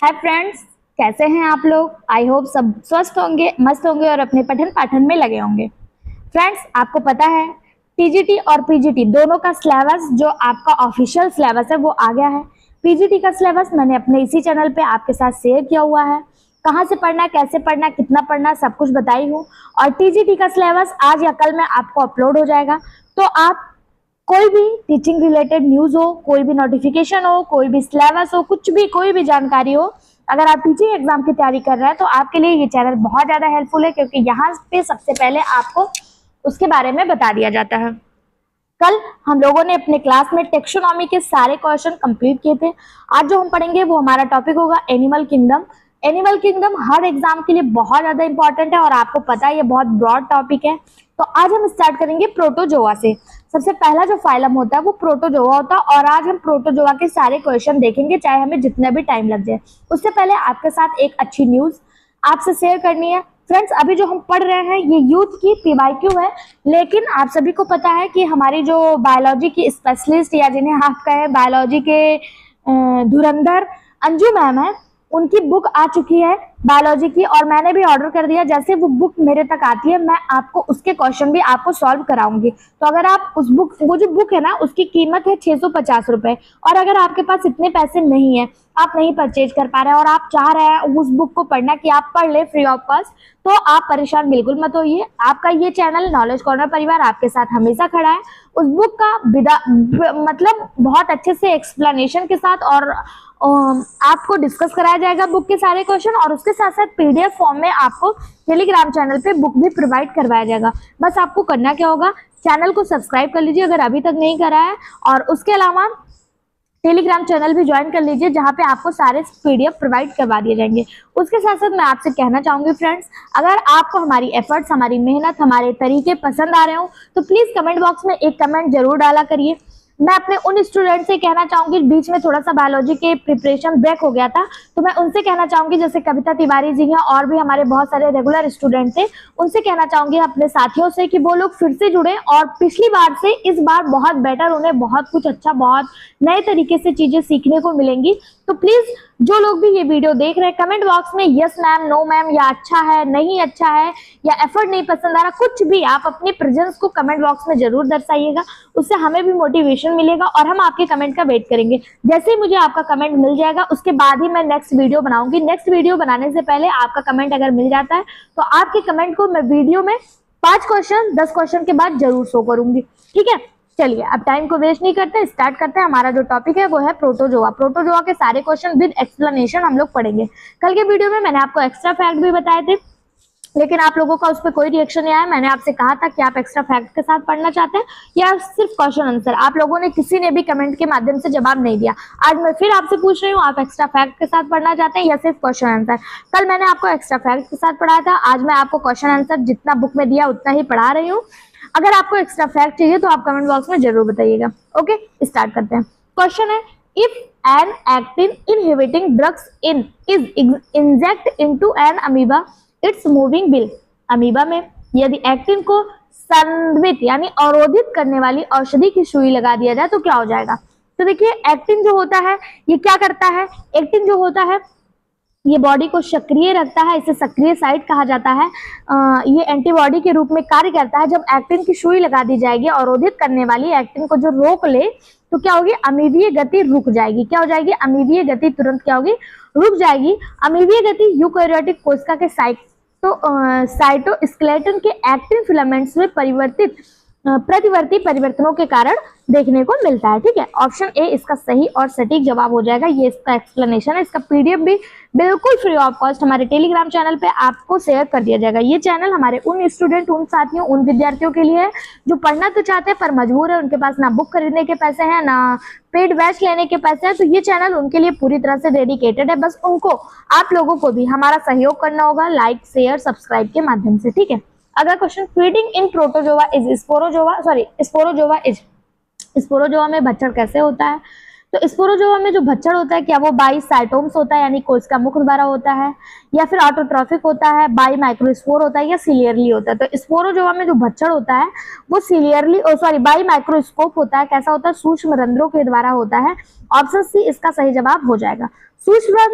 Hi friends, कैसे हैं आप लोग। आई होप सब स्वस्थ होंगे, मस्त होंगे और अपने पठन पाठन में लगे होंगे। फ्रेंड्स, आपको पता है टीजीटी और पीजीटी दोनों का सिलेबस जो आपका ऑफिशियल सिलेबस है वो आ गया है। पीजीटी का सिलेबस मैंने अपने इसी चैनल पे आपके साथ शेयर किया हुआ है। कहाँ से पढ़ना, कैसे पढ़ना, कितना पढ़ना, सब कुछ बताई हूँ। और टीजीटी का सिलेबस आज या कल में आपको अपलोड हो जाएगा। तो आप कोई भी टीचिंग रिलेटेड न्यूज हो, कोई भी नोटिफिकेशन हो, कोई भी सिलेबस हो, कुछ भी कोई भी जानकारी हो, अगर आप टीचिंग एग्जाम की तैयारी कर रहे हैं तो आपके लिए ये चैनल बहुत ज्यादा हेल्पफुल है, क्योंकि यहाँ पे सबसे पहले आपको उसके बारे में बता दिया जाता है। कल हम लोगों ने अपने क्लास में टेक्सोनॉमी के सारे क्वेश्चन कंप्लीट किए थे। आज जो हम पढ़ेंगे वो हमारा टॉपिक होगा एनिमल किंगडम। एनिमल किंगडम हर एग्जाम के लिए बहुत ज्यादा इंपॉर्टेंट है और आपको पता है ये बहुत ब्रॉड टॉपिक है। तो आज हम स्टार्ट करेंगे प्रोटोजोआ से। सबसे पहला जो फाइलम होता है वो प्रोटोजोआ होता है और आज हम प्रोटोजोआ के सारे क्वेश्चन देखेंगे, चाहे हमें जितना भी टाइम लग जाए। उससे पहले आपके साथ एक अच्छी न्यूज आपसे शेयर करनी है। फ्रेंड्स, अभी जो हम पढ़ रहे हैं ये यूथ की पीवाईक्यू है, लेकिन आप सभी को पता है कि हमारी जो बायोलॉजी की स्पेशलिस्ट या जिन्हें आप कहें बायोलॉजी के धुरंधर अंजू मैम है, उनकी बुक आ चुकी है बायोलॉजी की और मैंने भी ऑर्डर कर दिया। जैसे वो बुक मेरे तक आती है मैं आपको उसके क्वेश्चन भी आपको सॉल्व कराऊंगी। तो अगर आप उस बुक, वो जो बुक है ना उसकी कीमत है 650 रुपए, और अगर आपके पास इतने पैसे नहीं है, आप नहीं परचेज कर पा रहे हैं और आप चाह रहे हैं उस बुक को पढ़ना कि आप पढ़ ले फ्री ऑफ कॉस्ट, तो आप परेशान बिल्कुल मत होइए। आपका ये चैनल नॉलेज कॉर्नर परिवार आपके साथ हमेशा खड़ा है। उस बुक का मतलब बहुत अच्छे से एक्सप्लेनेशन के साथ और आपको डिस्कस कराया जाएगा बुक के सारे क्वेश्चन, और उसके साथ साथ पीडीएफ फॉर्म में आपको टेलीग्राम चैनल पे बुक भी प्रोवाइड करवाया जाएगा। बस आपको करना क्या होगा, चैनल को सब्सक्राइब कर लीजिए अगर अभी तक नहीं करा है, और उसके अलावा टेलीग्राम चैनल भी ज्वाइन कर लीजिए जहाँ पे आपको सारे पीडीएफ प्रोवाइड करवा दिए जाएंगे। उसके साथ साथ मैं आपसे कहना चाहूंगी फ्रेंड्स, अगर आपको हमारी एफर्ट्स, हमारी मेहनत, हमारे तरीके पसंद आ रहे हो तो प्लीज कमेंट बॉक्स में एक कमेंट जरूर डाला करिए। मैं अपने उन स्टूडेंट से कहना चाहूंगी, बीच में थोड़ा सा बायोलॉजी के प्रिपरेशन ब्रेक हो गया था, तो मैं उनसे कहना चाहूंगी, जैसे कविता तिवारी जी हैं और भी हमारे बहुत सारे रेगुलर स्टूडेंट थे, उनसे कहना चाहूंगी अपने साथियों से कि वो लोग फिर से जुड़े और पिछली बार से इस बार बहुत बेटर, उन्हें बहुत कुछ अच्छा, बहुत नए तरीके से चीजें सीखने को मिलेंगी। तो प्लीज जो लोग भी ये वीडियो देख रहे हैं कमेंट बॉक्स में यस मैम, नो मैम, या अच्छा है, नहीं अच्छा है, या एफर्ट नहीं पसंद आ रहा, कुछ भी आप अपनी प्रेजेंस को कमेंट बॉक्स में जरूर दर्शाइएगा। उससे हमें भी मोटिवेशन मिलेगा और हम आपके कमेंट का वेट करेंगे। जैसे ही मुझे आपका कमेंट मिल जाएगा उसके बाद ही मैं नेक्स्ट वीडियो बनाऊंगी। नेक्स्ट वीडियो बनाने से पहले आपका कमेंट अगर मिल जाता है तो आपके कमेंट को मैं वीडियो में 5 क्वेश्चन 10 क्वेश्चन के बाद जरूर शो करूंगी। ठीक है, चलिए अब टाइम को वेस्ट नहीं करते, स्टार्ट करते हैं। हमारा जो टॉपिक है वो है प्रोटोजोआ। प्रोटोजोआ के सारे क्वेश्चन विद एक्सप्लेनेशन हम लोग पढ़ेंगे। कल के वीडियो में मैंने आपको एक्स्ट्रा फैक्ट भी बताए थे, लेकिन आप लोगों का उस पर कोई रिएक्शन नहीं आया। मैंने आपसे कहा था कि आप एक्स्ट्रा फैक्ट के साथ पढ़ना चाहते हैं या सिर्फ क्वेश्चन आंसर, आप लोगों ने किसी ने भी कमेंट के माध्यम से जवाब नहीं दिया। आज मैं फिर आपसे पूछ रही हूँ, आप एक्स्ट्रा फैक्ट के साथ पढ़ना चाहते हैं या सिर्फ क्वेश्चन आंसर। कल मैंने आपको एक्स्ट्रा फैक्ट के साथ पढ़ाया था, आज मैं आपको क्वेश्चन आंसर जितना बुक में दिया उतना ही पढ़ा रही हूँ। अगर आपको एक्स्ट्रा फैक्ट चाहिए तो आप कमेंट बॉक्स में जरूर बताइएगा। ओके, स्टार्ट करते हैं। क्वेश्चन है, if an actin inhibiting drugs in is inject into an amoeba it's moving will. Amoeba में यदि एक्टिन को संदमित यानी अवरोधित करने वाली औषधि की सुई लगा दिया जाए तो क्या हो जाएगा। तो देखिए, एक्टिन जो होता है ये क्या करता है, एक्टिन जो होता है ये बॉडी को सक्रिय रखता है, इसे सक्रिय साइट कहा जाता है। ये एंटीबॉडी के रूप में कार्य करता है। जब एक्टिन की सुई लगा दी जाएगी अवरोधित करने वाली, एक्टिन को जो रोक ले तो क्या होगी, अमीबीय गति रुक जाएगी। क्या हो जाएगी, अमीबीय गति तुरंत क्या होगी, रुक जाएगी। अमीबीय गति यूकैरियोटिक कोशिका के साइटोस्केलेटन के एक्टिन फिलामेंट्स में प्रतिवर्ती परिवर्तनों के कारण देखने को मिलता है। ठीक है, ऑप्शन ए इसका सही और सटीक जवाब हो जाएगा। ये इसका एक्सप्लेनेशन है, इसका पीडीएफ भी बिल्कुल फ्री ऑफ कॉस्ट हमारे टेलीग्राम चैनल पे आपको शेयर कर दिया जाएगा। ये चैनल हमारे उन स्टूडेंट, उन साथियों, उन विद्यार्थियों के लिए है जो पढ़ना तो चाहते हैं पर मजबूर है, उनके पास ना बुक खरीदने के पैसे हैं ना पेड बैच लेने के पैसे हैं। तो ये चैनल उनके लिए पूरी तरह से डेडिकेटेड है। बस उनको, आप लोगों को भी हमारा सहयोग करना होगा लाइक, शेयर, सब्सक्राइब के माध्यम से। ठीक है, अगला question, feeding in protozoa is Sporozoa में भक्षण कैसे होता है। तो स्पोरोजोआ में जो भक्षण होता है क्या वो बाई साइटोम्स होता है यानी कोशिका मुख द्वारा होता है, या फिर ऑटोट्रॉफिक होता है, बाई माइक्रोस्पोर होता है, या सिलियरली होता है। तो स्पोरोजोआ में जो भक्षण होता है वो बाई माइक्रोस्कोप होता है। कैसा होता है, सूक्ष्म रंध्रों के द्वारा होता है। ऑप्शन सी इसका सही जवाब हो जाएगा। सूक्ष्म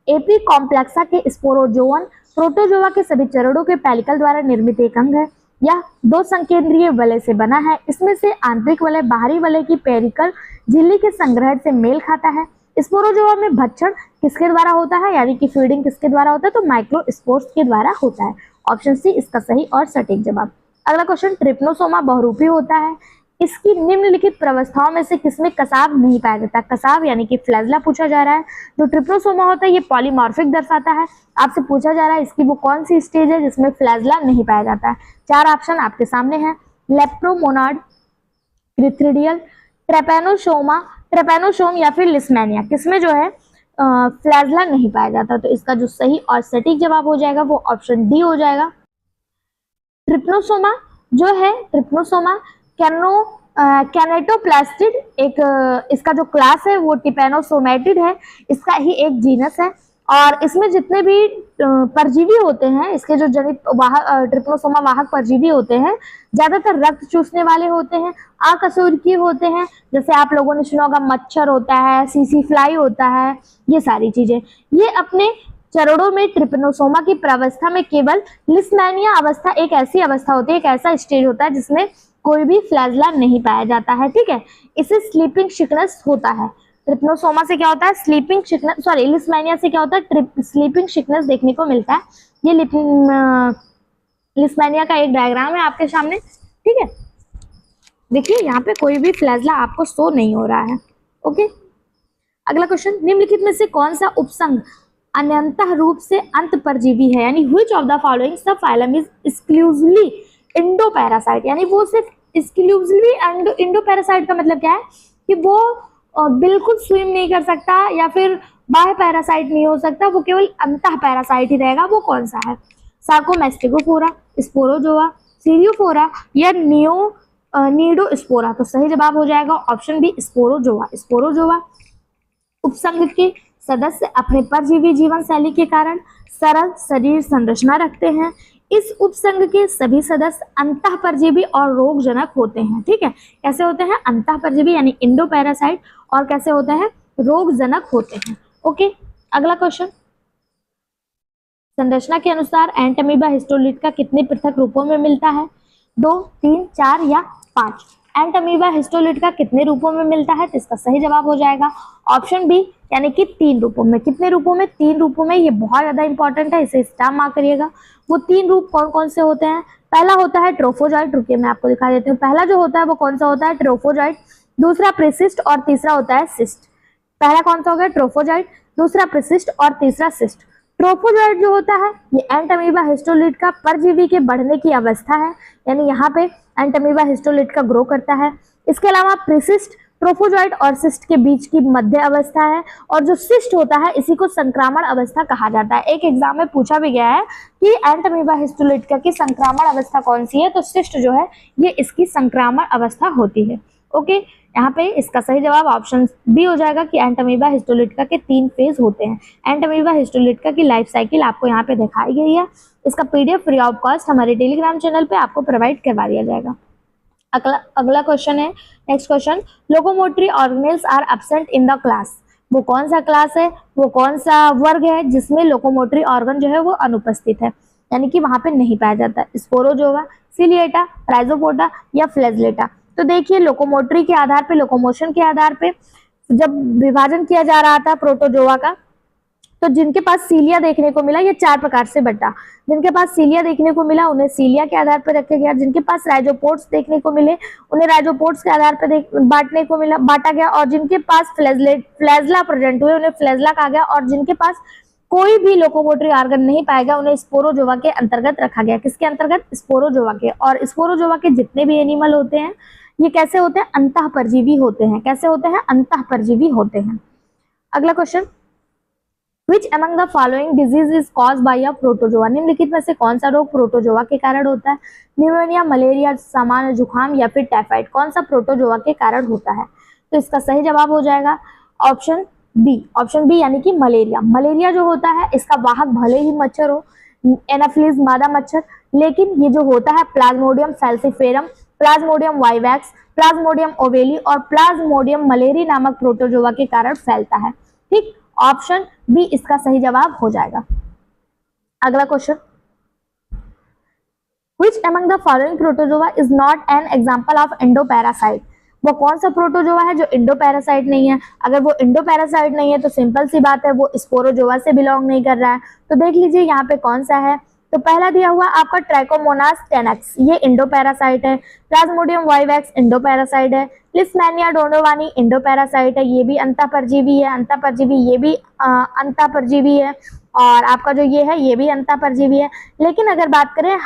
एपी कॉम्प्लेक्सा के स्पोरोजोवन प्रोटोजोआ के सभी चरणों के पेलिकल द्वारा निर्मित एक अंग है। यह दो संकेंद्रीय वलय से बना है। इसमें से आंतरिक वलय बाहरी वलय की पेरिकल झिल्ली के संग्रहण से मेल खाता है। स्पोरोजोआ में भक्षण किसके द्वारा होता है, यानी कि फीडिंग किसके द्वारा होता है, तो माइक्रोस्पोर्स के द्वारा होता है। ऑप्शन सी इसका सही और सटीक जवाब। अगला क्वेश्चन, ट्रिप्नोसोमा बहुरूपी होता है। इसकी निम्नलिखित प्रवस्थाओं में से किसमें कसाव नहीं पाया जाता। कसाव यानी कि फ्लैजला पूछा जा रहा है। जो ट्रिप्नोसोमा होता है ये पॉलीमॉर्फिक दर्शाता है। आपसे पूछा जा रहा है इसकी वो कौन सी स्टेज है जिसमें फ्लैजला नहीं पाया जाता है। चार ऑप्शन आपके सामने हैं, लेप्रोमोनाड, क्रिथ्रिडियल, ट्रेपैनोसोम या फिर लिस्मेनिया। किसमें जो है फ्लैजला नहीं पाया जाता, तो इसका जो सही और सटीक जवाब हो जाएगा वो ऑप्शन डी हो जाएगा। ट्रिप्नोसोमा जो है, ट्रिप्नोसोमा कैनेटोप्लास्टिड एक इसका जो क्लास है वो टिपैनोसोमैटिड है, इसका ही एक जीनस है। और इसमें जितने भी परजीवी होते हैं, इसके जो जनित ट्रिप्नोसोमा वाहक परजीवी होते हैं, ज्यादातर रक्त चूसने वाले होते हैं, अकशेरुकी होते हैं। जैसे आप लोगों ने सुना होगा मच्छर होता है, सीसी फ्लाई होता है, ये सारी चीजें। ये अपने चरणों में ट्रिप्नोसोमा की प्रावस्था में केवल लिस्मेनिया अवस्था एक ऐसी अवस्था होती है, एक ऐसा स्टेज होता है जिसमें कोई भी फ्लैजला नहीं पाया जाता है। ठीक है, इसे स्लीपिंग सिकनेस होता है। ट्रिप्नोसोमा से क्या होता है, स्लीपिंग सिकनेस, सॉरी लिस्मेनिया से क्या होता है, स्लीपिंग सिकनेस देखने को मिलता है। ये लिस्मेनिया का एक डायग्राम है आपके सामने। ठीक है, देखिए यहाँ पे कोई भी फ्लैजला आपको शो नहीं हो रहा है। ओके, अगला क्वेश्चन, निम्नलिखित में से कौन सा उपसंघ अनंतः रूप से अंत परजीवी है, यानी which of the following subphylum is exclusively endoparasite, यानी वो सिर्फ एक्सक्लूसिवली इंडोपैरासाइट का मतलब क्या है कि वो बिल्कुल स्विम नहीं कर सकता या फिर बाह्य पैरासाइट नहीं हो सकता, वो केवल अंतः पैरासाइट ही रहेगा। वो कौन सा है, सार्कोमेस्टिगोफोरा, स्पोरोजोआ, सीरियोफोरा या नीडोस्पोरा। तो सही जवाब हो जाएगा ऑप्शन बी, स्पोरोजोआ। स्पोरोजोआ उपसंघ के सदस्य अपने परजीवी जीवन शैली के कारण सरल शरीर संरचना रखते हैं। इस उपसंघ के सभी सदस्य अंतः परजीवी और रोगजनक होते हैं। ठीक है, कैसे होते हैं, अंतः परजीवी यानी इंडोपैरासाइट, और कैसे होते हैं, रोगजनक होते हैं। ओके, अगला क्वेश्चन, संरचना के अनुसार एंटमीबा हिस्टोलिट का कितने पृथक रूपों में मिलता है, 2, 3, 4 या 5। एंटमीबा हिस्टोलिट का कितने रूपों में मिलता है, तो इसका सही जवाब हो जाएगा ऑप्शन बी, यानी कि 3 रूपों में। कितने रूपों में, 3 रूपों में। ये बहुत ज्यादा इंपॉर्टेंट है, इसे स्टार मार्क करिएगा। वो 3 रूप कौन कौन से होते हैं, पहला होता है ट्रोफोजॉइट, रुकिए मैं आपको दिखा देती हूँ। पहला जो होता है वो कौन सा होता है, ट्रोफोजॉइट, दूसरा प्रिसिस्ट और तीसरा होता है सिस्ट। पहला कौन सा हो गया, ट्रोफोजॉइट, दूसरा प्रिसिस्ट और तीसरा सिस्ट। ट्रोफोजॉइट जो होता है ये एंटमीबा हिस्टोलिट का परजीवी के बढ़ने की अवस्था है, यानी यहाँ पे एंटमीबा हिस्टोलिट का ग्रो करता है। इसके अलावा प्रिसिस्ट ट्रोफोजॉइट और सिस्ट के बीच की मध्य अवस्था है, और जो सिस्ट होता है इसी को संक्रामण अवस्था कहा जाता है। एक एग्जाम में पूछा भी गया है कि एंटमीबा हिस्टोलिट की संक्रामण अवस्था कौन सी है, तो सिस्ट जो है ये इसकी संक्रामण अवस्था होती है। ओके, यहाँ पे इसका सही जवाब ऑप्शन बी हो जाएगा कि एंटमीबा हिस्टोलिटिका के 3 फेज होते हैं। एंटमीबा हिस्टोलिटिका की लाइफ साइकिल आपको यहाँ पे दिखाई गई है। इसका पीडीएफ फ्री ऑफ कॉस्ट हमारे टेलीग्राम चैनल पे आपको प्रोवाइड करवा दिया जाएगा। अगला क्वेश्चन है, next question, locomotory organelles are absent in the class. वो कौन सा क्लास है, वो कौन सा वर्ग है जिसमें लोकोमोटरी ऑर्गन जो है वो अनुपस्थित है, यानी कि वहां पे नहीं पाया जाता। स्पोरोजोआ, सिलिएटा, राइजोपोडा या फ्लैजलेटा। तो देखिए लोकोमोटरी के आधार पे, लोकोमोशन के आधार पे जब विभाजन किया जा रहा था प्रोटोजोआ का, तो जिनके पास सीलिया देखने को मिला, ये 4 प्रकार से बटा। जिनके पास सीलिया देखने को मिला उन्हें सीलिया के आधार पर रखा गया, जिनके पास राइजोपोड्स देखने को मिले उन्हें राइजोपोड्स के आधार पर बांटा गया, और जिनके पास फ्लैजला प्रेजेंट हुए उन्हें फ्लैजला कहा गया, और जिनके पास कोई भी लोकोमोटरी ऑर्गन नहीं पाया गया उन्हें स्पोरोजोआ के अंतर्गत रखा गया। किसके अंतर्गत, स्पोरोजोआ के। और स्पोरोजोआ के जितने भी एनिमल होते हैं ये कैसे होते हैं, अंतः परजीवी होते हैं। कैसे होते हैं, अंतः परजीवी होते हैं। अगला question, Which among the following disease is caused by a protozoa? निम्नलिखित में से कौन सा रोग प्रोटोजोआ के कारण होता है, न्यूमोनिया, मलेरिया, सामान्य जुकाम या फिर टाइफाइड। कौन सा प्रोटोजोआ के कारण होता है, तो इसका सही जवाब हो जाएगा ऑप्शन बी। ऑप्शन बी यानी कि मलेरिया। मलेरिया जो होता है इसका वाहक भले ही मच्छर हो, एनाफिलीज मादा मच्छर, लेकिन ये जो होता है Plasmodium falciparum, Plasmodium vivax, Plasmodium ओवेली और प्लाज्मोडियम मलेरी नामक प्रोटोजोआ के कारण फैलता है। ठीक, ऑप्शन बी इसका सही जवाब हो जाएगा। अगला question, Which among the following protozoa is not an example of endoparasite? वो कौन सा प्रोटोजोआ है जो इंडोपैरासाइट नहीं है? अगर वो इंडोपैरासाइट नहीं है तो सिंपल सी बात है वो स्पोरोजोआ से बिलोंग नहीं कर रहा है। तो देख लीजिए यहाँ पे कौन सा है। तो पहला दिया हुआ आपका ट्राइकोमोनास टेनेक्स, ये इंडोपैरासाइट है। प्लाज्मोडियम वाइवेक्स इंडोपैरासाइट है। लिस्मैनिया डोनोवानी इंडोपैरासाइट है, ये भी अंतःपरजीवी है। अंतःपरजीवी ये भी अंतःपरजीवी है। और आपका जो ये है ये भी अंतःपरजीवी है। लेकिन अगर बात करें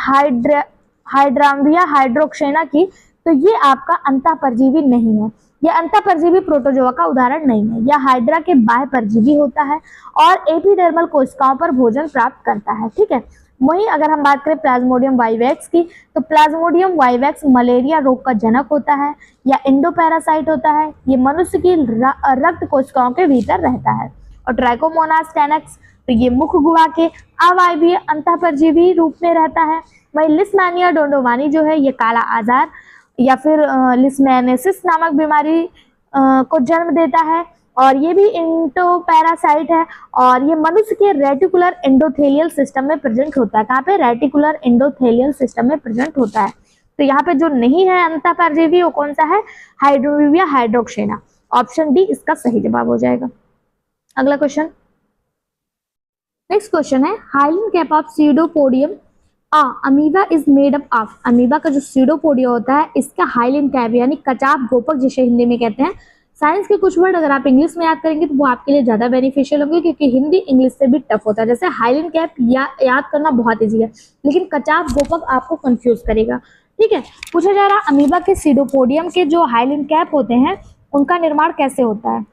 हाइड्राम्बिया हाइड्रोक्सेना की, तो ये आपका अंतःपरजीवी नहीं है। यह अंतःपरजीवी प्रोटोजोआ का उदाहरण नहीं है। यह हाइड्रा के बाह्य परजीवी होता है और एपिडर्मल कोशिकाओं पर भोजन प्राप्त करता है। ठीक है। वहीं अगर हम बात करें प्लाज्मोडियम वाइवेक्स की, तो प्लाज्मोडियम वाइवेक्स मलेरिया रोग का जनक होता है या इंडोपैरासाइट होता है। ये मनुष्य की रक्त कोशिकाओं के भीतर रहता है। और ट्राइकोमोनास टेनेक्स, तो ये मुख गुहा के अवायवीय अंतःपरजीवी रूप में रहता है। वही लिस्मैनिया डोनोवानी जो है ये काला आजार या फिर लिस्मैनियासिस नामक बीमारी को जन्म देता है और ये भी इंडोपैरासाइट है और ये मनुष्य के रेटिकुलर एंडोथेलियल सिस्टम में प्रेजेंट होता है। कहाँ पे? रेटिकुलर एंडोथेलियल सिस्टम में प्रेजेंट होता है। तो यहाँ पे जो नहीं है अंतःपरजीवी वो कौन सा है? हाइड्रोविविया हाइड्रोक्सेना। ऑप्शन डी इसका सही जवाब हो जाएगा। अगला क्वेश्चन, नेक्स्ट क्वेश्चन है hyaline cap of pseudopodium amoeba is made up of. Amoeba का जो स्यूडोपोडिया होता है इसका हाइलिन कैप यानी कचाप गोपक जिसे हिंदी में कहते हैं। साइंस के कुछ वर्ड अगर आप इंग्लिश में याद करेंगे तो वो आपके लिए ज्यादा बेनिफिशियल होंगे क्योंकि हिंदी इंग्लिश से भी टफ होता है। जैसे हाइलिन कैप याद करना बहुत ईजी है लेकिन कचाप गोपक आपको कंफ्यूज करेगा। ठीक है। पूछा जा रहा अमीबा के स्यूडोपोडियम के जो हाइलिन कैप होते हैं उनका निर्माण कैसे होता है?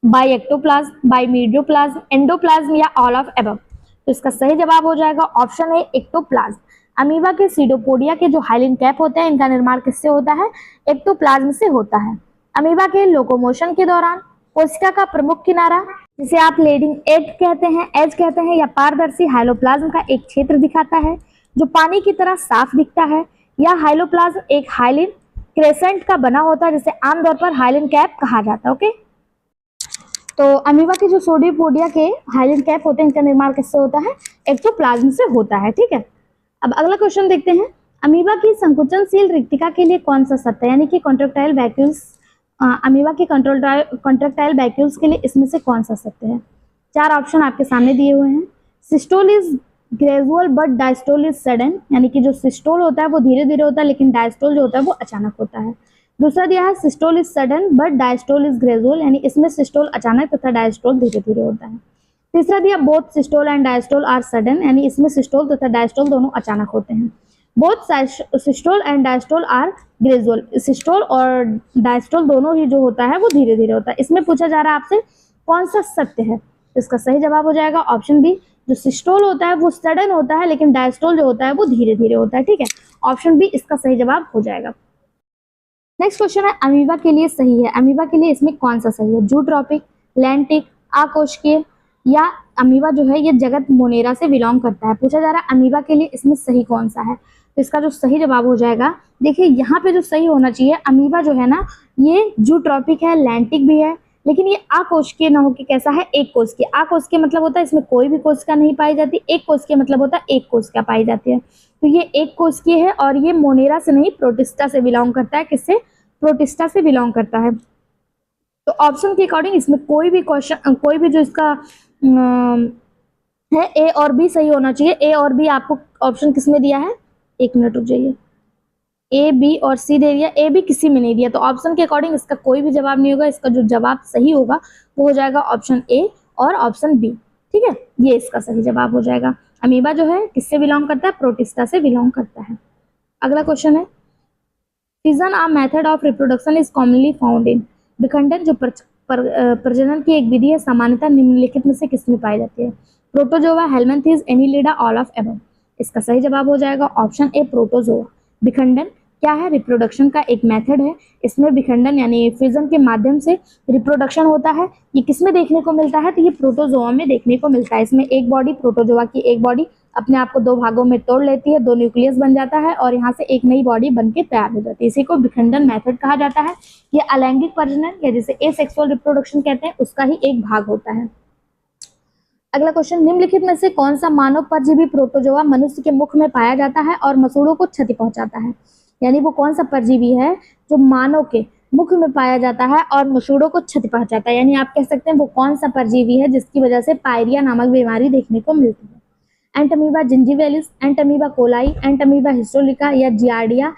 बाय एक्टोप्लाज्म, बाय मीडियोप्लाज्म, एंडोप्लाज्म या ऑल ऑफ एबव। तो इसका सही जवाब हो जाएगा ऑप्शन है एक्टोप्लाज्म। अमीबा के स्यूडोपोडिया के जो हाइलिन कैप होते हैं इनका निर्माण किससे होता है? एक्टोप्लाज्म से होता है। अमीबा के लोकोमोशन के दौरान कोशिका का प्रमुख किनारा जिसे आप लीडिंग एज कहते हैं या पारदर्शी हाइलोप्लाज्म का एक क्षेत्र दिखाता है जो पानी की तरह साफ दिखता है। यह हाइलोप्लाज्म एक हाइलिन क्रेसेंट का बना होता है जिसे आमतौर पर हाइलिन कैप कहा जाता है। ओके। तो अमीबा के जो स्यूडोपोडिया के हाइलिन कैप होते हैं इनका निर्माण किससे होता है? एक्टोप्लाज्म से होता है। ठीक है। अब अगला क्वेश्चन देखते हैं। अमीबा की संकुचनशील रिक्तिका के लिए कौन सा सत्य यानी कि कॉन्ट्रैक्टाइल वैक्यूल्स, अमीबा के कॉन्ट्रैक्टाइल वैक्यूल्स के लिए इसमें से कौन सा सत्य है? चार ऑप्शन आपके सामने दिए हुए हैं। Systole is gradual but diastole is sudden, यानी कि जो सिस्टोल होता है वो धीरे धीरे होता है लेकिन डायस्टोल जो होता है वो अचानक होता है। दूसरा दिया है systole is sudden but diastole is gradual, यानी इसमें सिस्टोल अचानक तथा डायस्टोल धीरे धीरे होता है। तीसरा दिया both systole and diastole are sudden, यानी इसमें सिस्टोल तथा डायस्टोल दोनों अचानक होते हैं। Both systole and diastole are gradual, systole और डायस्टोल दोनों ही जो होता है वो धीरे धीरे होता है। इसमें पूछा जा रहा है आपसे कौन सा सत्य है? इसका सही जवाब हो जाएगा ऑप्शन बी। जो सिस्टोल होता है वो सडन होता है लेकिन डायस्टोल जो होता है वो धीरे धीरे होता है। ठीक है। ऑप्शन बी इसका सही जवाब हो जाएगा। नेक्स्ट क्वेश्चन है अमीबा के लिए सही है। अमीबा के लिए इसमें कौन सा सही है? जूट्रॉपिक, लैंटिक, आकोशिकीय या अमीबा जो है ये जगत मोनेरा से बिलोंग करता है। पूछा जा रहा है अमीबा के लिए इसमें सही कौन सा है? तो इसका जो सही जवाब हो जाएगा, देखिए यहाँ पे जो सही होना चाहिए, अमीबा जो है ना ये जूट्रॉपिक है, लैंटिक भी है, लेकिन ये आकोशिकीय न होकर कैसा है? एक कोशिकीय। आकोशिकीय मतलब होता है इसमें कोई भी कोशिका नहीं पाई जाती। एक कोशिकीय मतलब होता है एक कोशिका पाई जाती है। तो ये एक कोशिकीय है और ये मोनेरा से नहीं प्रोटिस्टा से बिलोंग करता है। किससे? प्रोटिस्टा से बिलोंग करता है। तो ऑप्शन के अकॉर्डिंग इसमें कोई भी जो इसका है ए और बी सही होना चाहिए। ए और बी आपको ऑप्शन किस में दिया है? एक मिनट रुक जाइए। ए, बी और सी दे दिया, ए बी किसी में नहीं दिया। तो ऑप्शन के अकॉर्डिंग इसका कोई भी जवाब नहीं होगा। इसका जो जवाब सही होगा वो हो जाएगा ऑप्शन ए और ऑप्शन बी। ठीक है। ये इसका सही जवाब हो जाएगा। अमीबा जो है किससे बिलोंग करता है? प्रोटिस्टा से बिलोंग करता है। अगला क्वेश्चन है fission a method of reproduction is commonly found in. विखंडन जो प्रजनन की एक विधि है सामान्यतः निम्नलिखित में से किसमें पाई जाती है? Protozoa, helminthes, annelida, all of above. इसका सही जवाब हो जाएगा ऑप्शन ए प्रोटोजोआ। विखंडन क्या है? रिप्रोडक्शन का एक मेथड है। इसमें विखंडन यानी फ्यूजन के माध्यम से रिप्रोडक्शन होता है। ये किसमें देखने को मिलता है? तो ये प्रोटोजोआ में देखने को मिलता है। इसमें एक बॉडी प्रोटोजोआ की एक बॉडी अपने आप को दो भागों में तोड़ लेती है, दो न्यूक्लियस बन जाता है और यहाँ से एक नई बॉडी बनके तैयार हो जाती है। इसी को विखंडन मेथड कहा जाता है। ये अलैंगिक प्रजनन या जिसे एसेक्सुअल रिप्रोडक्शन कहते हैं उसका ही एक भाग होता है। अगला क्वेश्चन, निम्नलिखित में से कौन सा मानव परजीवी प्रोटोजोआ मनुष्य के मुख में पाया जाता है और मसूड़ों को क्षति पहुंचाता है? यानी वो कौन सा परजीवी है जो मानव के मुख में पाया जाता है और मसूड़ों को क्षति पहुंचाता है? यानी आप कह सकते हैं वो कौन सा परजीवी है जिसकी वजह से पायरिया नामक बीमारी देखने को मिलती है? Entamoeba gingivalis, entamoeba coli, entamoeba histolytica या जियार्डिया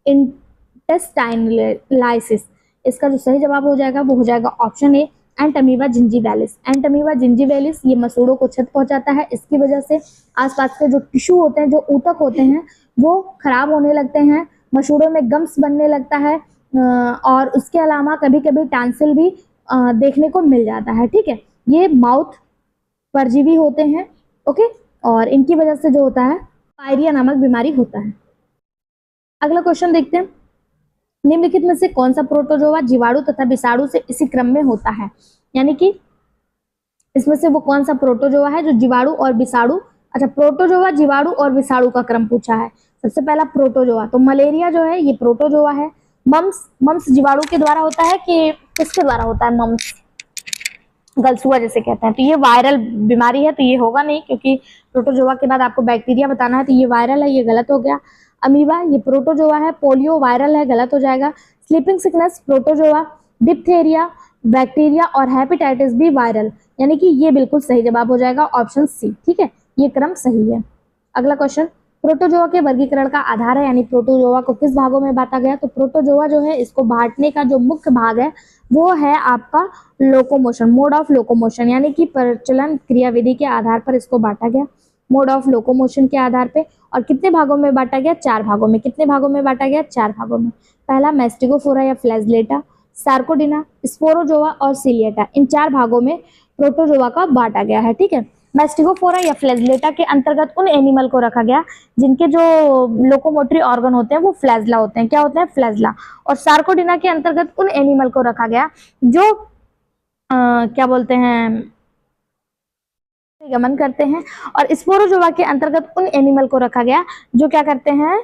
इंटेस्टाइनलाइसिस? इसका जो सही जवाब हो जाएगा वो हो जाएगा option A, entamoeba gingivalis. Entamoeba gingivalis ये मसूड़ों को क्षति पहुंचाता है। इसकी वजह से आसपास के जो टिश्यू होते हैं, जो ऊतक होते हैं, वो खराब होने लगते हैं, मसूड़ों में गम्स बनने लगता है और उसके अलावा कभी कभी टॉन्सिल भी देखने को मिल जाता है। ठीक है, ये माउथ परजीवी होते हैं। ओके, और इनकी वजह से जो होता है पायरिया नामक बीमारी होता है। अगला क्वेश्चन देखते हैं, निम्नलिखित में से कौन सा प्रोटोजोआ जीवाणु तथा विषाणु से इसी क्रम में होता है? यानी कि इसमें से वो कौन सा प्रोटोजोआ है जो जीवाणु और विषाणु, अच्छा प्रोटोजोआ जीवाणु और विषाणु का क्रम पूछा है। सबसे पहला प्रोटोजोआ, तो मलेरिया जो है ये प्रोटोजोआ है। मम्स जीवाणु के द्वारा होता है कि किसके द्वारा होता है? मम्स, गलसुआ जैसे कहते हैं, तो ये वायरल बीमारी है तो ये होगा नहीं, क्योंकि प्रोटोजोआ के बाद आपको बैक्टीरिया बताना है, तो ये वायरल है, ये गलत हो गया। अमीबा ये प्रोटोजोआ है। पोलियो वायरल है, गलत हो जाएगा। Sleeping sickness protozoa. Diphtheria bacteria और हेपेटाइटिस भी वायरल, यानी कि ये बिल्कुल सही जवाब हो जाएगा ऑप्शन सी। ठीक है, ये क्रम सही है। अगला क्वेश्चन, प्रोटोजोआ के वर्गीकरण का आधार है, यानी प्रोटोजोआ को किस भागों में बांटा गया? तो प्रोटोजोआ जो है इसको बांटने का जो मुख्य भाग है वो है आपका लोकोमोशन, मोड ऑफ लोकोमोशन, यानी कि प्रचलन क्रियाविधि के आधार पर इसको बांटा गया, मोड ऑफ लोकोमोशन के आधार पे। और कितने भागों में बांटा गया? 4 भागों में। कितने भागों में बांटा गया? 4 भागों में। पहला मैस्टिगोफोरा या फ्लैजेलेटा, सार्कोडिना, स्पोरोजोआ और सिलिएटा, इन 4 भागों में प्रोटोजोआ का बांटा गया है। ठीक है, मैस्टिगोफोरा या फ्लैजेलेटा के अंतर्गत उन एनिमल को रखा गया जिनके जो लोकोमोटरी ऑर्गन होते हैं वो फ्लैजला होते हैं। क्या होते हैं? फ्लैजला। और सार्कोडिना के अंतर्गत उन एनिमल को रखा गया जो क्या बोलते हैं, गमन करते हैं। और स्पोरोजोआ के अंतर्गत उन एनिमल को रखा गया जो क्या करते हैं,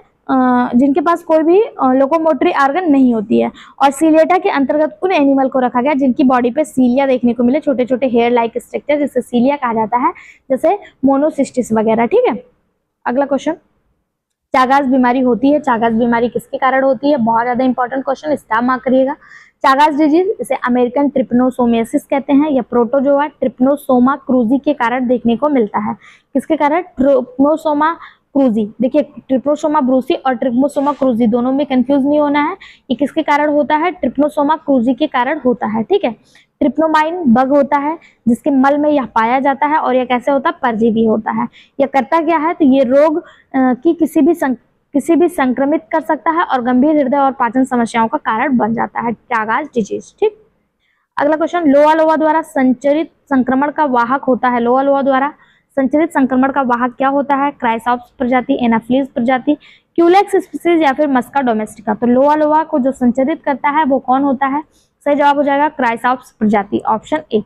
जिनके पास कोई भी लोकोमोटरी ऑर्गन नहीं होती है। और सीलिएटा के अंतर्गत उन एनिमल को रखा गया जिनकी बॉडी पे सीलिया देखने को मिले, छोटे छोटे हेयर लाइक स्ट्रक्चर, जिसे सीलिया कहा जाता है, जैसे मोनोसिस्टिस वगैरह। ठीक है, अगला क्वेश्चन, चागास बीमारी होती है। चागास बीमारी किसके कारण होती है? बहुत ज्यादा इंपॉर्टेंट क्वेश्चन, स्टार मार्क करिएगा। चागास डिजीज इसे अमेरिकन ट्रिप्नोसोमियासिस कहते हैं, या प्रोटोजोआ ट्रिप्नोसोमा क्रूजी के कारण देखने को मिलता है। किसके कारण? Trypanosoma cruzi. देखिए, ट्रिप्नोसोमा ब्रूसी और ट्रिप्नोसोमा क्रूजी दोनों में कंफ्यूज नहीं होना है। ये किसके कारण होता है? ट्रिप्नोसोमा क्रूजी के कारण होता है। ठीक है, ट्रिप्नोमाइन बग होता है जिसके मल में यह पाया जाता है और यह कैसे होता है? परजीवी होता है। यह करता क्या है? तो ये रोग की किसी भी संक्रमित कर सकता है और गंभीर हृदय और पाचन समस्याओं का कारण बन जाता है, चागास डिजीज। ठीक, अगला क्वेश्चन, लोआ लोआ द्वारा संचरित संक्रमण का वाहक होता है। लोआ लोआ द्वारा संचरित संक्रमण का वाहक क्या होता है? क्राइसॉप्स प्रजाति, एनाफ्लीज प्रजाति, क्यूलेक्स स्पीसीज या फिर मस्का डोमेस्टिका। तो लोआ लोआ को जो संचरित करता है वो कौन होता है? सही जवाब हो जाएगा क्राइसॉप्स प्रजाति, ऑप्शन ए।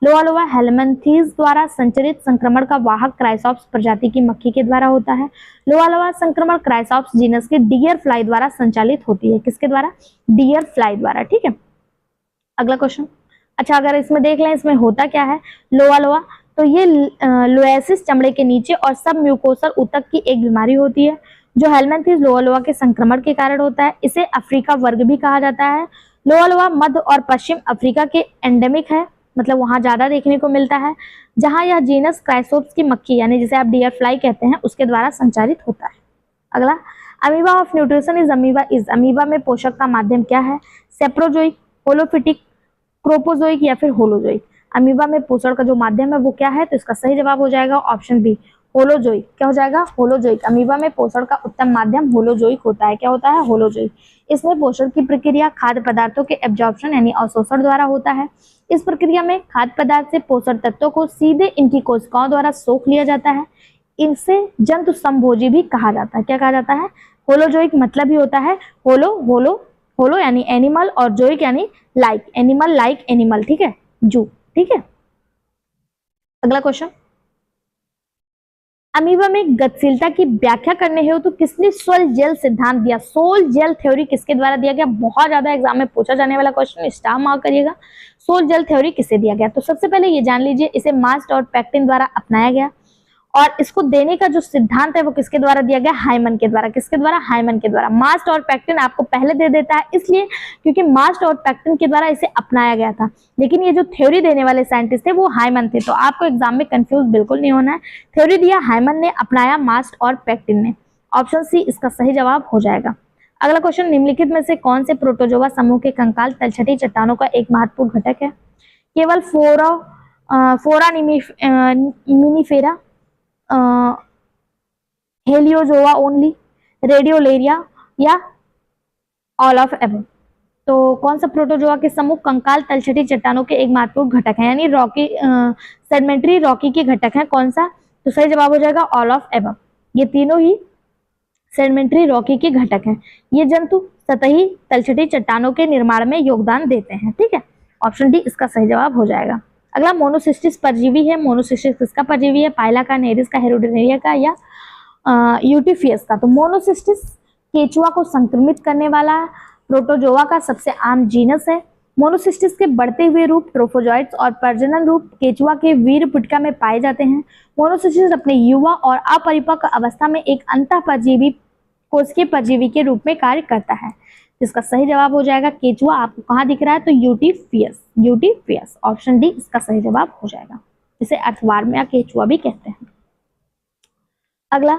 लोआ लोआ हेलमिंथीज द्वारा संचरित संक्रमण का वाहक क्राइसॉप्स प्रजाति की मक्खी के द्वारा होता है। लोआ लोआ संक्रमण क्राइसॉप्स जीनस के डियर फ्लाई द्वारा संचालित होती है। किसके द्वारा? डियर फ्लाई द्वारा। ठीक है, अगला क्वेश्चन, अच्छा अगर इसमें देख लें इसमें होता क्या है लोआ लोआ, तो ये लोएसिस चमड़े के नीचे और सब म्यूकोसल ऊतक की एक बीमारी होती है जो हेलमिंथीज लोआ लोआ के संक्रमण के कारण होता है। इसे अफ्रीका वर्ग भी कहा जाता है। लोआ लोआ मध्य और पश्चिम अफ्रीका के एंडेमिक है, मतलब वहां ज्यादा देखने को मिलता है, जहां यह जीनस क्राइसोप्स की मक्खी यानी जिसे आप डियर फ्लाई कहते हैं उसके द्वारा संचालित होता है। अगला, amoeba of nutrition is amoeba में पोषक का माध्यम क्या है? सेप्रोजोइक, होलोफिटिक, क्रोपोजोइक या फिर होलोजोइक। अमीबा में पोषण का जो माध्यम है वो क्या है? तो इसका सही जवाब हो जाएगा ऑप्शन बी, होलोजोइक। क्या हो जाएगा? होलोजोइक। अमीबा में पोषण का उत्तम माध्यम होलोजोइक होता है। क्या होता है? होलोजोइक। इसमें पोषण की प्रक्रिया खाद्य पदार्थों के एब्जॉर्प्शन यानी अवशोषण द्वारा होता है। इस प्रक्रिया में खाद्य पदार्थ से पोषण तत्वों को सीधे इनकी कोशिकाओं द्वारा सोख लिया जाता है। इनसे जंतु संभोजी भी कहा जाता है। क्या कहा जाता है? होलोजोइक मतलब ही होता है होलो यानी एनिमल और जोइक यानी लाइक, एनिमल लाइक एनिमल। ठीक है, जू। ठीक है, अगला क्वेश्चन, अमीबा में गतिशीलता की व्याख्या करने हेतु तो किसने सोल जेल सिद्धांत दिया? सोल जेल थ्योरी किसके द्वारा दिया गया? बहुत ज्यादा एग्जाम में पूछा जाने वाला क्वेश्चन, स्टार मार्क करिएगा। सोल जेल थ्योरी किसे दिया गया? तो सबसे पहले ये जान लीजिए, इसे मास्ट और पैक्टिन द्वारा अपनाया गया, और इसको देने का जो सिद्धांत है वो किसके द्वारा दिया गया? हाइमन के द्वारा। किसके द्वारा? हाइमन के द्वारा। मास्ट और पैक्टिन आपको पहले दे देता है इसलिए क्योंकि मास्ट और पैक्टिन के द्वारा इसे अपनाया गया था, लेकिन ये जो थ्योरी देने वाले साइंटिस्ट थे वो हाइमन थे, तो आपको एग्जाम में कंफ्यूज बिल्कुल नहीं होना है। थ्योरी दिया हाइमन ने, अपनाया मास्ट और पैक्टिन ने। ऑप्शन सी इसका सही जवाब हो जाएगा। अगला क्वेश्चन, निम्नलिखित में से कौन से प्रोटोजोआ समूह के कंकाल तलछटी चट्टानों का एक महत्वपूर्ण घटक है? केवल फोरामिनीफेरा, हेलियोजोआ ओनली, रेडियोलेरिया, या ऑल ऑफ एबव? तो कौन सा प्रोटोजोआ के समूह कंकाल तलछटी चट्टानों के एक महत्वपूर्ण घटक है, यानी रॉकी सेडिमेंट्री रॉकी के घटक है? कौन सा? तो सही जवाब हो जाएगा ऑल ऑफ एबव। ये तीनों ही सेडिमेंट्री रॉकी के घटक हैं। ये जंतु सतही तलछटी चट्टानों के निर्माण में योगदान देते हैं। ठीक है, ऑप्शन डी इसका सही जवाब हो जाएगा। अगला, मोनोसिस्टिस परजीवी है। मोनोसिस्टिस किसका परजीवी है? पाइला का, नेरिस का, हेरोडेनेरिया का, या यूटिफियस का? तो मोनोसिस्टिस केचुआ को संक्रमित करने वाला प्रोटोजोआ का सबसे आम जीनस है। मोनोसिस्टिस के बढ़ते हुए रूप ट्रोफोजोइट्स और प्रजनन रूप केचुआ के वीर पुटिका में पाए जाते हैं। मोनोसिस्टिस अपने युवा और अपरिपक्व अवस्था में एक अंतःपरजीवी कोशिकीय परजीवी के रूप में कार्य करता है। इसका सही जवाब हो जाएगा केचुआ। आपको कहाँ दिख रहा है? तो यूटिफियस, यूटिफियस। ऑप्शन डी इसका सही जवाब हो जाएगा। इसे अर्थवार्म या केचुआ भी कहते हैं। अगला,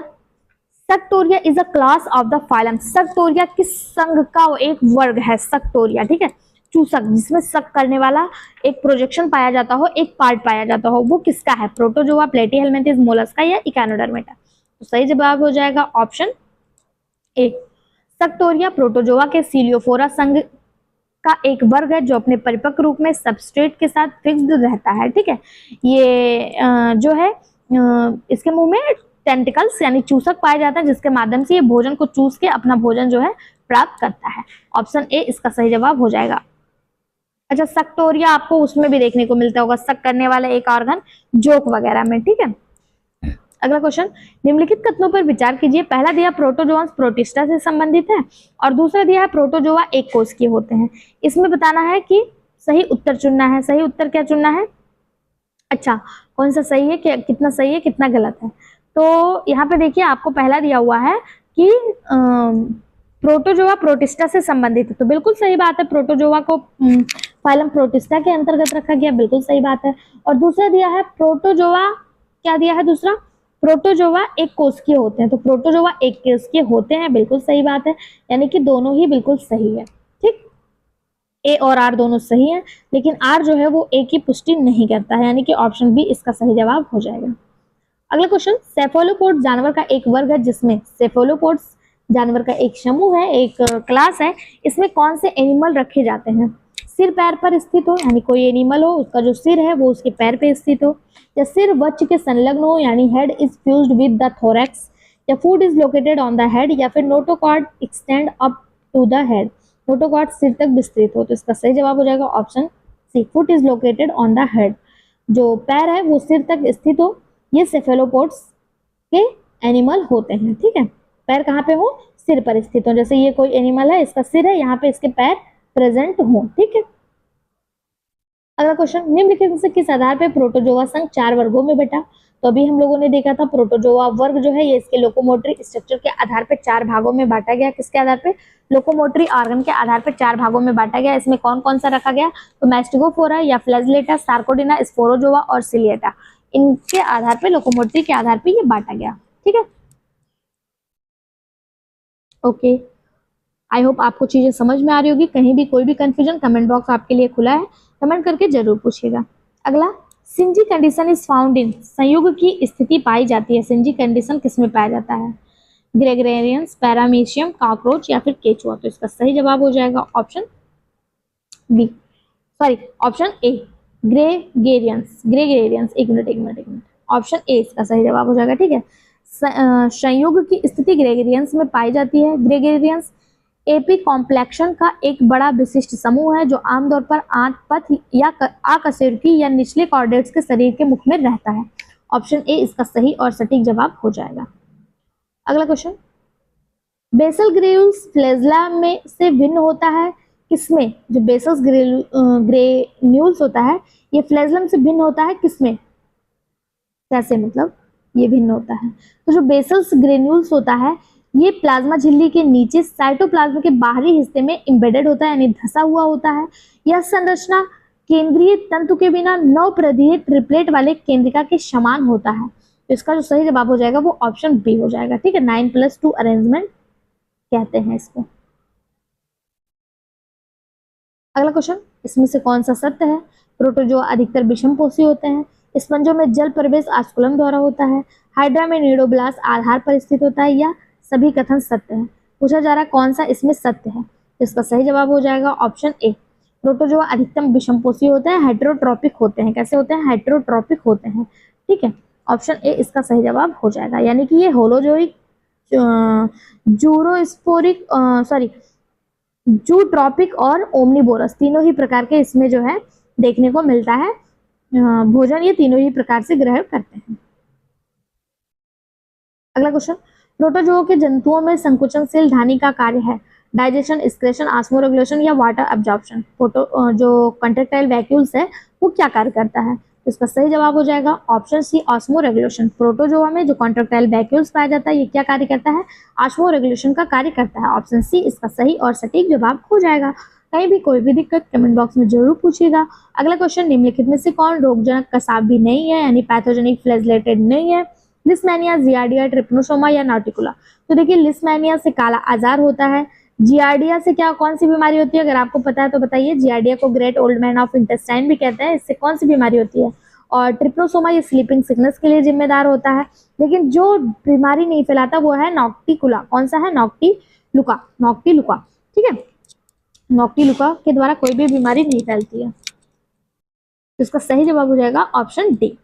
suctoria is a class of the phylum. Suctoria किस संघ का एक वर्ग है? सक्टोरिया, ठीक है, चूसक, जिसमें सक करने वाला एक प्रोजेक्शन पाया जाता हो, एक पार्ट पाया जाता हो, वो किसका है? प्रोटोजोआ, प्लेटीहेल्मिंथेस, मोलस्का, या इकानोडर्मेटा? तो सही जवाब हो जाएगा ऑप्शन ए। सक्टोरिया प्रोटोजोआ के सीलियोफोरा संघ का एक वर्ग है जो अपने परिपक्व रूप में सबस्ट्रेट के साथ फिक्स्ड रहता है। ठीक है, ये जो है इसके मुंह में टेंटिकल्स यानी चूसक पाया जाता है, जिसके माध्यम से ये भोजन को चूस के अपना भोजन जो है प्राप्त करता है। ऑप्शन ए इसका सही जवाब हो जाएगा। अच्छा, सक्टोरिया आपको उसमें भी देखने को मिलता होगा, सक करने वाला एक ऑर्गन जोक वगैरह में। ठीक है, अगला क्वेश्चन, निम्नलिखित कथनों पर विचार कीजिए। पहला दिया प्रोटोजोआंस प्रोटिस्टा से संबंधित है, और दूसरा दिया है प्रोटोजोआ एक कोशिकीय होते हैं। इसमें बताना है कि सही उत्तर चुनना है। सही उत्तर क्या चुनना है? अच्छा, कौन सा सही है, कितना सही है, कितना गलत है? तो यहाँ पे देखिए, आपको पहला दिया हुआ है कि प्रोटोजोआ प्रोटिस्टा से संबंधित है, तो बिल्कुल सही बात है। प्रोटोजोआ को फाइलम प्रोटिस्टा के अंतर्गत रखा गया, बिल्कुल सही बात है। और दूसरा दिया है प्रोटोजोआ, क्या दिया है दूसरा? प्रोटोजोआ एक कोशिकीय होते हैं, तो प्रोटोजोआ एक कोशिकीय होते हैं, बिल्कुल सही बात है। यानी कि दोनों ही बिल्कुल सही है। ठीक, ए और आर दोनों सही है, लेकिन आर जो है वो ए की पुष्टि नहीं करता है, यानी कि ऑप्शन बी इसका सही जवाब हो जाएगा। अगला क्वेश्चन, सेफोलोपोड जानवर का एक वर्ग है जिसमें सेफोलोपोड्स जानवर का एक समूह है, एक क्लास है। इसमें कौन से एनिमल रखे जाते हैं? सिर पैर पर स्थित हो, यानी कोई एनिमल हो उसका जो सिर है वो उसके पैर पे स्थित हो, या सिर वक्ष के संलग्न हो, यानी head is fused with the thorax, या food is located on the head, या फिर notochord extend up to the head, notochord सिर तक विस्तृत हो। तो इसका सही जवाब हो जाएगा option C, foot is located on the head, जो पैर है वो सिर तक स्थित हो। ये सेफेलोपोड्स के एनिमल होते हैं। ठीक है, पैर कहाँ पे हो? सिर पर स्थित हो। जैसे ये कोई एनिमल है, इसका सिर है, यहाँ पे इसके पैर प्रेजेंट हो। ठीक है, अगला क्वेश्चन, निम्नलिखित से किस आधार पे प्रोटोजोआ संघ 4 वर्गों में बटा? तो अभी हम लोगों ने देखा था प्रोटोजोआ वर्ग जो है ये इसके लोकोमोटरी स्ट्रक्चर के आधार पे 4 भागों में बांटा गया। किसके आधार पे? लोकोमोटरी ऑर्गन के आधार पे 4 भागों में बांटा गया। इसमें कौन कौन सा रखा गया? तो मैस्टिगोफोरा, या फ्लैजिलेटा, सार्कोडिना, स्पोरोजोआ और सिलिएटा, इनके आधार पे, लोकोमोटरी के आधार पे ये बांटा गया। ठीक है, ओके, आई होप आपको चीजें समझ में आ रही होगी। कहीं भी कोई भी कंफ्यूजन, कमेंट बॉक्स आपके लिए खुला है, कमेंट करके जरूर पूछिएगा। अगला, सिंजी कंडीशन इज फाउंड इन, संयुग की स्थिति पाई जाती है। सिंजी कंडीशन किसमें पाया जाता है? ग्रेगरेरियंस, पैरामीशियम, कॉकरोच, या फिर केचुआ? तो इसका सही जवाब हो जाएगा option B, sorry option A, gregarines. Gregarines, एक मिनट, ऑप्शन ए इसका सही जवाब हो जाएगा। ठीक है, संयुग की स्थिति ग्रेगेरियंस में पाई जाती है। ग्रेगेरियंस एपी कॉम्प्लेक्शन का एक बड़ा विशिष्ट समूह है जो आमतौर पर आंत, पथ या आकशेरुकी या निचले कॉर्डेट्स के शरीर के मुख में रहता है। ऑप्शन ए इसका सही और सटीक जवाब हो जाएगा। अगला क्वेश्चन, बेसल ग्रेन्यूल्स फ्लैजेला में से भिन्न होता है किसमें? जो बेसल ग्रेन्यूल्स होता है ये फ्लैजेलम से भिन्न होता है किसमें? कैसे मतलब ये भिन्न होता है? तो जो बेसल ग्रेन्यूल्स होता है ये प्लाज्मा झिल्ली के नीचे साइटोप्लाज्म के बाहरी हिस्से में एम्बेडेड होता है यानी धंसा हुआ होता है। यह संरचना केंद्रीय तंतु के बिना 9 परिधीय ट्रिपलेट वाले केंद्रिका के समान होता है। तो इसका जो सही जवाब हो जाएगा वो ऑप्शन बी हो जाएगा। ठीक है, 9+2 अरेंजमेंट कहते हैं इसको। अगला क्वेश्चन, इसमें से कौन सा सत्य है? प्रोटोजोआ अधिकतर विषमपोषी होते हैं। स्पंजों में जल प्रवेश आस्कुलम द्वारा होता है। हाइड्रा में नीडोब्लास्ट आधार पर स्थित होता है, या सभी कथन सत्य है? पूछा जा रहा है कौन सा इसमें सत्य है। इसका सही जवाब हो जाएगा ऑप्शन ए। प्रोटोजोआ अधिकतम विषमपोषी होते हैं, हेटेरोट्रॉपिक होते हैं। कैसे होते हैं? हेटेरोट्रॉपिक होते हैं। ठीक है, ऑप्शन ए इसका सही जवाब हो जाएगा, यानी कि ये होलोजोइक, जूरोस्पोरिक, जूट्रॉपिक और ओमनीबोरस तीनों ही प्रकार के इसमें जो है देखने को मिलता है भोजन, ये तीनों ही प्रकार से ग्रहण करते हैं। अगला क्वेश्चन, प्रोटोजोआ के जंतुओं में संकुचनशील ध्वनि का कार्य है डाइजेशन, एक्सक्रेशन, ऑस्मोरेगुलेशन या वाटर एब्जॉर्प्शन। जो कंट्रैक्टाइल वैक्यूल्स है वो क्या कार्य करता है? तो इसका सही जवाब हो जाएगा ऑप्शन सी, ऑस्मोरेगुलेशन। प्रोटोजोआ में जो कॉन्ट्रैक्टाइल वैक्यूल्स पाया जाता है ये क्या कार्य करता है? ऑस्मोरेगुलेशन का कार्य करता है। ऑप्शन सी इसका सही और सटीक जवाब हो जाएगा। कहीं भी कोई भी दिक्कत कमेंट बॉक्स में जरूर पूछिएगा। अगला क्वेश्चन, निम्नलिखित में से कौन रोगजनक कसाब भी नहीं है यानी पैथोजेनिक फ्लैजेलेटेड नहीं है? लिस्मेनिया, जियार्डिया, ट्रिप्नोसोमा या नार्टिकुला। तो देखिए, लिस्मेनिया से काला आजार होता है। जियार्डिया से क्या कौन सी बीमारी होती है? अगर आपको पता है तो बताइए। जियार्डिया को great old man of intestine भी कहते हैं। इससे कौन सी बीमारी होती है? और ट्रिप्नोसोमा ये स्लीपिंग सिकनेस के लिए जिम्मेदार होता है। लेकिन जो बीमारी नहीं फैलाता वो है नॉक्टिकुला। कौन सा है? नॉक्टिलुका। नॉक्टिलुका, ठीक है, नॉक्टिलुका के द्वारा कोई भी बीमारी नहीं फैलती है। तो इसका सही जवाब हो जाएगा ऑप्शन डी।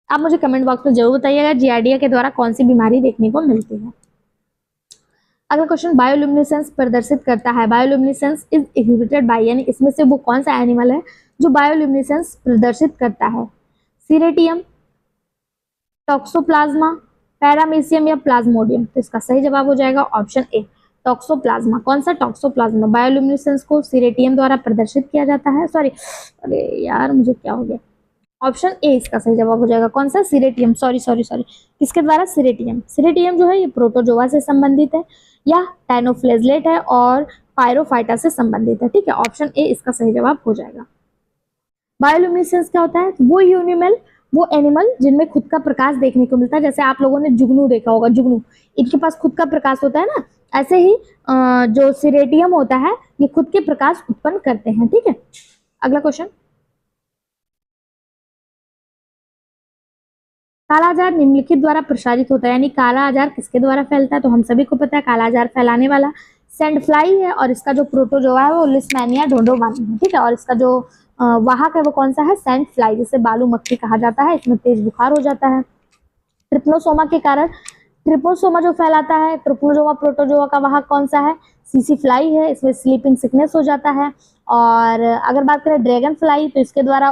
आप मुझे कमेंट बॉक्स में जरूर बताइएगा जियार्डिया के द्वारा कौन सी बीमारी देखने को मिलती है। अगला क्वेश्चन, बायोल्यूमिनेसेंस प्रदर्शित करता है। बायोल्यूमिनेसेंस इज एग्जिबिटेड बाय, यानी इसमें से वो कौन सा एनिमल है जो बायोल्यूमिनेसेंस प्रदर्शित करता है? सीरेटियम, टॉक्सोप्लाज्मा, पैरामीशियम या प्लाज्मोडियम। तो इसका सही जवाब हो जाएगा ऑप्शन ए, टॉक्सोप्लाज्मा। कौन सा? टॉक्सोप्लाज्मा। बायोल्यूमिनेसेंस को सीरेटियम द्वारा प्रदर्शित किया जाता है। सॉरी, अरे यार मुझे क्या हो गया। ऑप्शन ए इसका सही जवाब हो जाएगा। कौन सा? सीरेटियम। सॉरी, किसके द्वारा? सीरेटियम। सीरेटियम जो है ये प्रोटोजोआ से संबंधित है या टाइनोफ्लेजलेट है और पायरोफाइटा से संबंधित है। ठीक है, ऑप्शन ए इसका सही जवाब हो जाएगा। बायोल्यूमिनेसेंस क्या होता है? वो एनिमल जिनमें खुद का प्रकाश देखने को मिलता है। जैसे आप लोगों ने जुगनू देखा होगा, जुगनू, इनके पास खुद का प्रकाश होता है ना। ऐसे ही जो सीरेटियम होता है ये खुद के प्रकाश उत्पन्न करते हैं। ठीक है, अगला क्वेश्चन, काला आजार निम्नलिखित द्वारा प्रसारित होता है, यानी काला आजार किसके द्वारा फैलता है? तो हम सभी को पता है काला आजार फैलाने वाला सैंड फ्लाई है और इसका जो प्रोटोजोआ है वो लिस्मेनिया डोंडोबानी है। ठीक है, और इसका जो वाहक है वो कौन सा है? सैंड फ्लाई, जिसे बालू मक्खी कहा जाता है। इसमें तेज बुखार हो जाता है। ट्रिप्नोसोमा के कारण, ट्रिप्नोसोमा जो फैलाता है, ट्रिप्नोसोमा प्रोटोजोआ का वाहक कौन सा है? सीसी फ्लाई है। इसमें स्लीपिंग सिकनेस हो जाता है। और अगर बात करें ड्रैगन फ्लाई तो इसके द्वारा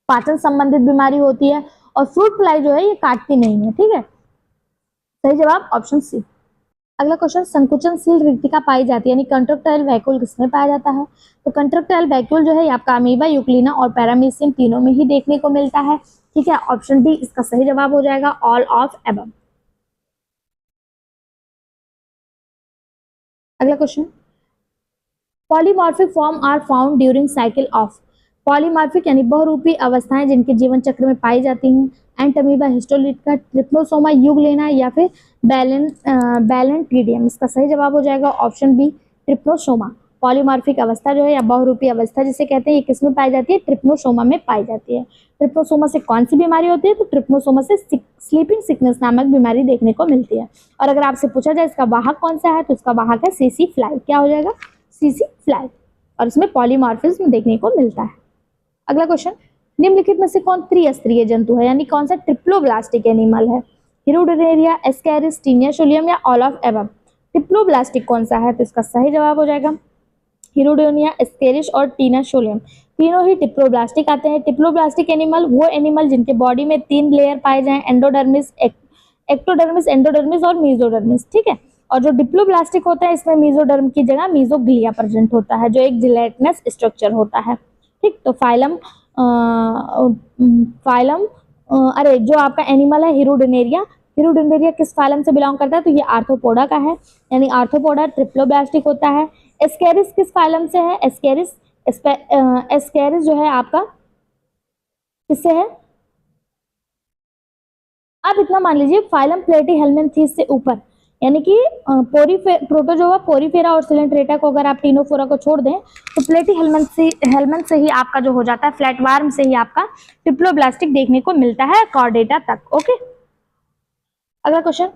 पाचन संबंधित बीमारी होती है। और फ्रूट फ्लाई जो है ये काटती नहीं है। ठीक है, सही जवाब ऑप्शन सी। अगला क्वेश्चन, संकुचनशील रिक्तिका पाई जाती है यानी कंट्रैक्टाइल वैक्यूल किसमें पाया जाता है? तो कंट्रैक्टाइल वैक्यूल जो है आपका अमीबा, यूक्लिना और पैरामीशियम तीनों में ही देखने को मिलता है। ठीक है, ऑप्शन डी इसका सही जवाब हो जाएगा, ऑल ऑफ एबव। अगला question, polymorphic form are found during cycle of. Polymorphic यानी बहुरूपी अवस्थाएं जिनके जीवन चक्र में पाई जाती हैं। एंटमीबा, हिस्टोलिटिका, ट्रिप्नोसोमा, यूग्लेना या फिर बैलेंटिडियम। इसका सही जवाब हो जाएगा ऑप्शन बी, ट्रिप्नोसोमा। पॉलीमॉर्फिक अवस्था जो है या बहुरूपी अवस्था जिसे कहते हैं ये किसमें पाई जाती है? ट्रिप्नोसोमा में पाई जाती है। ट्रिप्नोसोमा से कौन सी बीमारी होती है? तो ट्रिप्नोसोमा से स्लीपिंग सिकनेस नामक बीमारी देखने को मिलती है। और अगर आपसे पूछा जाए इसका वाहक कौन सा है तो इसका वाहक है सीसी फ्लाई। क्या हो जाएगा? CC fly. और इसमें पॉलीमॉर्फिज्म देखने को मिलता है। अगला क्वेश्चन, निम्नलिखित में से कौन त्रिस्तरीय जंतु है यानी कौन सा ट्रिप्लोब्लास्टिक एनिमल है? हिरुडनेरिया, एस्कैरिस, टीनिया सोलियम या ऑल ऑफ एबव। ट्रिप्लोब्लास्टिक कौन सा है? तो इसका सही जवाब हो जाएगा हिरोडोनिया, एस्केरिस और टीनाशोलियम, तीनों ही डिप्लोब्लास्टिक आते हैं। डिप्लोब्लास्टिक एनिमल वो एनिमल जिनके बॉडी में 3 लेयर पाए जाएं, एंडोडर्मिस, एक्टोडर्मिस, एंडोडर्मिस और मीजोडर्मिस, ठीक है। और जो डिप्लोब्लास्टिक होता है इसमें मीजोडर्म की जगह मीजोग्लिया प्रेजेंट होता है, जो एक जिलेटिनस स्ट्रक्चर होता है, ठीक। तो फाइलम फाइलम अरे जो आपका एनिमल है हिरोडोनेरिया, हिरोडोनेरिया किस फाइलम से बिलोंग करता है, तो ये आर्थ्रोपोडा का है, यानी आर्थ्रोपोडा ट्रिप्लोब्लास्टिक होता है। एस्केरिस किस फाइलम से है, एस्केरिस एस्केरिस जो है आपका किससे है, आप इतना मान लीजिए फाइलम प्लेटीहेल्मिन्थीस से ऊपर, यानी कि प्रोटोजोआ, पोरीफेरा और सिलेंट्रेटा को अगर आप टीनोफोरा को छोड़ दें तो प्लेटीहेल्मिन्थ से ही आपका जो हो जाता है, फ्लैटवार्म से ही आपका डिप्लोब्लास्टिक देखने को मिलता है कॉर्डेटा तक। ओके, अगला क्वेश्चन,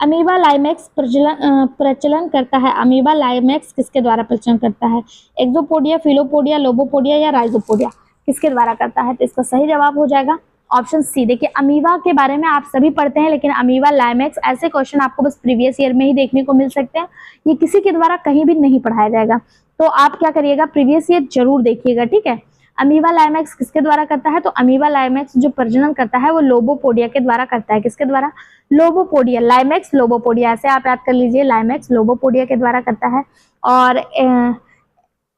अमीबा लाइमेक्स प्रचलन करता है, अमीबा लाइमेक्स किसके द्वारा प्रचलन करता है, एक्सोपोडिया, फिलोपोडिया, लोबोपोडिया या राइजोपोडिया, किसके द्वारा करता है, तो इसका सही जवाब हो जाएगा ऑप्शन सी। देखिए अमीबा के बारे में आप सभी पढ़ते हैं, लेकिन अमीबा लाइमेक्स ऐसे क्वेश्चन आपको बस प्रीवियस ईयर में ही देखने को मिल सकते हैं, ये किसी के द्वारा कहीं भी नहीं पढ़ाया जाएगा, तो आप क्या करिएगा, प्रीवियस ईयर जरूर देखिएगा, ठीक है। अमीबा लाइमेक्स किसके द्वारा करता है, तो अमीबा लाइमेक्स जो प्रजनन करता है वो लोबोपोडिया के द्वारा करता है, किसके द्वारा, लोबोपोडिया, लाइमेक्स लोबोपोडिया, ऐसे आप याद कर लीजिए, लाइमेक्स लोबोपोडिया के द्वारा करता है। और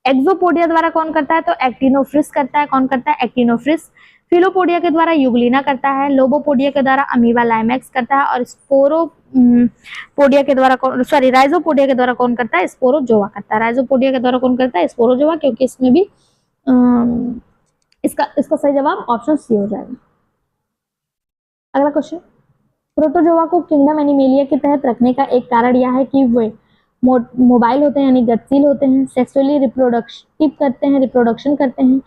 एक्सोपोडिया द्वारा कौन करता है, तो एक्टिनोफ्रिस करता है, कौन करता है, एक्टिनोफ्रिस। फिलोपोडिया के द्वारा यूग्लिना करता है, लोबोपोडिया के द्वारा अमीबा लाइमेक्स करता है, और स्पोरोपोडिया के द्वारा राइजोपोडिया के द्वारा कौन करता है, स्पोरोजोआ करता है, राइजोपोडिया के द्वारा कौन करता है, स्पोरोजोआ, क्योंकि इसमें भी इसका सही जवाब ऑप्शन सी हो जाएगा। अगला क्वेश्चन, प्रोटोजोआ को किंगडम एनिमेलिया के तहत रखने का एक कारण यह है कि वे मोबाइल होते हैं, यानी गतिशील होते हैं, सेक्सुअली रिप्रोडक्टिव करते हैं, रिप्रोडक्शन करते हैं,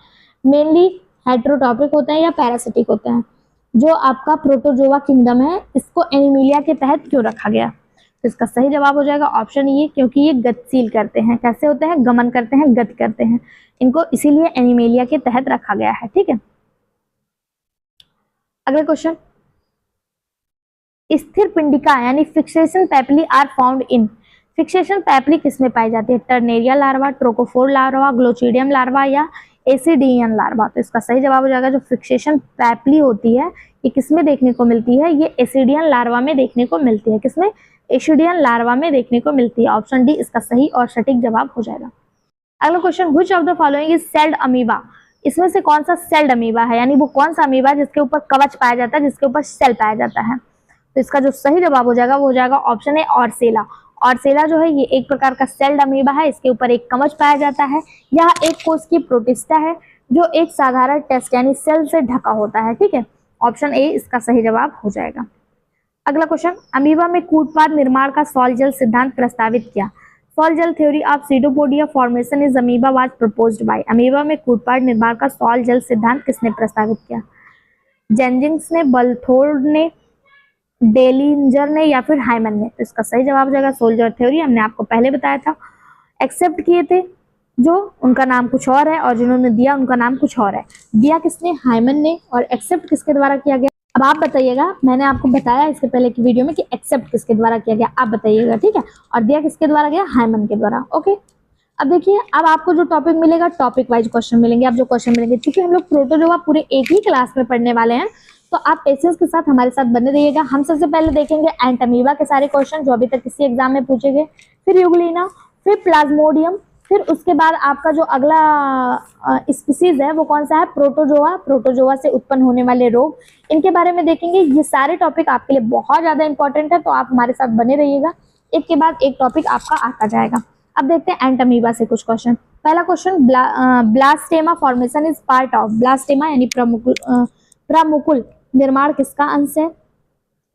मेनली हेटेरोटॉपिक होते हैं या पैरासिटिक होते हैं। जो आपका प्रोटोजोआ किंगडम है इसको एनिमेलिया के तहत क्यों रखा गया, तो इसका सही जवाब हो जाएगा ऑप्शन ए, क्योंकि ये गतिशील करते हैं, कैसे होते हैं, गमन करते हैं, गति करते हैं, इनको इसीलिए एनिमेलिया के तहत रखा गया है, ठीक है। अगला क्वेश्चन, स्थिर पिंडिका यानी fixation papillae are found in, fixation papillae किसमें पाई जाती है, tornaria larva, trochophore larva, glochidium larva या एसिडियन लार्वा, तो इसका सही जवाब हो जाएगा जो फिक्सेशन पैपिली होती है ये किसमें देखने को मिलती है, ये एसिडियन लार्वा में देखने को मिलती है, किसमें, एसिडियन लार्वा में देखने को मिलती है, ऑप्शन डी इसका सही और सटीक जवाब हो जाएगा। अगला question, which of the following is sailed amoeba, इसमें से कौन सा सेल्ड अमीबा है, यानी वो कौन सा अमीबा है जिसके ऊपर कवच पाया जाता है, जिसके ऊपर सेल पाया जाता है, तो इसका जो सही जवाब हो जाएगा वो हो जाएगा ऑप्शन ए, ऑर्सेला। ऑर्सेला जो है ये एक प्रकार का सेल्ड अमीबा है, इसके ऊपर एक कवच पाया जाता है, यह एक कोष की प्रोटिस्टा है जो एक साधारण टेस्ट यानी सेल से ढका होता है, ठीक है, ऑप्शन ए इसका सही जवाब हो जाएगा। अगला क्वेश्चन, अमीबा में कूटपाद निर्माण का सॉल जेल सिद्धांत प्रस्तावित किया, sol gel theory of pseudopodia formation is amoeba was proposed by, amoeba में कूटपाद निर्माण का सॉल जेल सिद्धांत किसने प्रस्तावित किया, जेनजिंग्स ने, बल्थोर्ड ने, डेलिंजर ने या फिर हाइमन ने, तो इसका सही जवाब हो जाएगा सोल्जर थ्योरी, हमने आपको पहले बताया था। एक्सेप्ट किए थे जो उनका नाम कुछ और है और जिन्होंने दिया उनका नाम कुछ और है, दिया किसने, हाइमन ने, और एक्सेप्ट किसके द्वारा किया गया, अब आप बताइएगा, मैंने आपको बताया इसके पहले की वीडियो में कि एक्सेप्ट किसके द्वारा किया गया, आप बताइएगा, ठीक है, और दिया किसके द्वारा गया, हाइमन के द्वारा। ओके, अब देखिए अब आपको जो टॉपिक मिलेगा टॉपिक वाइज क्वेश्चन मिलेंगे, अब जो क्वेश्चन मिलेंगे क्योंकि हम लोग प्रोटोजोआ पूरे एक ही क्लास में पढ़ने वाले हैं, तो आप पेशेंस के साथ हमारे साथ बने रहिएगा। हम सबसे पहले देखेंगे एंट अमीबा के सारे क्वेश्चन जो अभी तक किसी एग्जाम में पूछे गए, फिर यूग्लिना, फिर प्लाज्मोडियम, फिर उसके बाद आपका जो अगला स्पीसीज है वो कौन सा है, प्रोटोजोआ, प्रोटोजोआ से उत्पन्न होने वाले रोग, इनके बारे में देखेंगे। ये सारे टॉपिक आपके लिए बहुत ज्यादा इंपॉर्टेंट है, तो आप हमारे साथ बने रहिएगा, एक के बाद एक टॉपिक आपका आता जाएगा। अब देखते हैं एंट अमीबा से कुछ क्वेश्चन। पहला question, blastema formation is part of, blastema यानी प्रमुकुल निर्माण किसका अंश है,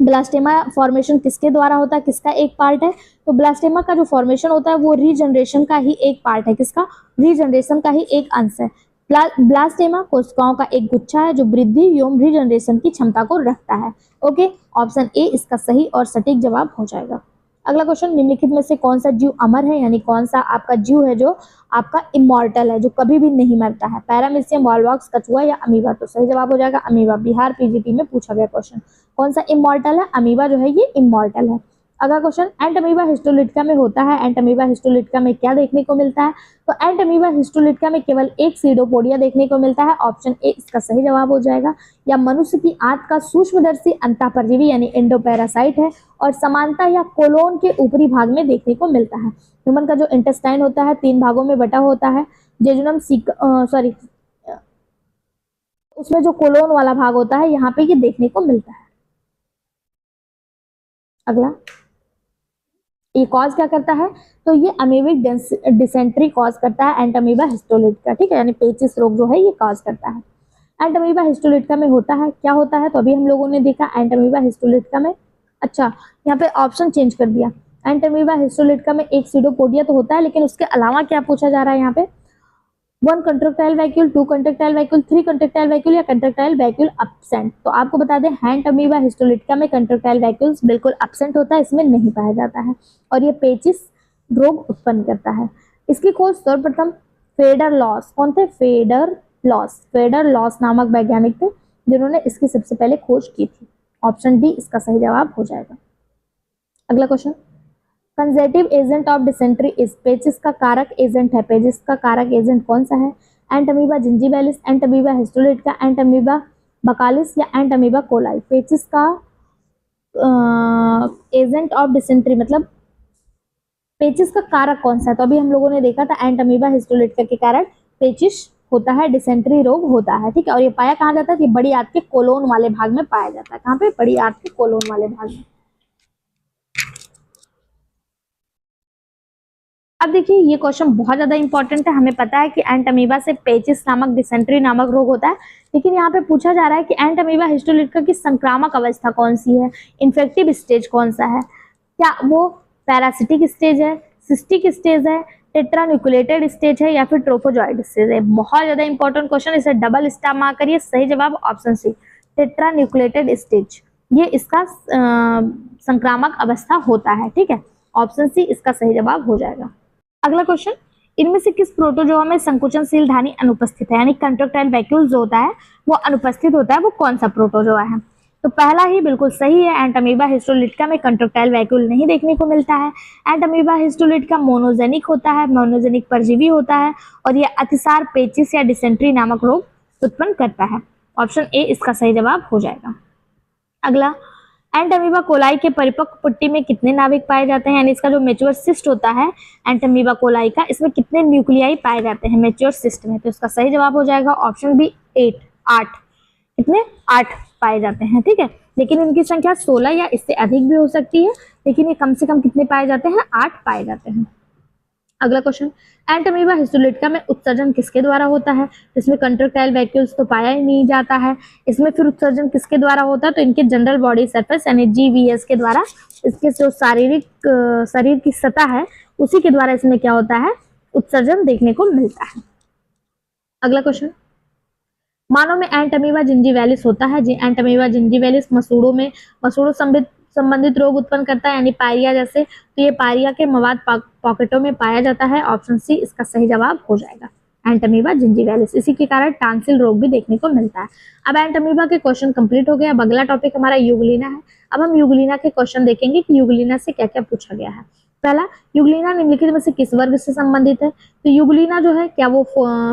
ब्लास्टेमा फॉर्मेशन किसके द्वारा होता है, किसका एक पार्ट है, तो ब्लास्टेमा का जो फॉर्मेशन होता है वो रीजनरेशन का ही एक पार्ट है, किसका, रीजनरेशन का ही एक अंश है। ब्लास्टेमा कोशिकाओं का एक गुच्छा है जो वृद्धि एवं रीजनरेशन की क्षमता को रखता है। ओके, ऑप्शन ए इसका सही और सटीक जवाब हो जाएगा। अगला क्वेश्चन, निम्नलिखित में से कौन सा जीव अमर है, यानी कौन सा आपका जीव है जो आपका इमॉर्टल है, जो कभी भी नहीं मरता है, पैरामीशियम, वॉलवॉक्स, कछुआ या अमीबा, तो सही जवाब हो जाएगा अमीबा। बिहार पीजीटी में पूछा गया क्वेश्चन, कौन सा इमॉर्टल है, अमीबा जो है ये इमॉर्टल है। अगला क्वेश्चन, एंटमीबा हिस्टोलिटिका में होता है, एंटमीबा हिस्टोलिटिका में क्या देखने को मिलता है? तो एंटमीबा हिस्टोलिटिका में केवल एक सीडोपोडिया देखने को मिलता है, ऑप्शन ए इसका सही जवाब हो जाएगा। या मनुष्य की आंत का सूक्ष्मदर्शी अंतःपरजीवी यानी एंडोपैरासाइट है और समानता या कोलोन के ऊपरी भाग में देखने को मिलता है। ह्यूमन का जो इंटेस्टाइन होता है 3 भागों में बटा होता है, जेजुनम सॉरी उसमें जो कोलोन वाला भाग होता है यहाँ पे ये देखने को मिलता है। अगला, ये कॉज क्या करता है? तो ये अमीबिक डिसेंट्री कॉज करता है एंटमीबा हिस्टोलिटिका, ठीक है, यानी पेचिस रोग जो है ये कॉज करता है। एंटमीबा हिस्टोलिटिका में होता है, क्या होता है? तो अभी हम लोगों ने देखा एंटमीबा हिस्टोलिटिका में, अच्छा यहाँ पे ऑप्शन चेंज कर दिया। एंटमीबा हिस्टोलिटिका में एक सीडोपोडिया तो होता है, लेकिन उसके अलावा क्या पूछा जा रहा है यहाँ पे? 1 contractile vacuole, 2 contractile vacuole, 3 contractile vacuole या कंट्रेक्टाइल वैक्यूल एब्सेंट। तो आपको बता दें एंटमीबा हिस्टोलिटिका में कंट्रेक्टाइल वैक्यूल्स बिल्कुल एब्सेंट होता है, इसमें नहीं पाया जाता है और ये पेचिस रोग उत्पन्न करता है। इसकी खोज सर्वप्रथम फेडर लॉस, कौन थे? फेडर लॉस नामक वैज्ञानिक थे जिन्होंने इसकी सबसे पहले खोज की थी। ऑप्शन डी इसका सही जवाब हो जाएगा। अगला question, causative agent of dysentery is, पेचिस का कारक एजेंट है, पेचिस का कारक एजेंट कौन सा है? एंटमीबा जिंजीवैलिस, एंटमीबा हिस्टोलिटिका, एंटमीबा बकालिस या एंटमीबा कोलाई। पेचिस का एजेंट ऑफ डिसेंट्री मतलब पेचिस का कारक कौन सा है? तो अभी हम लोगों ने देखा था एंटमीबा हिस्टोलिटिका के कारण पेचिस होता है, डिसेंट्री रोग होता है, ठीक है। और ये पाया कहाँ जाता है? कि बड़ी आंत के कोलोन वाले भाग में पाया जाता है। कहाँ पे? बड़ी आंत के कोलोन वाले भाग में। अब देखिए ये क्वेश्चन बहुत ज्यादा इंपॉर्टेंट है। हमें पता है कि एंटमीबा से पेचिस नामक डिसेंट्री नामक रोग होता है, लेकिन यहाँ पे पूछा जा रहा है कि एंटमीबा हिस्टोलिटिका की संक्रामक अवस्था कौन सी है, इन्फेक्टिव स्टेज कौन सा है? क्या वो पैरासिटिक स्टेज है, सिस्टिक स्टेज है, टेट्रान्यूक्लिएटेड स्टेज है या फिर ट्रोफोजॉइड स्टेज है? बहुत ज्यादा इंपॉर्टेंट क्वेश्चन, इसे डबल स्टार मार्क करिए। सही जवाब ऑप्शन सी, टेट्रान्यूक्लिएटेड स्टेज, ये इसका संक्रामक अवस्था होता है, ठीक है। ऑप्शन सी इसका सही जवाब हो जाएगा। अगला क्वेश्चन, इनमें से किस प्रोटोजोआ में संकुचनशील धानी अनुपस्थित है, यानी कंट्रेक्टाइल वैक्यूल जो होता है वो अनुपस्थित होता है, वो कौन सा प्रोटोजोआ है? तो पहला ही बिल्कुल सही है, एंटमीबा हिस्टोलिटिका में कंट्रेक्टाइल वैक्यूल नहीं देखने को मिलता है। एंटमीबा हिस्टोलिटिका मोनोजेनिक होता है, मोनोजेनिक परजीवी होता है और यह अतिसार, पेचिस या डिसेंट्री नामक रोग उत्पन्न करता है। ऑप्शन ए इसका सही जवाब हो जाएगा। अगला, एंटमीबा कोलाई के परिपक्व पुट्टी में कितने नाभिक पाए जाते हैं, यानी इसका जो मेच्योर सिस्ट होता है एंटमीबा कोलाई का, इसमें कितने न्यूक्लियाई पाए जाते हैं मेच्योर सिस्ट में? तो इसका सही जवाब हो जाएगा ऑप्शन बी 8। कितने? 8 पाए जाते हैं, ठीक है। लेकिन इनकी संख्या 16 या इससे अधिक भी हो सकती है, लेकिन ये कम से कम कितने पाए जाते हैं? 8 पाए जाते हैं। अगला क्वेश्चन, एंटमीबा हिस्टोलिटिका में उत्सर्जन किसके द्वारा होता है? इसमें कंट्रेक्टाइल वैक्यूल्स तो पाया ही नहीं जाता है, इसमें फिर उत्सर्जन किसके द्वारा होता है? तो इनके जनरल बॉडी सरफेस यानी जीवीएस के द्वारा, इसके जो शरीर की सतह है उसी के द्वारा इसमें क्या होता है? उत्सर्जन देखने को मिलता है। अगला क्वेश्चन, मानव में एंटमीबा जिंजीवैलिस होता है जी। एंटमीबा जिंजीवैलिस मसूड़ों संबंधित रोग उत्पन्न करता है, यानी पायरिया जैसे। तो ये पायरिया के मवाद पॉकेटों में पाया जाता है। ऑप्शन सी इसका सही जवाब हो जाएगा, एंटमीबा जिंजीवैलिस। इसी के कारण टांसिल रोग भी देखने को मिलता है। अब एंटमीबा के क्वेश्चन कंप्लीट हो गए। अब अगला टॉपिक हमारा यूग्लिना है। अब हम यूग्लिना के क्वेश्चन देखेंगे कि यूग्लिना से क्या क्या पूछा गया है। पहला, यूग्लिना निम्नलिखित में से किस वर्ग से संबंधित है? तो यूग्लिना जो है क्या वो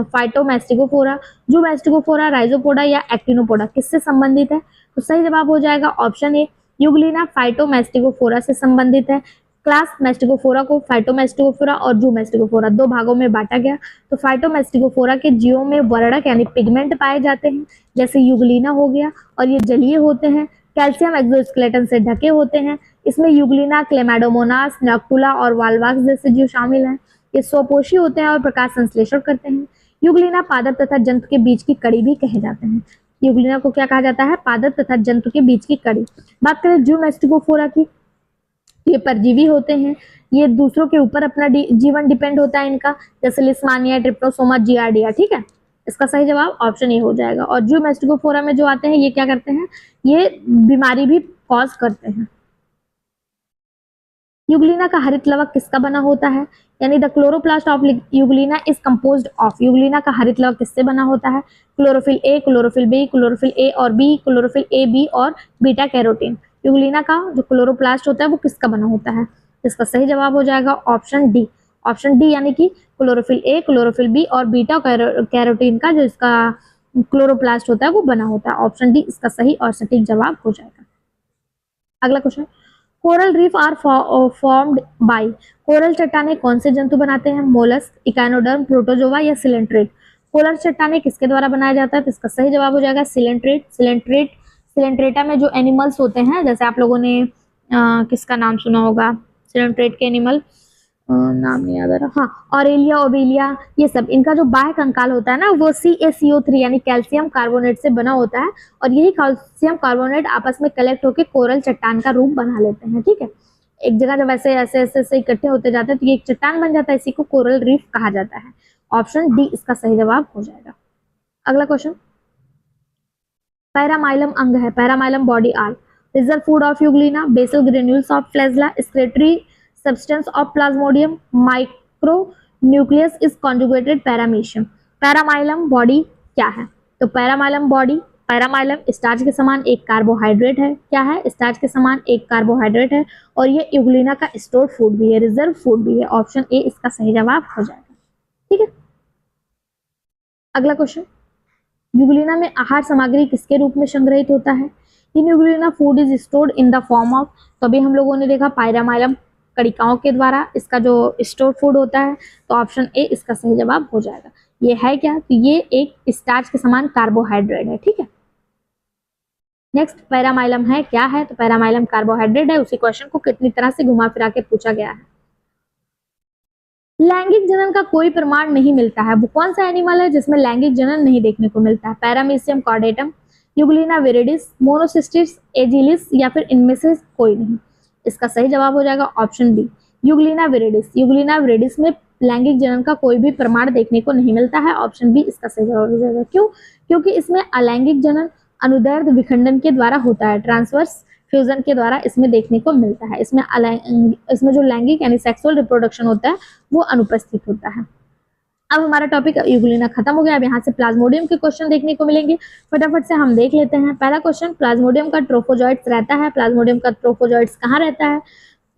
फाइटोमैस्टिकोफोरा, जूमैस्टिकोफोरा, राइजोपोडा या एक्टिनोपोडा किससे संबंधित है? तो सही जवाब हो जाएगा ऑप्शन ए, यूग्लिना फाइटोमैस्टिकोफोरा से संबंधित है। क्लास मैस्टिकोफोरा को फाइटोमैस्टिकोफोरा और जूमैस्टिकोफोरा 2 भागों में बांटा गया। तो फाइटोमैस्टिकोफोरा के जीवों में वर्णक यानी पिगमेंट पाए जाते हैं, जैसे यूग्लिना हो गया, और ये जलीय होते हैं, कैल्शियम एक्सोस्केलेटन से ढके होते हैं। इसमें यूग्लिना, क्लेमाडोमोनास, नॉक्टुला और वाल्वाक्स जैसे जीव शामिल हैं। ये स्वपोषी होते हैं और प्रकाश संश्लेषण करते हैं। यूग्लिना पादप तथा जंतु के बीच की कड़ी भी कहे जाते हैं। यूग्लिना को क्या कहा जाता है? पादप तथा जंतु के बीच की कड़ी। बात करें जूमैस्टिकोफोरा की, ये परजीवी होते हैं, ये दूसरों के ऊपर अपना जीवन डिपेंड होता है इनका, जैसे लिस्मानिया, ट्रिप्नोसोमा, जियार्डिया, ठीक है। इसका सही जवाब ऑप्शन ए हो जाएगा। और जूमैस्टिकोफोरा में जो आते हैं ये क्या करते हैं? ये बीमारी भी कॉज करते हैं। यूग्लिना का हरित लवक किसका बना होता है? यानी the chloroplast of Euglena is composed of. Euglena का हरित लवक किससे बना होता है? Chlorophyll A, chlorophyll B, chlorophyll A और बी, क्लोरोफिल ए बी और बीटा कैरोटीन। यूग्लिना का जो क्लोरोप्लास्ट होता है वो किसका बना होता है? इसका सही जवाब हो जाएगा ऑप्शन डी। ऑप्शन डी यानी कि क्लोरोफिल ए, क्लोरोफिल बी और बीटा कैरोटीन का जो इसका क्लोरोप्लास्ट होता है वो बना होता है। ऑप्शन डी इसका सही और सटीक जवाब हो जाएगा। अगला question, coral reef are formed by, coral चट्टाने कौन से जंतु बनाते हैं? मोलस्क, इकानोडर्म, प्रोटोजोआ या सिलेंट्रेट? कोरल चट्टाने किसके द्वारा बनाया जाता है? तो इसका सही जवाब हो जाएगा सिलेंट्रेट। सिलेंट्रेटा में जो एनिमल्स होते हैं, जैसे आप लोगों ने किसका नाम सुना होगा सिलेंट्रेट के एनिमल, नाम नहीं याद आ रहा, हाँ ऑरेलिया, ओबेलिया, ये सब इनका जो बाह्य कंकाल होता है ना वो CaCO3 यानी कैल्शियम कार्बोनेट से बना होता है और यही कैल्शियम कार्बोनेट आपस में कलेक्ट होकर कोरल चट्टान का रूप बना लेते हैं। ठीक है, एक जगह जब ऐसे ऐसे ऐसे ऐसे इकट्ठे होते जाते हैं तो ये एक चट्टान बन जाता है, इसी को कोरल रीफ कहा जाता है। ऑप्शन डी इसका सही जवाब हो जाएगा। अगला क्वेश्चन, पैरामाइलम अंग है, paramylum body are, reserve food of euglena, basal granules of flagella, excretory substance of plasmodium, micro nucleus is conjugated paramecium. Paramylum body क्या है? तो पैरामाइलम बॉडी, पैरामाइलम स्टार्च के समान एक कार्बोहाइड्रेट है। क्या है? स्टार्च के समान एक कार्बोहाइड्रेट है और ये यूग्लिना का स्टोर फूड भी है, रिजर्व फूड भी है। ऑप्शन ए इसका सही जवाब हो जाएगा। ठीक है, अगला क्वेश्चन, यूग्लिना में आहार सामग्री किसके रूप में संग्रहित होता है? In euglena food is stored in the form of, तो अभी हम लोगों ने देखा पैरामाइलम कणिकाओं के द्वारा इसका जो स्टोर फूड होता है, तो ऑप्शन ए इसका सही जवाब हो जाएगा। ये है क्या? तो ये एक स्टार्च के समान कार्बोहाइड्रेट है। ठीक है, नेक्स्ट पैरामाइलम है क्या है? तो पैरामाइलम कार्बोहाइड्रेट है। उसी क्वेश्चन को कितनी तरह से घुमा फिरा के पूछा गया है। लैंगिक जनन का कोई प्रमाण नहीं मिलता है, वो कौन सा एनिमल है जिसमें लैंगिक जनन नहीं देखने को मिलता है? पैरामीशियम कॉर्डेटम, यूग्लिना विरिडिस, मोनोसिस्टिस एजिलिस या फिर इनमें से कोई नहीं? इसका सही जवाब हो जाएगा ऑप्शन बी, यूग्लिना विरिडिस। यूग्लिना विरिडिस में लैंगिक जनन का कोई भी प्रमाण देखने को नहीं मिलता है। ऑप्शन बी इसका सही जवाब हो जाएगा। क्यों? क्योंकि इसमें अलैंगिक जनन अनुदैर्ध्य विखंडन के द्वारा होता है, ट्रांसवर्स फ्यूजन के द्वारा इसमें देखने को मिलता है। इसमें जो लैंगिक यानी सेक्सुअल रिप्रोडक्शन होता है वो अनुपस्थित होता है। अब हमारा टॉपिक यूग्लिना खत्म हो गया। अब यहाँ से प्लाज्मोडियम के क्वेश्चन देखने को मिलेंगे, फटाफट से हम देख लेते हैं। पहला क्वेश्चन, प्लाज्मोडियम का ट्रोफोजॉइट्स रहता है। प्लाज्मोडियम का ट्रोफोजॉइट्स कहाँ रहता है?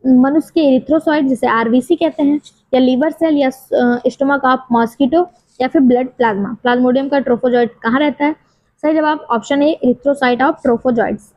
मनुष्य के एरिथ्रोसाइट जिसे RBC कहते हैं, या लीवर सेल, या स्टोमक ऑफ मॉस्किटो, या फिर ब्लड प्लाज्मा। प्लाज्मोडियम का ट्रोफोजॉइट कहाँ रहता है? सही जवाब option A, erythrocyte of trophozoites,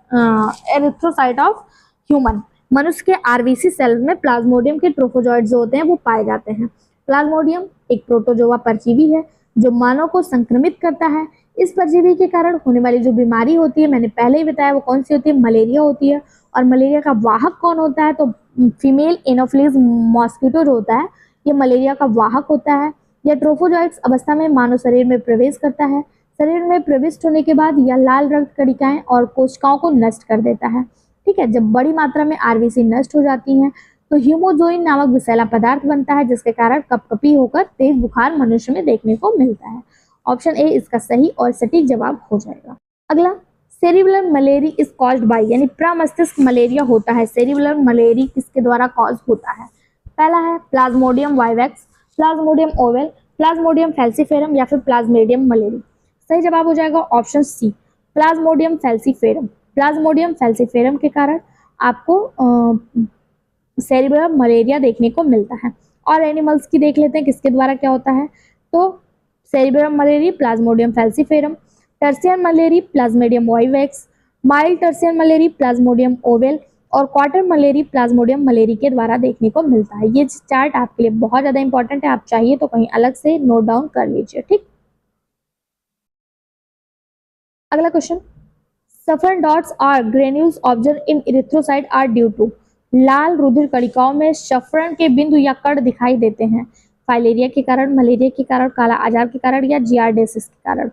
erythrocyte of human. मनुष्य के RBC सेल में प्लाज्मोडियम के ट्रोफोजॉइट्स जो होते हैं वो पाए जाते हैं। प्लाज्मोडियम एक प्रोटोजोआ परजीवी है जो मानव को संक्रमित करता है। इस परजीवी के कारण होने वाली जो बीमारी होती है, मैंने पहले ही बताया वो कौन सी होती है, मलेरिया होती है। और मलेरिया का वाहक कौन होता है? तो फीमेल एनोफिलीज मॉस्किटो जो होता है ये मलेरिया का वाहक होता है। यह ट्रोफोजॉइट्स अवस्था में मानव शरीर में प्रवेश करता है। शरीर में प्रविष्ट होने के बाद यह लाल रक्त कणिकाएं और कोशिकाओं को नष्ट कर देता है। ठीक है, जब बड़ी मात्रा में RBC नष्ट हो जाती हैं तो हीमोजोइन नामक विषैला पदार्थ बनता है जिसके कारण कपकपी होकर तेज बुखार मनुष्य में देखने को मिलता है। ऑप्शन ए इसका सही और सटीक जवाब हो जाएगा। अगला, cerebellar malariae is caused by, यानी प्रमस्तिष्क मलेरिया होता है। सेरिबुलर मलेरी किसके द्वारा कॉज होता है? पहला है Plasmodium vivax, plasmodium ovale, plasmodium falciparum या फिर प्लाज्मोडियम मलेरी। सही जवाब हो जाएगा option C, plasmodium falciparum. Plasmodium falciparum के कारण आपको सेरिबुलर मलेरिया देखने को मिलता है। और एनिमल्स की देख लेते हैं किसके द्वारा क्या होता है। तो cerebral malaria plasmodium falciparum, tertian malaria plasmodium vivax, mild tertian malaria Plasmodium ovale और क्वार्टर मलेरी प्लाज्मोडियम मलेरी के द्वारा देखने को मिलता है। ये चार्ट आपके लिए बहुत ज्यादा इंपॉर्टेंट है, आप चाहिए तो कहीं अलग से नोट डाउन कर लीजिए। ठीक, अगला question, Schuffner's dots are granules observe in erythrocyte are due to, लाल रुधिर कणिकाओं में सफरन के बिंदु या कण दिखाई देते हैं फाइलेरिया के कारण, मलेरिया के कारण, काला आजार के कारण या जियार्डिसिस के कारण।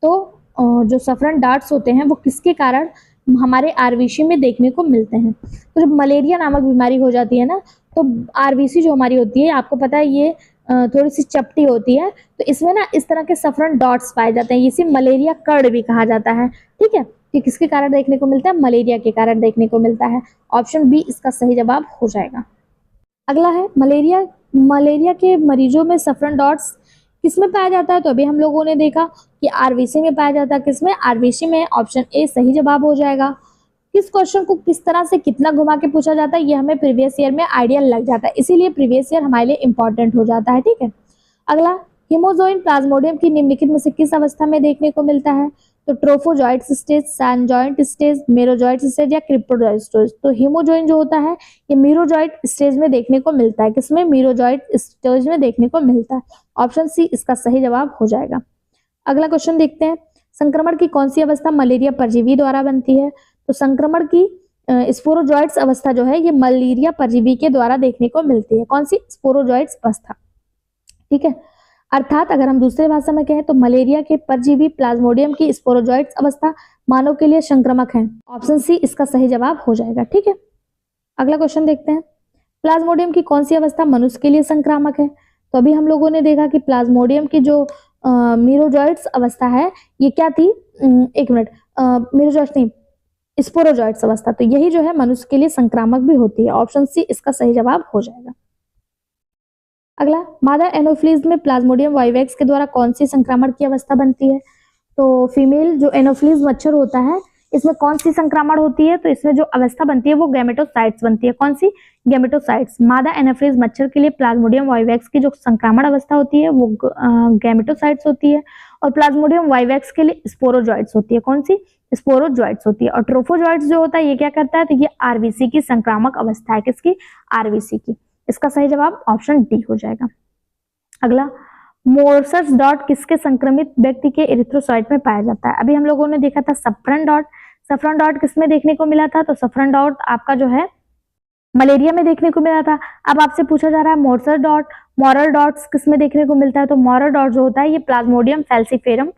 तो जो सफरन डार्ट्स होते हैं वो किसके कारण हमारे RBC में देखने को मिलते हैं? तो जब मलेरिया नामक बीमारी हो जाती है ना तो RBC जो हमारी होती है, आपको पता है ये थोड़ी सी चपटी होती है, तो इसमें ना इस तरह के सफरन डॉट्स पाए जाते हैं। इसे मलेरिया कण भी कहा जाता है। ठीक है, कि किसके कारण देखने को मिलता है? मलेरिया के कारण देखने को मिलता है। ऑप्शन बी इसका सही जवाब हो जाएगा। अगला है मलेरिया के मरीजों में सफरन डॉट्स किसमें पाया जाता है? तो अभी हम लोगों ने देखा कि RBC में पाया जाता है। किसमें? RBC में। ऑप्शन ए सही जवाब हो जाएगा। किस क्वेश्चन को किस तरह से कितना घुमा के पूछा जाता है ये हमें प्रीवियस ईयर में आइडिया लग जाता है, इसीलिए प्रीवियस ईयर हमारे लिए इंपॉर्टेंट हो जाता है। ठीक है, अगला, हिमोजोइन प्लाज्मोडियम की निम्नलिखित में से किस अवस्था में देखने को मिलता है? तो ट्रोफोजॉइट स्टेज, सैनजॉइंट स्टेज, मेरोजॉइट स्टेज या क्रिप्टोजॉइट स्टेज। तो हिमोजोइन जो होता है ये मीरोजॉइट स्टेज में देखने को मिलता है। किसमें? मीरोजॉइट स्टेज में देखने को मिलता है। ऑप्शन सी इसका सही जवाब हो जाएगा। अगला क्वेश्चन देखते हैं, संक्रमण की कौन सी अवस्था मलेरिया परजीवी द्वारा बनती है? तो संक्रमण की स्पोरोजॉइट्स अवस्था जो है ये मलेरिया परजीवी के द्वारा देखने को मिलती है। कौन सी? स्पोरोजॉइट्स अवस्था। ठीक है, अर्थात अगर हम दूसरे भाषा में कहें तो मलेरिया के परजीवी प्लाज्मोडियम की स्पोरोजॉइट्स अवस्था मानव के लिए संक्रामक है। ऑप्शन सी इसका सही जवाब हो जाएगा। ठीक है, अगला क्वेश्चन देखते हैं, प्लाज्मोडियम की कौन सी अवस्था मनुष्य के लिए संक्रामक है? तो अभी हम लोगों ने देखा कि प्लाज्मोडियम की जो मीरोजॉइट्स अवस्था है ये क्या थी? एक मिनट, मीरोजॉइट्स नहीं, स्पोरोजॉइट्स अवस्था, तो यही जो है मनुष्य के लिए संक्रामक भी होती है। ऑप्शन सी इसका सही जवाब हो जाएगा। अगला, मादा एनोफ्लीज में प्लाज्मोडियम वाइवेक्स के द्वारा कौन सी संक्रमण की अवस्था बनती है? तो फीमेल जो एनोफ्लीज मच्छर होता है इसमें कौन सी संक्रमण होती है? तो इसमें जो अवस्था बनती है वो गैमेटोसाइट्स बनती है। कौन सी? गैमेटोसाइट्स। मादा एनोफ्लीज मच्छर के लिए प्लाज्मोडियम वाइवेक्स की जो संक्रमण अवस्था होती है वो गैमेटोसाइट्स होती है, और प्लाज्मोडियम वाइवेक्स के लिए स्पोरोजॉइट्स होती है। कौन सी? स्पोरोजॉइट्स होती है। और ट्रोफोजॉइट्स जो होता है ये क्या करता है? तो ये आरबीसी की संक्रामक अवस्था है। किसकी? आरबीसी की। इसका सही जवाब ऑप्शन डी हो जाएगा। अगला, मोर्सस डॉट किसके संक्रमित व्यक्ति के एरिथ्रोसाइट में पाया जाता है? अभी हम लोगों ने देखा था सफ्रन डॉट। सफ्रन डॉट किसमें देखने को मिला था? तो सफ्रन डॉट आपका जो है मलेरिया में देखने को मिला था। अब आपसे पूछा जा रहा है मोर्सर डॉट, मॉरल डॉट्स किसमें देखने को मिलता है? तो मॉरल डॉट जो होता है ये प्लाज्मोडियम फैल्सीफेरम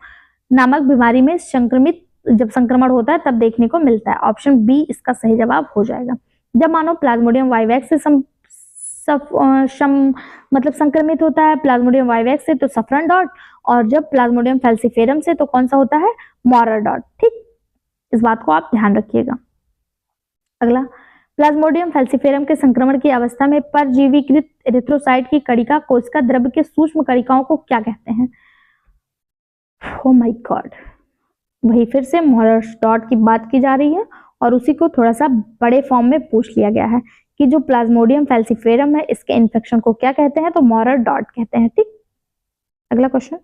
नामक बीमारी में संक्रमित जब संक्रमण होता है तब देखने को मिलता है। ऑप्शन बी इसका सही जवाब हो जाएगा। जब मानो प्लाज्मोडियम वाइवेक्स से मतलब संक्रमित होता है प्लाज्मोडियम वाइवेक्स से तो सफ्रन डॉट, और जब प्लाज्मोडियम फैल्सीफेरम से तो कौन सा होता है? Moral dot. ठीक, इस बात को आप ध्यान रखिएगा। अगला, प्लाज्मोडियम फैल्सीफेरम के संक्रमण की अवस्था में परजीवीकृत एरिथ्रोसाइट की कणिका कोशिका द्रव्य के सूक्ष्म कणिकाओं को क्या कहते हैं? ओ माय गॉड, वही फिर से मॉरल डॉट की बात की जा रही है और उसी को थोड़ा सा बड़े फॉर्म में पूछ लिया गया है कि जो प्लाज्मोडियम फैल्सीफेरम है इसके इन्फेक्शन को क्या कहते हैं? तो मॉरल डॉट कहते हैं। ठीक, अगला क्वेश्चन,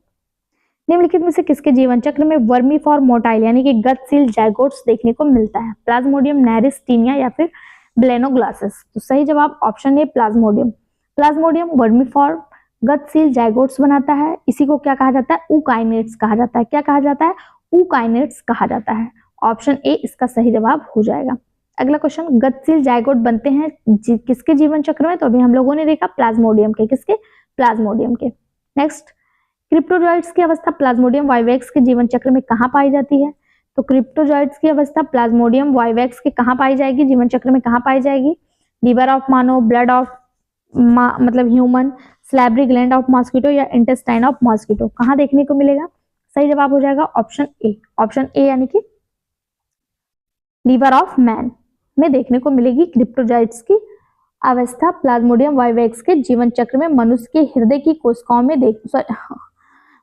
निम्नलिखित में से किसके जीवन चक्र में वर्मीफॉर मोटाइल यानी कि गतिशील जाइगोट्स देखने को मिलता है? प्लाज्मोडियम नेरिस्टीनिया या फिर ब्लेनोग्लासिस। तो सही जवाब ऑप्शन ए प्लाज्मोडियम। प्लाज्मोडियम वर्मीफॉर गतिशील जाइगोट्स बनाता है। इसी को क्या कहा जाता है? ऊकाइनेट्स कहा जाता है। क्या कहा जाता है? ऊकाइनेट्स कहा जाता है। ऑप्शन ए इसका सही जवाब हो जाएगा। अगला क्वेश्चन, गतिशील जाइगोट बनते हैं किसके जीवन चक्र में? तो अभी हम लोगों ने देखा प्लाज्मोडियम के। किसके? प्लाज्मोडियम के। नेक्स्ट, क्रिप्टोजॉइट्स की अवस्था प्लाज्मोडियम वाइवेक्स के जीवन चक्र में कहाँ पाई जाती है? तो क्रिप्टोजॉइट्स की अवस्था प्लाज्मोडियम वाइवेक्स के कहाँ पाई जाएगी? जीवन चक्र में कहाँ पाई जाएगी? लीवर ऑफ मानो, ब्लड ऑफ मतलब ह्यूमन, स्लैबरी ग्लैंड ऑफ मॉस्किटो या इंटेस्टाइन ऑफ मॉस्किटो, कहाँ देखने को मिलेगा? सही जवाब हो जाएगा ऑप्शन ए। ऑप्शन ए यानी कि लीवर ऑफ मैन में देखने को मिलेगी क्रिप्टोजॉइट्स की अवस्था प्लाज्मोडियम वाइवेक्स के जीवन चक्र में मनुष्य के हृदय की कोशिकाओं में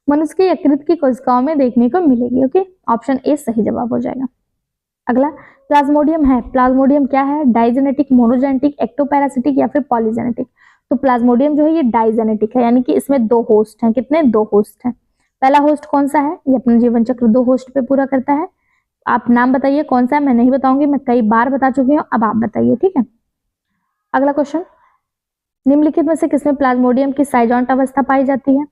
मनुष्य के यकृत की कोशिकाओं में देखने को मिलेगी। ओके, ऑप्शन ए सही जवाब हो जाएगा। अगला, प्लाज्मोडियम है, प्लाज्मोडियम क्या है? डाइजेनेटिक, मोनोजेनेटिक, एक्टोपैरासिटिक या फिर पॉलीजेनेटिक? तो प्लाज्मोडियम जो है ये डाइजेनेटिक है, यानी कि इसमें दो होस्ट हैं। कितने? दो होस्ट हैं। पहला होस्ट कौन सा है? ये अपना जीवन चक्र दो होस्ट पे पूरा करता है। आप नाम बताइए कौन सा है? मैं नहीं बताऊंगी, मैं कई बार बता चुकी हूँ, अब आप बताइए। ठीक है, अगला क्वेश्चन, निम्नलिखित में से किसमें प्लाज्मोडियम की साइजॉन्ट अवस्था पाई जाती है?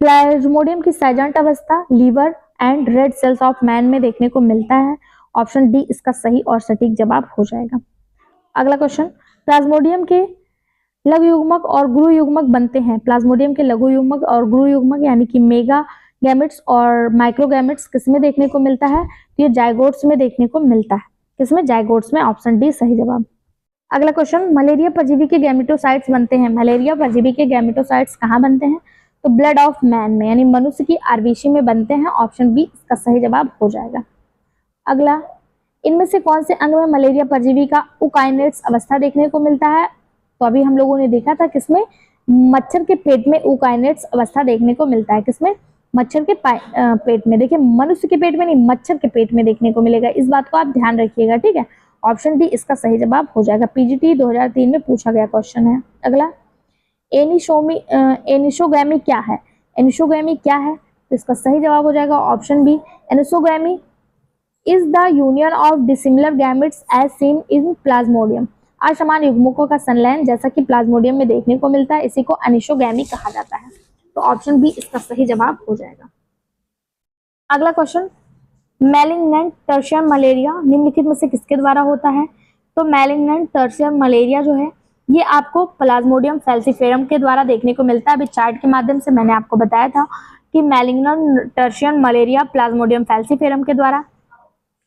प्लाज्मोडियम की साइजॉन्ट अवस्था liver and red cells of man में देखने को मिलता है। ऑप्शन डी इसका सही और सटीक जवाब हो जाएगा। अगला क्वेश्चन, प्लाज्मोडियम के लघु युग्मक और गुरु युग्मक बनते हैं। प्लाज्मोडियम के लघु युग्मक और गुरु युग्मक यानी कि मेगा गैमेट्स और माइक्रोगैमेट्स किसमें देखने को मिलता है? तो ये जाइगोट्स में देखने को मिलता है। किसमें? जाइगोट्स में। ऑप्शन डी सही जवाब। अगला क्वेश्चन, मलेरिया परजीवी के गैमेटोसाइट्स बनते हैं। मलेरिया परजीवी के गैमेटोसाइट्स कहाँ बनते हैं? तो ब्लड ऑफ मैन में यानी मनुष्य की आरबीसी में बनते हैं। ऑप्शन बी इसका सही जवाब हो जाएगा। अगला, इनमें से कौन से अंग में मलेरिया परजीवी का ऊकाइनेट्स अवस्था देखने को मिलता है? तो अभी हम लोगों ने देखा था किसमें? मच्छर के पेट में ऊकाइनेट्स अवस्था देखने को मिलता है। किसमें? मच्छर के पेट में। देखिए मनुष्य के पेट में नहीं, मच्छर के पेट में देखने को मिलेगा, इस बात को आप ध्यान रखिएगा, ठीक है। ऑप्शन डी इसका सही जवाब हो जाएगा। पीजीटी 2003 में पूछा गया क्वेश्चन है। अगला, एनिसोगैमी क्या है? एनिसोगैमी क्या है? तो इसका सही जवाब हो जाएगा option B. Anisogamy is the union of dissimilar gametes as seen in plasmodium. असमान युग्मकों का संलयन जैसा कि प्लाज्मोडियम में देखने को मिलता है, इसी को एनिसोगैमी कहा जाता है। तो ऑप्शन बी इसका सही जवाब हो जाएगा। अगला क्वेश्चन, मैलिग्नेंट टर्शियर मलेरिया निम्नलिखित में से किसके द्वारा होता है? तो मैलिग्नेंट टर्शियर मलेरिया जो है ये आपको प्लाज्मोडियम फैल्सिफेरम के द्वारा देखने को मिलता है। अभी चार्ट के माध्यम से मैंने आपको बताया था कि malignant tertiary malaria Plasmodium falciparum के द्वारा,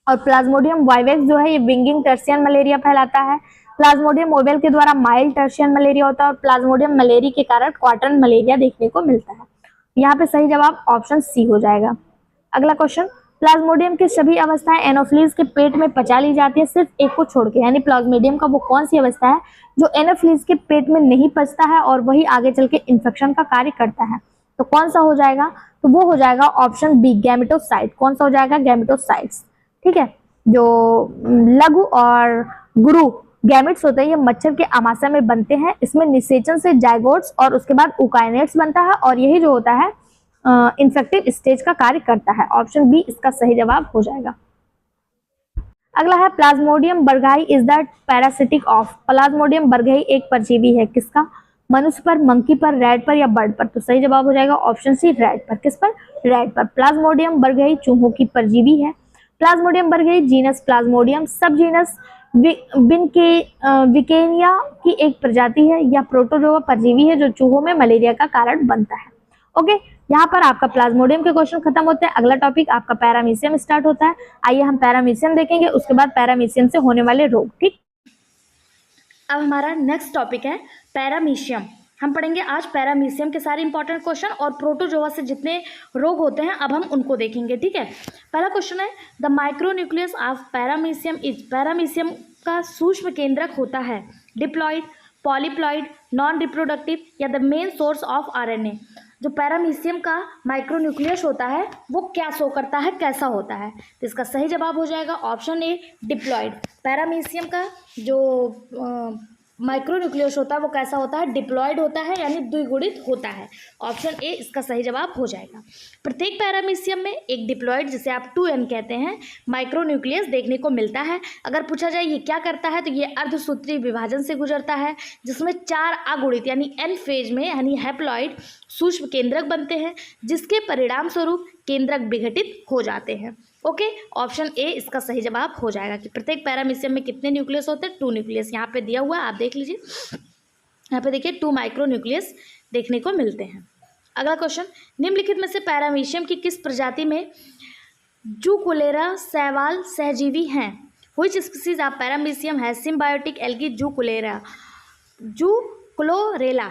और प्लाज्मोडियम वाइवेक्स जो है ये विंगिंग टर्शियन मलेरिया फैलाता है। प्लाज्मोडियम ओवेल के द्वारा माइल्ड टर्शियन मलेरिया होता है, और प्लाज्मोडियम मलेरिया के कारण क्वार्टरन मलेरिया देखने को मिलता है। यहाँ पे सही जवाब ऑप्शन सी हो जाएगा। अगला क्वेश्चन, प्लाज्मोडियम की सभी अवस्थाएं एनोफिलीज के पेट में पचा ली जाती है सिर्फ एक को छोड़ के, यानी प्लाज्मोडियम का वो कौन सी अवस्था है जो एनोफिलीज के पेट में नहीं पचता है और वही आगे चल के इन्फेक्शन का कार्य करता है? तो कौन सा हो जाएगा? तो वो हो जाएगा ऑप्शन बी, गैमेटोसाइट। कौन सा हो जाएगा? गैमेटोसाइट्स, ठीक है। जो लघु और गुरु गैमेट्स होते हैं ये मच्छर के आमाशय में बनते हैं। इसमें निषेचन से जाइगोट्स और उसके बाद उकाइनेट्स बनता है, और यही जो होता है इन्फेक्टिव स्टेज का कार्य करता है। ऑप्शन बी इसका सही जवाब हो जाएगा। अगला है, plasmodium berghei is the parasitic of. Plasmodium berghei एक परजीवी है, किसका? मनुष्य पर, मंकी पर, रैट पर या बर्ड पर? तो सही जवाब हो जाएगा ऑप्शन सी, रैट पर। किस पर? रैट पर। प्लाज्मोडियम बर्गाई चूहों की परजीवी है। प्लाज्मोडियम बर्गाई जीनस प्लाज्मोडियम, सब जीनस विकेनिया की एक प्रजाति है या प्रोटोजोआ परजीवी है जो चूहों में मलेरिया का कारण बनता है। ओके, यहाँ पर आपका प्लाज्मोडियम के क्वेश्चन खत्म होते हैं। अगला टॉपिक आपका पैरामीशियम स्टार्ट होता है। आइए हम पैरामीशियम देखेंगे, उसके बाद पैरामीशियम से होने वाले रोग, ठीक। अब हमारा नेक्स्ट टॉपिक है पैरामीशियम। हम पढ़ेंगे आज पैरामीशियम के सारे इंपॉर्टेंट क्वेश्चन, और प्रोटोजोआ से जितने रोग होते हैं अब हम उनको देखेंगे, ठीक है। पहला क्वेश्चन है, the micronucleus of paramecium is. Paramecium का सूक्ष्म केंद्रक होता है डिप्लॉइड, पॉलीप्लॉइड, नॉन रिप्रोडक्टिव या the main source of RNA. जो पैरामीशियम का माइक्रोन्यूक्लियस होता है वो क्या शो करता है, कैसा होता है? तो इसका सही जवाब हो जाएगा ऑप्शन ए, डिप्लॉइड। पैरामीशियम का जो माइक्रोन्यूक्लियस होता है वो कैसा होता है? डिप्लॉइड होता है, यानी द्विगुणित होता है। ऑप्शन ए इसका सही जवाब हो जाएगा। प्रत्येक पैरामीशियम में एक डिप्लॉइड, जिसे आप 2n कहते हैं, माइक्रोन्यूक्लियस देखने को मिलता है। अगर पूछा जाए ये क्या करता है, तो ये अर्धसूत्री विभाजन से गुजरता है, जिसमें 4 अगुणित यानी n फेज में यानी हैप्लॉइड सूक्ष्म केंद्रक बनते हैं, जिसके परिणाम स्वरूप केंद्रक विघटित हो जाते हैं। ओके, ऑप्शन ए इसका सही जवाब हो जाएगा कि प्रत्येक पैरामीशियम में कितने न्यूक्लियस होते हैं? 2 न्यूक्लियस। यहाँ पे दिया हुआ है, आप देख लीजिए, यहाँ पे देखिए 2 माइक्रोन्यूक्लियस देखने को मिलते हैं। अगला क्वेश्चन, निम्नलिखित में से पैरामीशियम की किस प्रजाति में जूकुलेरा शैवाल सहजीवी हैं? व्हिच स्पीसीज ऑफ पैरामीशियम है symbiotic algae जूकुलेरा? जूक्लोरेला,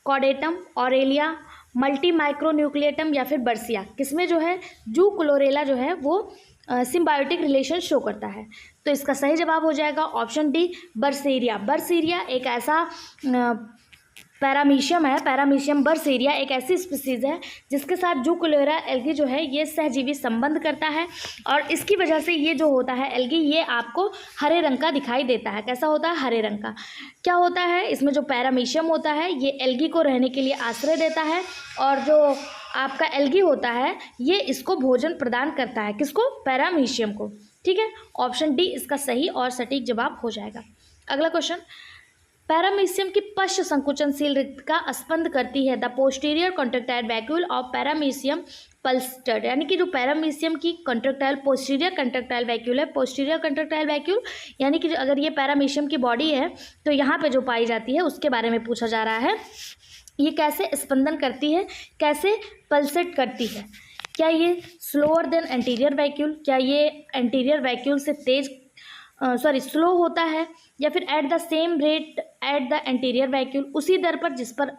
caudatum, Aurelia, multi माइक्रोन्यूक्लिएटम या फिर बर्सिया? किसमें जो है जूक्लोरेला जो है वो सिम्बायोटिक रिलेशन शो करता है? तो इसका सही जवाब हो जाएगा ऑप्शन डी, बर्सीरिया। बर्सीरिया एक ऐसा पैरामीशियम है, पैरामीशियम बर्सीरिया एक ऐसी स्पीसीज है जिसके साथ जूकुलेरा एल्गी जो है ये सहजीवी संबंध करता है, और इसकी वजह से ये जो होता है एल्गी ये आपको हरे रंग का दिखाई देता है। कैसा होता है? हरे रंग का। क्या होता है इसमें? जो पैरामीशियम होता है ये एल्गी को रहने के लिए आश्रय देता है, और जो आपका एल्गी होता है ये इसको भोजन प्रदान करता है। किसको? पैरामीशियम को, ठीक है। ऑप्शन डी इसका सही और सटीक जवाब हो जाएगा। अगला क्वेश्चन, पैरामीशियम की पश्च संकुचनशील रिक्तिका स्पंद करती है the posterior contractile vacuole of paramecium pulsated. यानी कि जो पैरामीशियम की कॉन्ट्रैक्टाइल पोस्टीरियर कॉन्ट्रैक्टाइल वैक्यूल है, पोस्टीरियर कॉन्ट्रैक्टाइल वैक्यूल यानी कि अगर ये पैरामीशियम की बॉडी है तो यहाँ पे जो पाई जाती है उसके बारे में पूछा जा रहा है। ये कैसे स्पंदन करती है, कैसे पल्सेट करती है? क्या ये स्लोअर देन एंटीरियर वैक्यूल? क्या ये एंटीरियर वैक्यूल से तेज स्लो होता है, या फिर at the same rate at the anterior vacuole? उसी दर पर जिस पर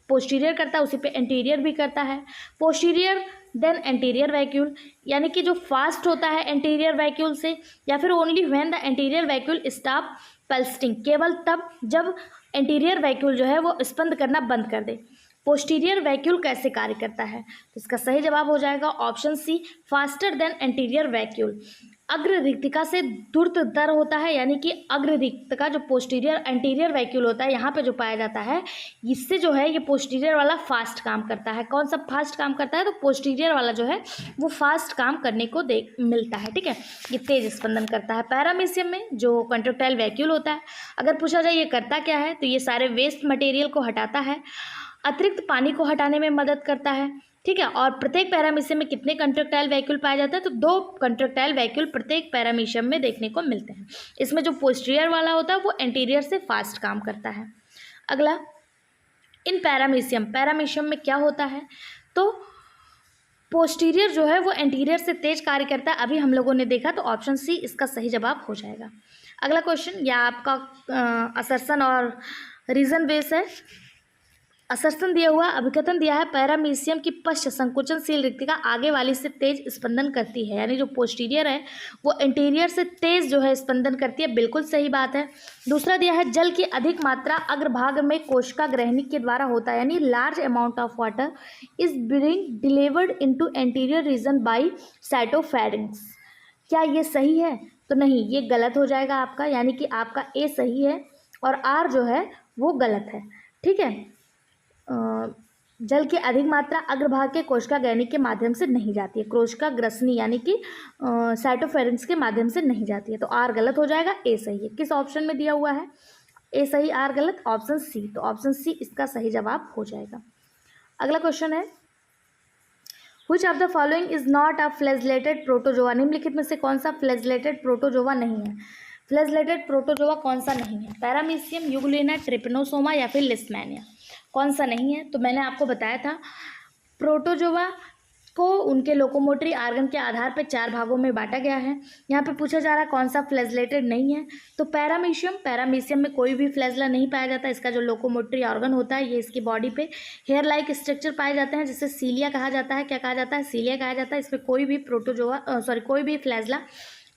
पोस्टीरियर करता है उसी पे एंटीरियर भी करता है। पोस्टीरियर देन एंटीरियर वैक्यूल यानी कि जो फास्ट होता है एंटीरियर वैक्यूल से, या फिर only when the anterior vacuole stop pulsing, केवल तब जब एंटीरियर वैक्यूल जो है वो स्पंद करना बंद कर दे। पोस्टीरियर वैक्यूल कैसे कार्य करता है? तो इसका सही जवाब हो जाएगा option C, faster than anterior vacuole. अग्र रिक्तिका से द्रुततर होता है, यानी कि अग्र रिक्तिका जो पोस्टीरियर एंटीरियर वैक्यूल होता है यहाँ पे जो पाया जाता है, इससे जो है ये पोस्टीरियर वाला फास्ट काम करता है। कौन सा फास्ट काम करता है? तो पोस्टीरियर वाला जो है वो फास्ट काम करने को मिलता है, ठीक है, ये तेज स्पंदन करता है। पैरामीशियम में जो कंट्रेक्टाइल वैक्यूल होता है, अगर पूछा जाए ये करता क्या है, तो ये सारे वेस्ट मटेरियल को हटाता है, अतिरिक्त पानी को हटाने में मदद करता है, ठीक है। और प्रत्येक पैरामीशियम में कितने कंट्रेक्टाइल वैक्यूल पाए जाते हैं? तो 2 कंट्रेक्टाइल वैक्यूल प्रत्येक पैरामीशियम में देखने को मिलते हैं। इसमें जो पोस्टीरियर वाला होता है वो एंटीरियर से फास्ट काम करता है। अगला, इन पैरामीशियम में क्या होता है? तो पोस्टीरियर जो है वो एंटीरियर से तेज कार्य करता है, अभी हम लोगों ने देखा, तो ऑप्शन सी इसका सही जवाब हो जाएगा। अगला क्वेश्चन, यह आपका असर्शन और रीजन बेस है। असर्शन दिया हुआ, अभिकथन दिया है, पैरामीशियम की पश्च संकुचनशील रिक्तिका आगे वाली से तेज स्पंदन करती है, यानी जो पोस्टीरियर है वो एंटीरियर से तेज जो है स्पंदन करती है, बिल्कुल सही बात है। दूसरा दिया है, जल की अधिक मात्रा अग्रभाग में कोशिका ग्रहणी के द्वारा होता है, यानी large amount of water is being delivered into anterior region by cytopharynx. क्या ये सही है? तो नहीं, ये गलत हो जाएगा आपका, यानी कि आपका ए सही है और आर जो है वो गलत है, ठीक है। जल की अधिक मात्रा अग्रभाग के कोशिका ग्रहणी के माध्यम से नहीं जाती है, कोशिका ग्रसनी यानी कि साइटोफेरेंक्स के माध्यम से नहीं जाती है, तो आर गलत हो जाएगा, ए सही है। किस ऑप्शन में दिया हुआ है? ए सही, आर गलत, ऑप्शन सी, तो ऑप्शन सी इसका सही जवाब हो जाएगा। अगला क्वेश्चन है, which of the following is not a flagellated protozoa? निम्नलिखित में से कौन सा फ्लैजेलेटेड प्रोटोजोआ नहीं है? फ्लैजेलेटेड प्रोटोजोआ कौन सा नहीं है? पैरामीशियम, यूग्लिना, ट्रिपनोसोमा या फिर लिस्टमैनिया, कौन सा नहीं है? तो मैंने आपको बताया था, प्रोटोजोआ को उनके लोकोमोटरी आर्गन के आधार पर 4 भागों में बांटा गया है। यहाँ पे पूछा जा रहा है कौन सा फ्लैजेलेटेड नहीं है, तो पैरामीशियम में कोई भी फ्लैजला नहीं पाया जाता। इसका जो लोकोमोटरी ऑर्गन होता है ये इसकी बॉडी पे हेयर लाइक स्ट्रक्चर पाए जाते हैं, जिसे सीलिया कहा जाता है। क्या कहा जाता है? सीलिया कहा जाता है। इसमें कोई भी कोई भी फ्लैजला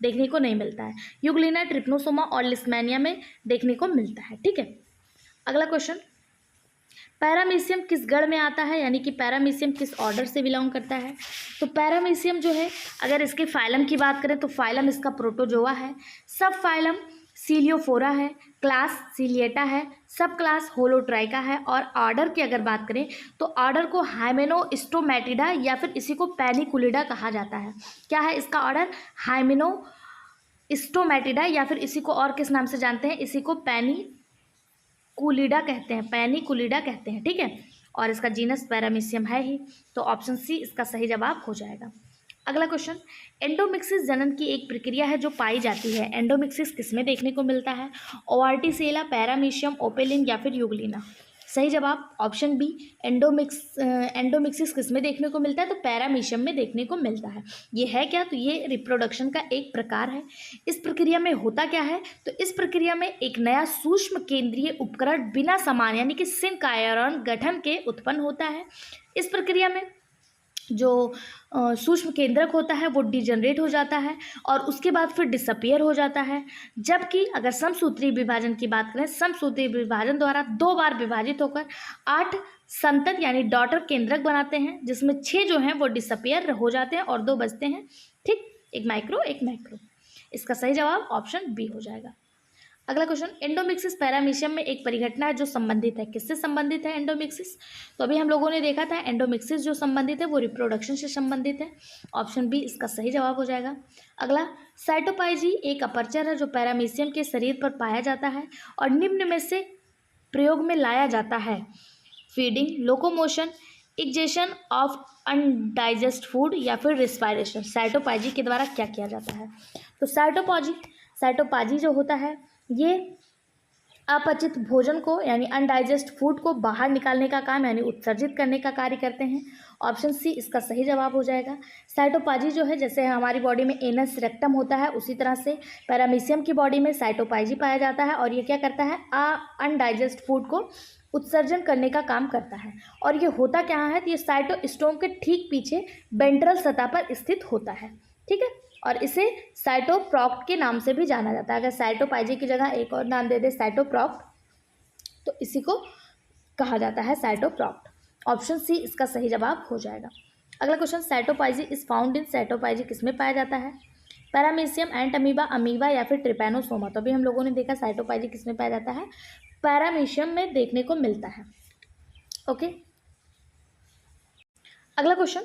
देखने को नहीं मिलता है। यूग्लिना, ट्रिपनोसोमा और लिस्टमैनिया में देखने को मिलता है, ठीक है। अगला क्वेश्चन, पैरामीशियम किस गण में आता है, यानी कि पैरामीशियम किस ऑर्डर से बिलोंग करता है? तो पैरामीशियम जो है, अगर इसके फाइलम की बात करें तो फाइलम इसका प्रोटोजोआ है, सब फाइलम सीलियोफोरा है, क्लास सीलिएटा है, सब क्लास होलोट्राइका है, और ऑर्डर की अगर बात करें तो ऑर्डर को हाइमेनोस्टोमैटिडा या फिर इसी को पैनिकुलिडा कहा जाता है। क्या है इसका ऑर्डर? हाइमेनोस्टोमैटिडा या फिर इसी को और किस नाम से जानते हैं? इसी को पैनिकुलिडा कहते हैं, पैनिकुलिडा कहते हैं, ठीक है। और इसका जीनस पैरामीशियम है ही, तो ऑप्शन सी इसका सही जवाब हो जाएगा। अगला क्वेश्चन, एंडोमिक्सिस जनन की एक प्रक्रिया है जो पाई जाती है। एंडोमिक्सिस किसमें देखने को मिलता है? ओवार्टिसेला, पैरामीशियम, ओपेलिन या फिर यूग्लिना। सही जवाब ऑप्शन बी, एंडोमिक्सिस किसमें देखने को मिलता है? तो पैरामीशियम में देखने को मिलता है। ये है क्या? तो ये रिप्रोडक्शन का एक प्रकार है। इस प्रक्रिया में होता क्या है? तो इस प्रक्रिया में एक नया सूक्ष्म केंद्रीय उपकरण बिना समान यानी कि सिंकायरन गठन के उत्पन्न होता है। इस प्रक्रिया में जो सूक्ष्म केंद्रक होता है वो डिजनरेट हो जाता है और उसके बाद फिर डिसअपियर हो जाता है। जबकि अगर समसूत्री विभाजन की बात करें, समसूत्री विभाजन द्वारा 2 बार विभाजित होकर 8 संतत यानी डॉटर केंद्रक बनाते हैं, जिसमें 6 जो हैं वो डिसअपियर हो जाते हैं और 2 बचते हैं, ठीक, एक माइक्रो एक मैक्रो। इसका सही जवाब ऑप्शन बी हो जाएगा। अगला क्वेश्चन, एंडोमिक्सिस पैरामीशियम में एक परिघटना है जो संबंधित है। किससे संबंधित है एंडोमिक्सिस? तो अभी हम लोगों ने देखा था एंडोमिक्सिस जो संबंधित है वो रिप्रोडक्शन से संबंधित है। ऑप्शन बी इसका सही जवाब हो जाएगा। अगला, साइटोपाइजी एक अपर्चर है जो पैरामीशियम के शरीर पर पाया जाता है और निम्न में से प्रयोग में लाया जाता है: feeding, locomotion, egestion of undigested food या फिर रिस्पायरेशन। साइटोपाइजी के द्वारा क्या किया जाता है? तो साइटोपाजी जो होता है ये अपचित भोजन को यानी अनडाइजेस्ट फूड को बाहर निकालने का काम यानी उत्सर्जित करने का कार्य करते हैं। ऑप्शन सी इसका सही जवाब हो जाएगा। साइटोपाजी जो है, जैसे हमारी बॉडी में एनस रेक्टम होता है उसी तरह से पैरामीशियम की बॉडी में साइटोपाजी पाया जाता है और ये क्या करता है? अनडाइजेस्ट फूड को उत्सर्जन करने का काम करता है। और ये होता क्या है? तो ये साइटोस्टोम के ठीक पीछे वेंट्रल सतह पर स्थित होता है, ठीक है, और इसे साइटोप्रॉक्ट के नाम से भी जाना जाता है। अगर साइटोपाइजी की जगह एक और नाम दे दे साइटोप्रॉक्ट, तो इसी को कहा जाता है साइटोप्रॉक्ट। ऑप्शन सी इसका सही जवाब हो जाएगा। अगला क्वेश्चन, साइटोप्लाज्मी इज फाउंड इन, साइटोप्लाज्मी किसमें पाया जाता है? पैरामीशियम, एंट अमीबा, अमीबा या फिर ट्रिपैनोसोमा। तो अभी हम लोगों ने देखा साइटोप्लाज्मी किसमें पाया जाता है, पैरामीशियम में देखने को मिलता है। ओके, अगला क्वेश्चन,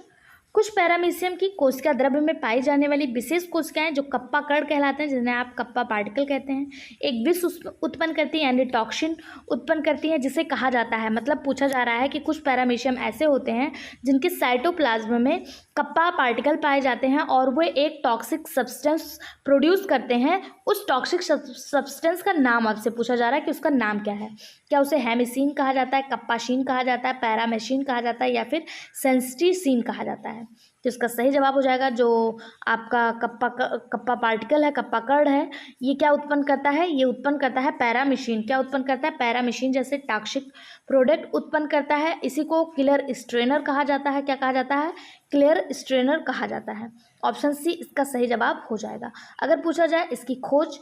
कुछ पैरामीशियम की कोशिका द्रव्य में पाई जाने वाली विशेष कोशिकाएं जो कप्पा कण कहलाते हैं, जिन्हें आप कप्पा पार्टिकल कहते हैं, एक विष उत्पन्न करती है यानी टॉक्सिन उत्पन्न करती है, जिसे कहा जाता है, मतलब पूछा जा रहा है कि कुछ पैरामीशियम ऐसे होते हैं जिनके साइटोप्लाज्म में कप्पा पार्टिकल पाए जाते हैं और वो एक टॉक्सिक सब्सटेंस प्रोड्यूस करते हैं। उस टॉक्सिक सब्सटेंस का नाम आपसे पूछा जा रहा है कि उसका नाम क्या है। क्या उसे हेमिसिन कहा जाता है, कप्पाशीन कहा जाता है, पैरामेशिन कहा जाता है या फिर सेंस्टिसिन कहा जाता है? तो इसका सही जवाब हो जाएगा जो आपका कप्पा पार्टिकल है, कप्पा कण है, ये क्या उत्पन्न करता है? ये उत्पन्न करता है पैरामेशिन। क्या उत्पन्न करता है? पैरामेशिन जैसे टॉक्सिक प्रोडक्ट उत्पन्न करता है। इसी को क्लियर स्ट्रेनर कहा जाता है। क्या कहा जाता है? क्लियर स्ट्रेनर कहा जाता है। ऑप्शन सी इसका सही जवाब हो जाएगा। अगर पूछा जाए इसकी खोज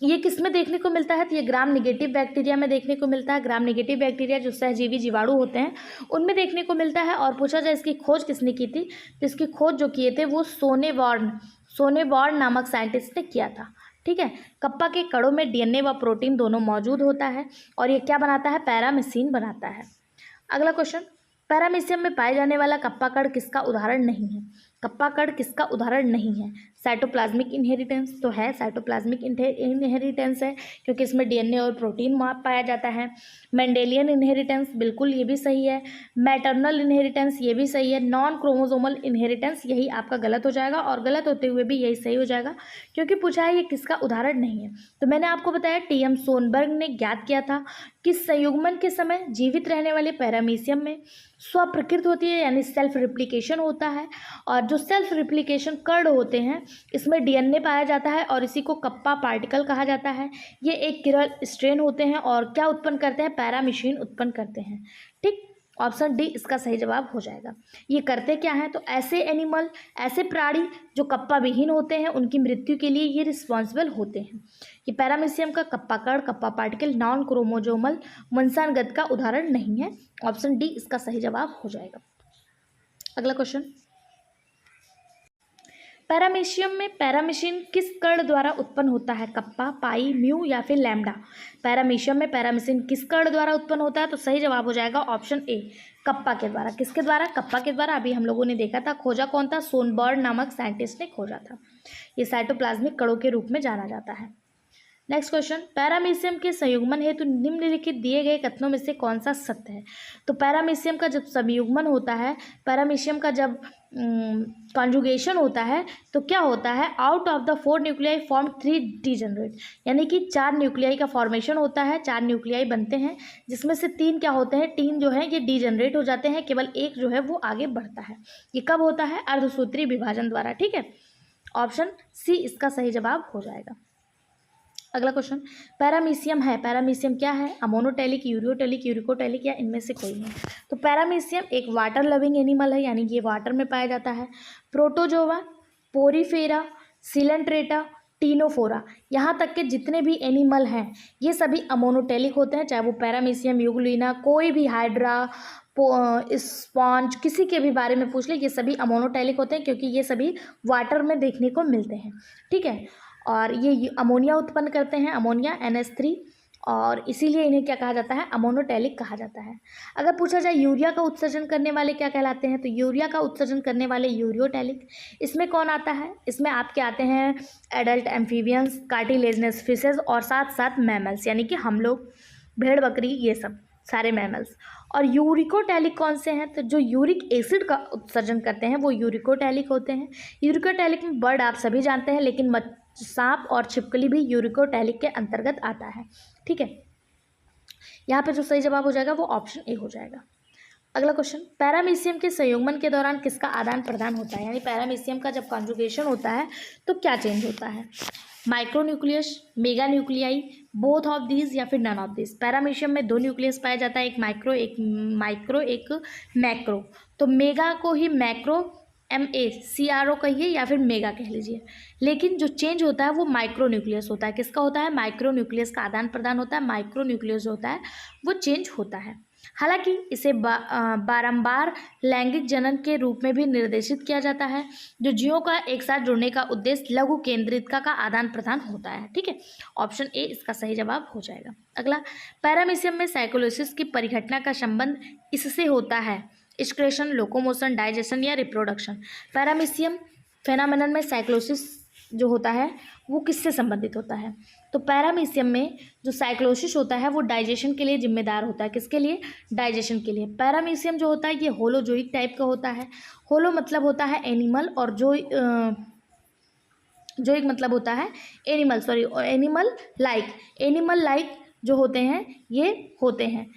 ये किस में देखने को मिलता है, तो ये ग्राम नेगेटिव बैक्टीरिया में देखने को मिलता है। ग्राम नेगेटिव बैक्टीरिया जो सहजीवी जीवाणु होते हैं उनमें देखने को मिलता है। और पूछा जाए इसकी खोज किसने की थी, तो इसकी खोज जो किए थे वो सोनेबॉर्न नामक साइंटिस्ट ने किया था। ठीक है, कप्पा के कणों में डीएनए व प्रोटीन दोनों मौजूद होता है और ये क्या बनाता है? पैरामीशिन बनाता है। अगला क्वेश्चन, पैरामीशियम में पाए जाने वाला कप्पा कण किसका उदाहरण नहीं है? कप्पा कण किसका उदाहरण नहीं है? साइटोप्लाज्मिक इनहेरिटेंस तो है, साइटोप्लाज्मिक इनहेरिटेंस है क्योंकि इसमें डीएनए और प्रोटीन पाया जाता है। मेंडेलियन इनहेरिटेंस बिल्कुल ये भी सही है। मैटरनल इनहेरिटेंस ये भी सही है। नॉन क्रोमोसोमल इनहेरिटेंस यही आपका गलत हो जाएगा और गलत होते हुए भी यही सही हो जाएगा क्योंकि पूछा है ये किसका उदाहरण नहीं है। तो मैंने आपको बताया टी.एम. सोनबर्ग ने ज्ञात किया था कि संयुग्मन के समय जीवित रहने वाले पैरामीशियम में स्वप्रकृत होती है यानी सेल्फ रिप्लिकेशन होता है और जो सेल्फ रिप्लिकेशन कण होते हैं इसमें डीएनए पाया जाता है और इसी को कप्पा पार्टिकल कहा जाता है। ये एक किरल स्ट्रेन होते हैं और क्या उत्पन्न करते हैं? पैरामीशिन उत्पन्न करते हैं। ठीक, ऑप्शन डी इसका सही जवाब हो जाएगा। ये करते क्या हैं, तो ऐसे एनिमल, ऐसे प्राणी जो कप्पा विहीन होते हैं उनकी मृत्यु के लिए ये रिस्पॉन्सिबल होते हैं। ये पैरामीशियम का कप्पा कण, कप्पा पार्टिकल नॉन क्रोमोसोमल वंशानुगत का उदाहरण नहीं है। ऑप्शन डी इसका सही जवाब हो जाएगा। अगला क्वेश्चन, पैरामीशियम में पैरामीशिन किस कण द्वारा उत्पन्न होता है? कप्पा, पाई, म्यू या फिर लैम्डा? पैरामीशियम में पैरामीशिन किस कण द्वारा उत्पन्न होता है? तो सही जवाब हो जाएगा ऑप्शन ए, कप्पा के द्वारा। किसके द्वारा? कप्पा के द्वारा। अभी हम लोगों ने देखा था, खोजा कौन था? सोनबर्ग नामक साइंटिस्ट ने खोजा था। ये साइटोप्लाज्मिक कणों के रूप में जाना जाता है। नेक्स्ट क्वेश्चन, पैरामीशियम के संयुग्मन हेतु निम्नलिखित दिए गए कथनों में से कौन सा सत्य है? तो पैरामीशियम का जब संयुग्मन होता है, पैरामीशियम का जब कॉन्जुगेशन होता है तो क्या होता है? Out of the 4 nuclei form 3 degenerate, यानी कि 4 न्यूक्लियाई का फॉर्मेशन होता है, 4 न्यूक्लियाई बनते हैं जिसमें से 3 क्या होते हैं? 3 जो है ये डीजेनरेट हो जाते हैं, केवल एक जो है वो आगे बढ़ता है। ये कब होता है? अर्धसूत्रीय विभाजन द्वारा। ठीक है, ऑप्शन सी इसका सही जवाब हो जाएगा। अगला क्वेश्चन, पैरामीशियम है, पैरामीशियम क्या है? अमोनोटेलिक, यूरियोटेलिक, यूरिकोटेलिक या इनमें से कोई नहीं? तो पैरामीशियम एक वाटर लविंग एनिमल है यानी कि ये वाटर में पाया जाता है। प्रोटोजोआ, पोरीफेरा, सिलेंट्रेटा, टीनोफोरा, यहाँ तक के जितने भी एनिमल हैं ये सभी अमोनोटेलिक होते हैं, चाहे वो पैरामीशियम, यूग्लिना, कोई भी हाइड्रा, स्पॉन्ज, किसी के भी बारे में पूछ ले, ये सभी अमोनोटेलिक होते हैं क्योंकि ये सभी वाटर में देखने को मिलते हैं। ठीक है, और ये अमोनिया उत्पन्न करते हैं, अमोनिया NH3, और इसीलिए इन्हें क्या कहा जाता है? अमोनोटेलिक कहा जाता है। अगर पूछा जाए यूरिया का उत्सर्जन करने वाले क्या कहलाते हैं, तो यूरिया का उत्सर्जन करने वाले यूरियोटेलिक। इसमें कौन आता है? इसमें आपके आते हैं एडल्ट एम्फीबियंस, कार्टिलेजनस फिशेज और साथ साथ मैमल्स, यानी कि हम लोग, भेड़ बकरी, ये सब सारे मैमल्स। और यूरिकोटेलिक कौन से हैं? तो जो यूरिक एसिड का उत्सर्जन करते हैं वो यूरिकोटेलिक होते हैं। यूरिकोटेलिक में बर्ड आप सभी जानते हैं, लेकिन सांप और छिपकली भी यूरिकोटेलिक के अंतर्गत आता है। ठीक है, यहाँ पे जो सही जवाब हो जाएगा वो ऑप्शन ए हो जाएगा। अगला क्वेश्चन, पैरामीशियम के संयुग्मन के दौरान किसका आदान प्रदान होता है? यानी पैरामीशियम का जब कॉन्जुगेशन होता है तो क्या चेंज होता है? Micronucleus, mega nuclei, both of these या फिर नन ऑफ दीज? पैरामीशियम में 2 न्यूक्लियस पाया जाता है, एक माइक्रो एक मैक्रो। तो मेगा को ही मैक्रो MACRO कहिए या फिर मेगा कह लीजिए, लेकिन जो चेंज होता है वो माइक्रो न्यूक्लियस होता है। किसका होता है? माइक्रो न्यूक्लियस का आदान प्रदान होता है, माइक्रो न्यूक्लियस होता है वो चेंज होता है। हालांकि इसे बारंबार लैंगिक जनन के रूप में भी निर्देशित किया जाता है, जो जीवों का एक साथ जुड़ने का उद्देश्य लघु केंद्रितता का आदान प्रदान होता है। ठीक है, ऑप्शन ए इसका सही जवाब हो जाएगा। अगला, पैरामीशियम में साइकोलोसिस की परिघटना का संबंध इससे होता है एक्सक्रेशन, लोकोमोशन, डाइजेशन या रिप्रोडक्शन। पैरामीशियम फेनोमेनन में साइक्लोसिस जो होता है वो किससे संबंधित होता है? तो पैरामीशियम में जो साइक्लोसिस होता है वो डाइजेशन के लिए जिम्मेदार होता है। किसके लिए? डाइजेशन के लिए। पैरामीशियम जो होता है ये होलोजोइक टाइप का होता है। होलो मतलब होता है एनिमल, और जो एक मतलब होता है एनिमल लाइक जो होते हैं ये होते हैं,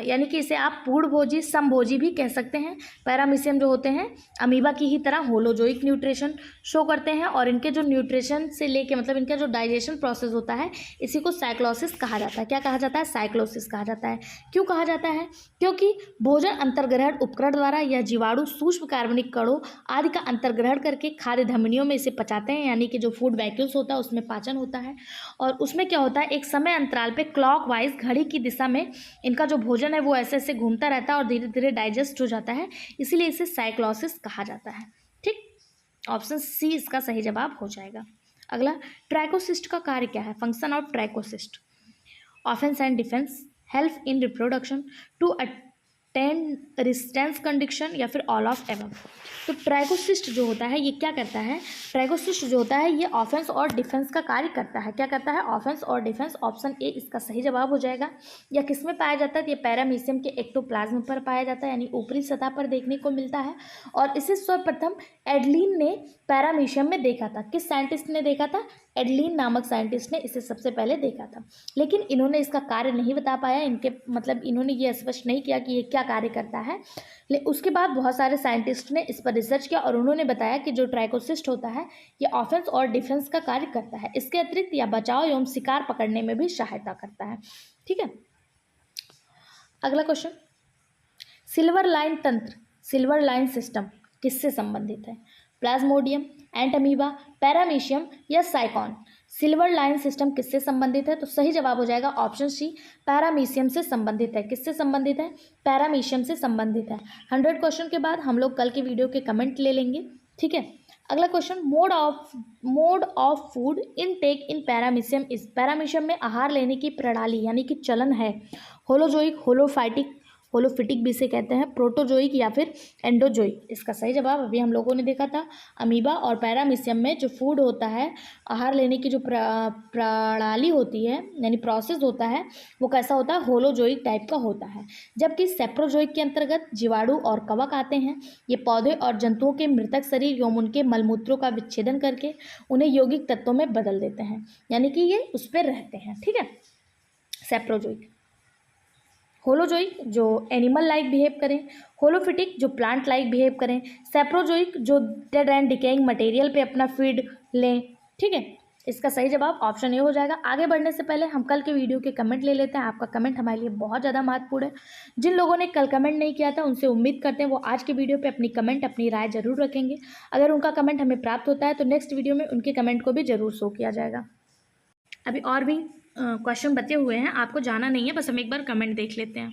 यानी कि इसे आप पूर्णभोजी समभोजी भी कह सकते हैं। पैरामीशियम जो होते हैं अमीबा की ही तरह होलोजोइक न्यूट्रिशन शो करते हैं, और इनके जो न्यूट्रिशन से लेके मतलब इनका जो डाइजेशन प्रोसेस होता है इसी को साइक्लोसिस कहा जाता है। क्या कहा जाता है? साइक्लोसिस कहा जाता है। क्यों कहा जाता है? क्योंकि भोजन अंतर्ग्रहण उपकरण द्वारा यह जीवाणु सूक्ष्म कार्बनिक कणों आदि का अंतर्ग्रहण करके खाद्य धमनियों में इसे पचाते हैं, यानी कि जो फूड वैक्यूल्स होता है उसमें पाचन होता है, और उसमें क्या होता है एक समय अंतराल पे क्लॉकवाइज घड़ी की दिशा में इनका जो भोजन है वो ऐसे ऐसे घूमता रहता है और धीरे धीरे डाइजेस्ट हो जाता है, इसीलिए इसे साइक्लोसिस कहा जाता है। ठीक, ऑप्शन सी इसका सही जवाब हो जाएगा। अगला, ट्रैकोसिस्ट का कार्य क्या है? Function of trichocyst, offence and defence, help in reproduction, to attend resistance condition, या फिर ऑल ऑफ एबव। तो ट्रैकोसिस्ट जो होता है ये क्या करता है? ट्रैकोसिस्ट जो होता है ये ऑफेंस और डिफेंस का कार्य करता है। क्या करता है? ऑफेंस और डिफेंस। ऑप्शन ए इसका सही जवाब हो जाएगा। यह किस में पाया जाता है? ये पैरामीशियम के एक्टोप्लाज्म पर पाया जाता है, यानी ऊपरी सतह पर देखने को मिलता है, और इसे सर्वप्रथम एडलिन ने पैरामीशियम में देखा था। किस साइंटिस्ट ने देखा था? एडलिन नामक साइंटिस्ट ने इसे सबसे पहले देखा था, लेकिन इन्होंने इसका कार्य नहीं बता पाया। इन्होंने ये स्पष्ट नहीं किया कि ये क्या कार्य करता है। उसके बाद बहुत सारे साइंटिस्ट ने इस पर रिसर्च किया और उन्होंने बताया कि जो ट्राइकोसिस्ट होता है ये ऑफेंस और डिफेंस का कार्य करता है। इसके अतिरिक्त यह बचाव एवं शिकार पकड़ने में भी सहायता करता है। ठीक है, अगला क्वेश्चन, सिल्वर लाइन तंत्र, सिल्वर लाइन सिस्टम किससे संबंधित है? प्लाज्मोडियम, एंटमीबा, पैरामीशियम या साइकॉन। सिल्वर लाइन सिस्टम किससे संबंधित है? तो सही जवाब हो जाएगा ऑप्शन सी, पैरामीशियम से संबंधित है। किससे संबंधित है? पैरामीशियम से संबंधित है। 100 क्वेश्चन के बाद हम लोग कल के वीडियो के कमेंट ले लेंगे। ठीक है, अगला question, mode of food intake in paramecium is. Paramecium में आहार लेने की प्रणाली यानी कि चलन है होलोजोइक, होलोफिटिक भी इसे कहते हैं, प्रोटोजोइक या फिर एंडोजोइक। इसका सही जवाब अभी हम लोगों ने देखा था, अमीबा और पैरामीशियम में जो फूड होता है, आहार लेने की जो प्रणाली होती है यानी प्रोसेस होता है वो कैसा होता है? होलोजोइक टाइप का होता है। जबकि सेप्रोजोइक के अंतर्गत जीवाणु और कवक आते हैं। ये पौधे और जंतुओं के मृतक शरीर एवं उनके मलमूत्रों का विच्छेदन करके उन्हें यौगिक तत्वों में बदल देते हैं, यानी कि ये उस पर रहते हैं। ठीक है, सेप्रोजोइक। होलोजोइक जो एनिमल लाइक बिहेव करें, होलोफिटिक जो प्लांट लाइक बिहेव करें, सेप्रोजोइक जो डेड एंड डिकेइंग मटेरियल पे अपना फीड लें। ठीक है, इसका सही जवाब ऑप्शन ए हो जाएगा। आगे बढ़ने से पहले हम कल के वीडियो के कमेंट ले लेते हैं। आपका कमेंट हमारे लिए बहुत ज़्यादा महत्वपूर्ण है। जिन लोगों ने कल कमेंट नहीं किया था उनसे उम्मीद करते हैं वो आज के वीडियो पे अपनी कमेंट, अपनी राय जरूर रखेंगे। अगर उनका कमेंट हमें प्राप्त होता है तो नेक्स्ट वीडियो में उनके कमेंट को भी जरूर शो किया जाएगा। अभी और भी क्वेश्चन बचे हुए हैं, आपको जाना नहीं है, बस हम एक बार कमेंट देख लेते हैं।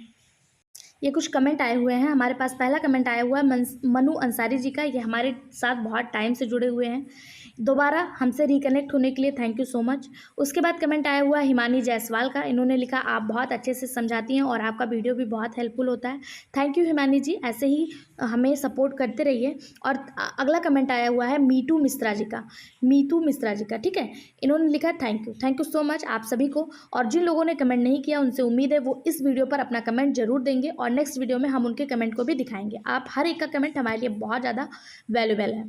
ये कुछ कमेंट आए हुए हैं हमारे पास। पहला कमेंट आया हुआ है मनु अंसारी जी का। ये हमारे साथ बहुत टाइम से जुड़े हुए हैं, दोबारा हमसे रिकनेक्ट होने के लिए थैंक यू सो मच। उसके बाद कमेंट आया हुआ है हिमानी जायसवाल का। इन्होंने लिखा, आप बहुत अच्छे से समझाती हैं और आपका वीडियो भी बहुत हेल्पफुल होता है। थैंक यू हिमानी जी, ऐसे ही हमें सपोर्ट करते रहिए। और अगला कमेंट आया हुआ है मीतू मिश्रा जी का। ठीक है, इन्होंने लिखा थैंक यू सो मच आप सभी को। और जिन लोगों ने कमेंट नहीं किया उनसे उम्मीद है वो इस वीडियो पर अपना कमेंट जरूर देंगे और नेक्स्ट वीडियो में हम उनके कमेंट को भी दिखाएंगे। आप हर एक का कमेंट हमारे लिए बहुत ज़्यादा वैल्यूबल है।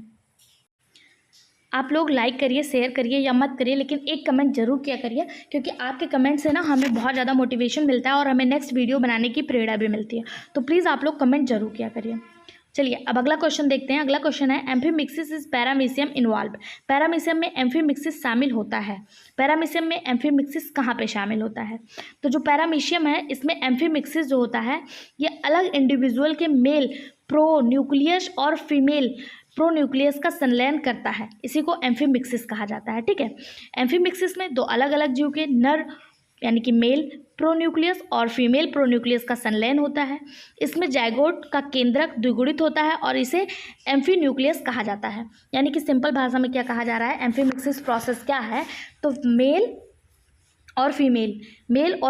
आप लोग लाइक करिए, शेयर करिए या मत करिए, लेकिन एक कमेंट जरूर किया करिए, क्योंकि आपके कमेंट से ना हमें बहुत ज़्यादा मोटिवेशन मिलता है और हमें नेक्स्ट वीडियो बनाने की प्रेरणा भी मिलती है। तो प्लीज़ आप लोग कमेंट जरूर किया करिए। चलिए अब अगला क्वेश्चन देखते हैं। अगला क्वेश्चन है, amphimixis is paramecium involve. Paramecium में एम्फीमिक्सिस शामिल होता है। पैरामीशियम में एम्फीमिक्सिस कहाँ पे शामिल होता है? तो जो पैरामीशियम है इसमें एम्फीमिक्सिस जो होता है ये अलग इंडिविजुअल के मेल प्रोन्यूक्लियस और फीमेल प्रोन्यूक्लियस का संलयन करता है, इसी को एम्फीमिक्सिस कहा जाता है। ठीक है, एम्फीमिक्सिस में दो अलग अलग जीव के नर यानी कि मेल प्रोन्यूक्लियस और फीमेल प्रोन्यूक्लियस का संलयन होता है। इसमें जाइगोट का केंद्रक द्विगुणित होता है और इसे एम्फीन्यूक्लियस कहा जाता है। यानी कि सिंपल भाषा में क्या कहा जा रहा है, एम्फीमिक्सिस प्रोसेस क्या है, तो मेल और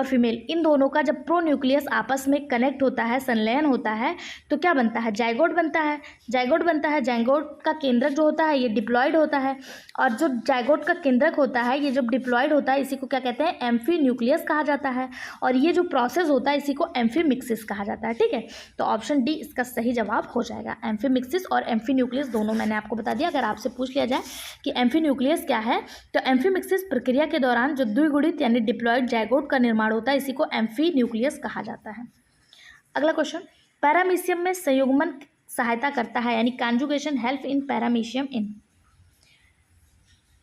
फीमेल इन दोनों का जब प्रोन्यूक्लियस आपस में कनेक्ट होता है, संलयन होता है, तो क्या बनता है, जाइगोट बनता है। जाइगोट का केंद्रक जो होता है ये डिप्लॉयड होता है, और जो जाइगोट का केंद्रक होता है ये जब डिप्लॉयड होता है इसी को क्या कहते हैं, एम्फीन्यूक्लियस कहा जाता है। और ये जो प्रोसेस होता है इसी को एम्फीमिक्सिस कहा जाता है। ठीक है, तो ऑप्शन डी इसका सही जवाब हो जाएगा। एम्फीमिक्सिस और एम्फीन्यूक्लियस दोनों मैंने आपको बता दिया। अगर आपसे पूछ लिया जाए कि एम्फीन्यूक्लियस क्या है, तो एम्फीमिक्सिस प्रक्रिया के दौरान जो द्विगुणित यानी डिप्लॉयड जाइगोट का निर्माण होता है इसी को एम्फीन्यूक्लियस कहा जाता है। अगला क्वेश्चन, पैरामीशियम में संयुग्मन सहायता करता है, यानी conjugation help in paramecium in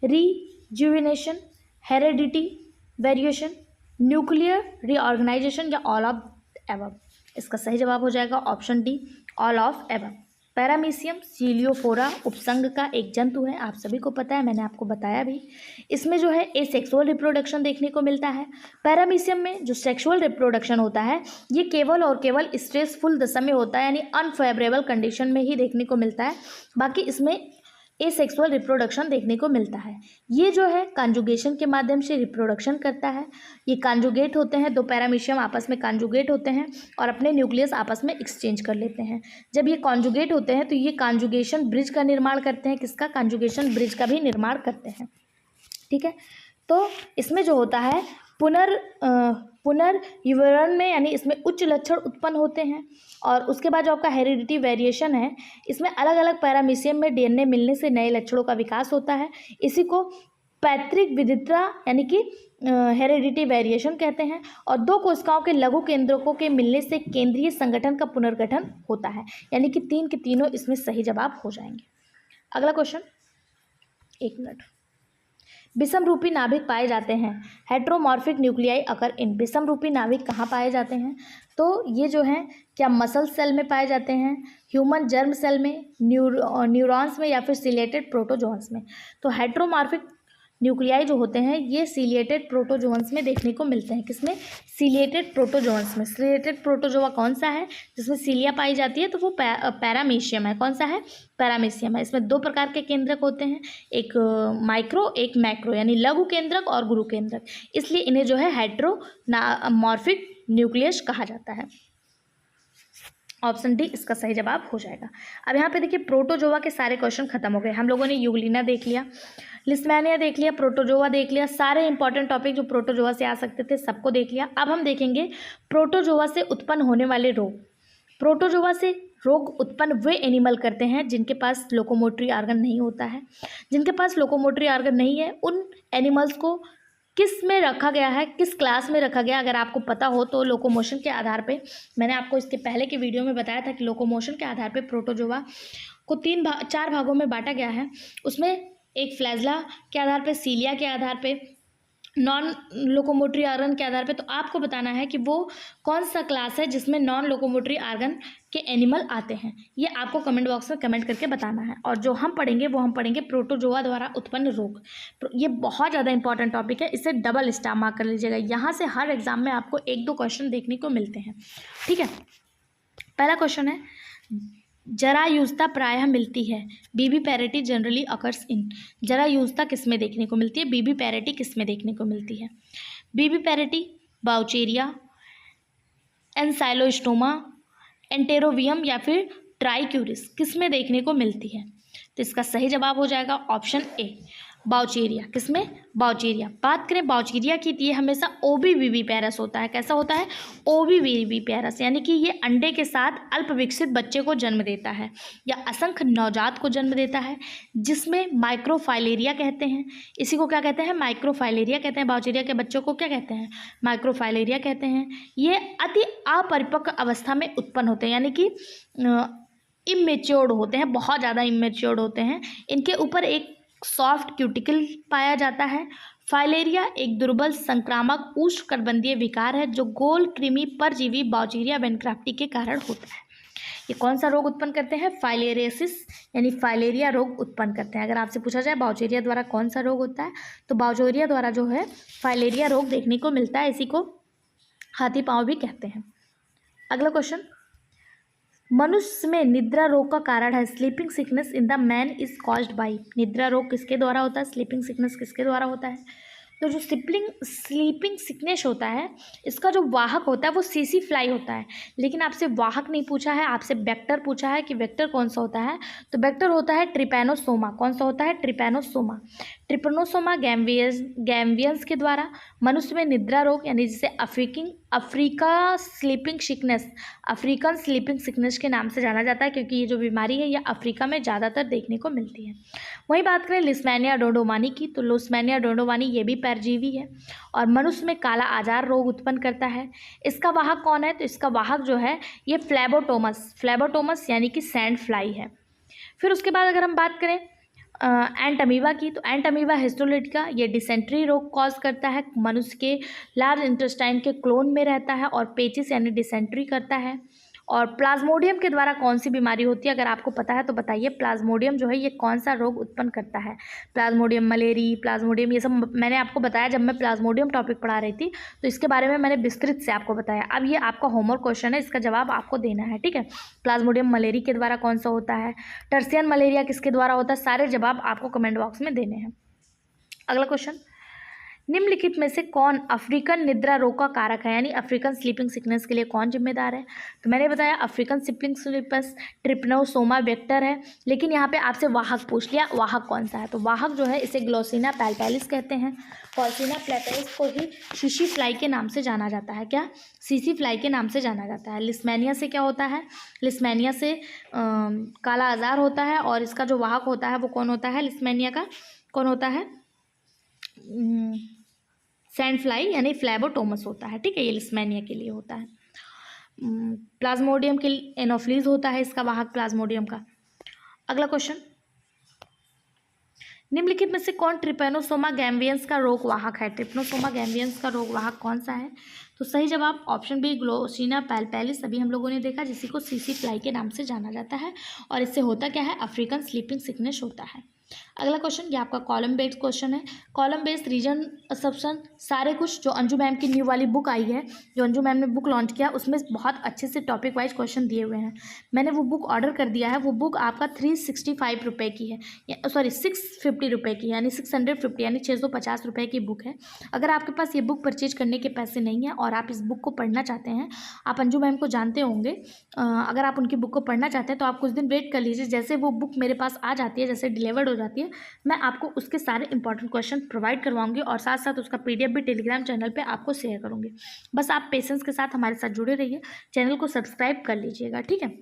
rejuvenation, heredity, variation, nuclear reorganization या ऑल ऑफ एबव। इसका सही जवाब हो जाएगा option D, all of above. Paramecium ciliophora उपसंघ का एक जंतु है, आप सभी को पता है, मैंने आपको बताया भी। इसमें जो है एसेक्सुअल रिप्रोडक्शन देखने को मिलता है। पैरामीशियम में जो सेक्सुअल रिप्रोडक्शन होता है ये केवल और केवल स्ट्रेसफुल दशा में होता है, यानी अनफेवरेबल कंडीशन में ही देखने को मिलता है। बाकी इसमें एसेक्सुअल रिप्रोडक्शन देखने को मिलता है। ये जो है कॉन्जुगेशन के माध्यम से रिप्रोडक्शन करता है। ये कॉन्जुगेट होते हैं, दो पैरामीशियम आपस में कॉन्जुगेट होते हैं और अपने न्यूक्लियस आपस में एक्सचेंज कर लेते हैं। जब ये कॉन्जुगेट होते हैं तो ये कॉन्जुगेशन ब्रिज का निर्माण करते हैं। किसका, कॉन्जुगेशन ब्रिज का भी निर्माण करते हैं। ठीक है, तो इसमें जो होता है पुनर्युवरण में, यानी इसमें उच्च लक्षण उत्पन्न होते हैं। और उसके बाद जो आपका हेरिडिटी वेरिएशन है, इसमें अलग अलग पैरामीशियम में डीएनए मिलने से नए लक्षणों का विकास होता है। इसी को पैतृक विविधता यानी कि हेरिडिटी वेरिएशन कहते हैं। और दो कोशिकाओं के लघु केंद्रकों के मिलने से केंद्रीय संगठन का पुनर्गठन होता है, यानी कि तीन के तीनों इसमें सही जवाब हो जाएंगे। अगला क्वेश्चन, एक मिनट। विषम रूपी नाभिक पाए जाते हैं, हेट्रोमॉर्फिक न्यूक्लियाई अकर इन। विषम रूपी नाभिक कहाँ पाए जाते हैं, तो ये जो है क्या मसल सेल में पाए जाते हैं, ह्यूमन जर्म सेल में, न्यूरॉन्स में, या फिर सिलिएटेड प्रोटोजोन्स में। तो हेट्रोमॉर्फिक न्यूक्लियाई जो होते हैं ये सिलिएटेड प्रोटोजोन्स में देखने को मिलते हैं। किसमें, सिलिएटेड प्रोटोजोन्स में। सिलिएटेड प्रोटोजोआ कौन सा है, जिसमें सिलिया पाई जाती है, तो वो पैरामीशियम है। कौन सा है, पैरामीशियम है। इसमें दो प्रकार के केंद्रक होते हैं, एक माइक्रो एक मैक्रो, यानी लघु केंद्रक और गुरु केंद्रक। इसलिए इन्हें जो है हेट्रोमॉर्फिक न्यूक्लियस कहा जाता है। ऑप्शन डी इसका सही जवाब हो जाएगा। अब यहाँ पे देखिए प्रोटोजोआ के सारे क्वेश्चन खत्म हो गए। हम लोगों ने यूग्लिना देख लिया, लिस्टमैनिया देख लिया, प्रोटोजोआ देख लिया, सारे इंपॉर्टेंट टॉपिक जो प्रोटोजोआ से आ सकते थे सबको देख लिया। अब हम देखेंगे प्रोटोजोआ से उत्पन्न होने वाले रोग। प्रोटोजोआ से रोग उत्पन्न वे एनिमल करते हैं जिनके पास लोकोमोटरी ऑर्गन नहीं होता है। जिनके पास लोकोमोटरी ऑर्गन नहीं है उन एनिमल्स को किस में रखा गया है, किस क्लास में रखा गया, अगर आपको पता हो तो लोकोमोशन के आधार पे, मैंने आपको इसके पहले के वीडियो में बताया था कि लोकोमोशन के आधार पे प्रोटोजोआ को चार भागों में बांटा गया है। उसमें एक फ्लैजला के आधार पे, सीलिया के आधार पे, नॉन लोकोमोटरी ऑर्गन के आधार पे। तो आपको बताना है कि वो कौन सा क्लास है जिसमें नॉन लोकोमोटरी ऑर्गन के एनिमल आते हैं। ये आपको कमेंट बॉक्स में कमेंट करके बताना है। और जो हम पढ़ेंगे वो हम पढ़ेंगे प्रोटोजोआ द्वारा उत्पन्न रोग। ये बहुत ज़्यादा इंपॉर्टेंट टॉपिक है, इसे डबल स्टार मार्क कर लीजिएगा। यहाँ से हर एग्जाम में आपको एक दो क्वेश्चन देखने को मिलते हैं। ठीक है, पहला क्वेश्चन है, जरायुजता प्रायः मिलती है, बीबी पैरेटी जनरली अकर्स इन। जरायुजता किस में देखने को मिलती है, बीबी पैरेटी किस में देखने को मिलती है। बीबी पैरेटी बाउचेरिया, एनसाइलोस्टोमा, एंटेरोवियम या फिर ट्राइक्यूरिस किस में देखने को मिलती है। तो इसका सही जवाब हो जाएगा ऑप्शन ए, बाउचेरिया। किसमें, बाउचेरिया। बात करें बाउचेरिया की तो ये हमेशा ओबीवीवी पैरस होता है। कैसा होता है, ओबीवीवी पैरस, यानी कि ये अंडे के साथ अल्प विकसित बच्चे को जन्म देता है या असंख्य नवजात को जन्म देता है, जिसमें माइक्रोफाइलेरिया कहते हैं। इसी को क्या कहते हैं, माइक्रोफाइलेरिया कहते हैं। बाउचेरिया के बच्चों को क्या कहते हैं, माइक्रोफाइलेरिया कहते हैं। ये अति अपरिपक्व अवस्था में उत्पन्न होते हैं, यानी कि इमेच्योर्ड होते हैं, बहुत ज़्यादा इमेच्योर्ड होते हैं। इनके ऊपर एक सॉफ्ट क्यूटिकल पाया जाता है। फाइलेरिया एक दुर्बल संक्रामक उष्णकटिबंधीय विकार है जो गोल कृमि परजीवी बाउचेरिया बैनक्राफ्टी के कारण होता है। ये कौन सा रोग उत्पन्न करते हैं? फाइलेरियासिस यानी फाइलेरिया रोग उत्पन्न करते हैं। अगर आपसे पूछा जाए बाउचेरिया द्वारा कौन सा रोग होता है, तो बाउचेरिया द्वारा जो है फाइलेरिया रोग देखने को मिलता है। इसी को हाथी पांव भी कहते हैं। अगला क्वेश्चन, मनुष्य में निद्रा रोग का कारण है sleeping sickness in the man is caused by. निद्रा रोग किसके द्वारा होता है? स्लीपिंग सिकनेस किसके द्वारा होता है? तो जो स्लीपिंग सिकनेस होता है, इसका जो वाहक होता है वो सीसी फ्लाई होता है। लेकिन आपसे वाहक नहीं पूछा है, आपसे वेक्टर पूछा है कि वेक्टर कौन सा होता है। तो वेक्टर होता है ट्रिपैनोसोमा। कौन सा होता है? ट्रिपैनोसोमा। ट्रिपैनोसोमा गैम्बियंस के द्वारा मनुष्य में निद्रा रोग यानी जिसे अफ्रीकन स्लीपिंग सिकनेस के नाम से जाना जाता है, क्योंकि ये जो बीमारी है ये अफ्रीका में ज़्यादातर देखने को मिलती है। वहीं बात करें लिस्मेनिया डोडोमानी की, तो लिस्मेनिया डोडोमानी ये भी परजीवी है और मनुष्य में काला आजार रोग उत्पन्न करता है। इसका वाहक कौन है? तो इसका वाहक जो है ये फ्लेबोटोमस यानी कि सैंड फ्लाई है। फिर उसके बाद अगर हम बात करें एंट अमीबा की, तो एंट अमीबा हिस्टोलिटिका ये डिसेंट्री रोग कॉज करता है। मनुष्य के लार्ज इंटेस्टाइन के क्लोन में रहता है और पेचिस यानी डिसेंट्री करता है। और प्लाज्मोडियम के द्वारा कौन सी बीमारी होती है? अगर आपको पता है तो बताइए, प्लाज्मोडियम जो है ये कौन सा रोग उत्पन्न करता है? प्लाज्मोडियम मलेरी, प्लाज्मोडियम, ये सब मैंने आपको बताया जब मैं प्लाज्मोडियम टॉपिक पढ़ा रही थी, तो इसके बारे में मैंने विस्तृत से आपको बताया। अब ये आपका होमवर्क क्वेश्चन है, इसका जवाब आपको देना है, ठीक है। प्लाज्मोडियम मलेरी के द्वारा कौन सा होता है? टर्सियन मलेरिया किसके द्वारा होता है? सारे जवाब आपको कमेंट बॉक्स में देने हैं। अगला क्वेश्चन, निम्नलिखित में से कौन अफ्रीकन निद्रा रोग का कारक है, यानी अफ्रीकन स्लीपिंग सिकनेस के लिए कौन जिम्मेदार है? तो मैंने बताया African sleeping sickness trypanosoma vector है, लेकिन यहाँ पे आपसे वाहक पूछ लिया, वाहक कौन सा है? तो वाहक जो है इसे ग्लोसिना पैल्पैलिस कहते हैं। ग्लोसिना पैल्पैलिस को ही सीसी फ्लाई के नाम से जाना जाता है। क्या? सीसी फ्लाई के नाम से जाना जाता है। लिस्मेनिया से क्या होता है? लिस्मेनिया से काला आजार होता है और इसका जो वाहक होता है वो कौन होता है? लिस्मेनिया का कौन होता है? सैंड फ्लाई यानी फ्लेबोटोमस होता है, ठीक है। ये लिस्मेनिया के लिए होता है। प्लाज्मोडियम के एनोफ्लीज होता है इसका वाहक प्लाज्मोडियम का। अगला क्वेश्चन, निम्नलिखित में से कौन ट्रिपैनोसोमा गैम्बियंस का रोग वाहक है? ट्रिपैनोसोमा गैम्बियंस का रोग वाहक कौन सा है? तो सही जवाब ऑप्शन बी ग्लोसिना पैल्पैलिस, अभी हम लोगों ने देखा, जिसी को सीसी फ्लाई के नाम से जाना जाता है। और इससे होता क्या है? अफ्रीकन स्लीपिंग सिकनेस होता है। अगला क्वेश्चन, ये आपका कॉलम बेस्ड क्वेश्चन है। कॉलम बेस्ड रीजन असम्पशन सारे कुछ जो अंजू मैम की न्यू वाली बुक आई है, जो अंजू मैम ने बुक लॉन्च किया, उसमें बहुत अच्छे से टॉपिक वाइज क्वेश्चन दिए हुए हैं। मैंने वो बुक ऑर्डर कर दिया है। वो बुक आपका 365 रुपये की है, सॉरी 650 रुपये की, यानी 650 यानी 650 रुपये की बुक है। अगर आपके पास ये बुक परचेज करने के पैसे नहीं हैं और आप इस बुक को पढ़ना चाहते हैं, आप अंजू मैम को जानते होंगे, अगर आप उनकी बुक को पढ़ना चाहते हैं तो आप कुछ दिन वेट कर लीजिए। जैसे वो बुक मेरे पास आ जाती है, जैसे डिलीवर्ड हो जाती है, मैं आपको उसके सारे इंपॉर्टेंट क्वेश्चन प्रोवाइड करवाऊंगी और साथ साथ उसका पीडीएफ भी टेलीग्राम चैनल पे आपको शेयर करूंगी। बस आप पेशेंस के साथ हमारे साथ जुड़े रहिए, चैनल को सब्सक्राइब कर लीजिएगा, ठीक है।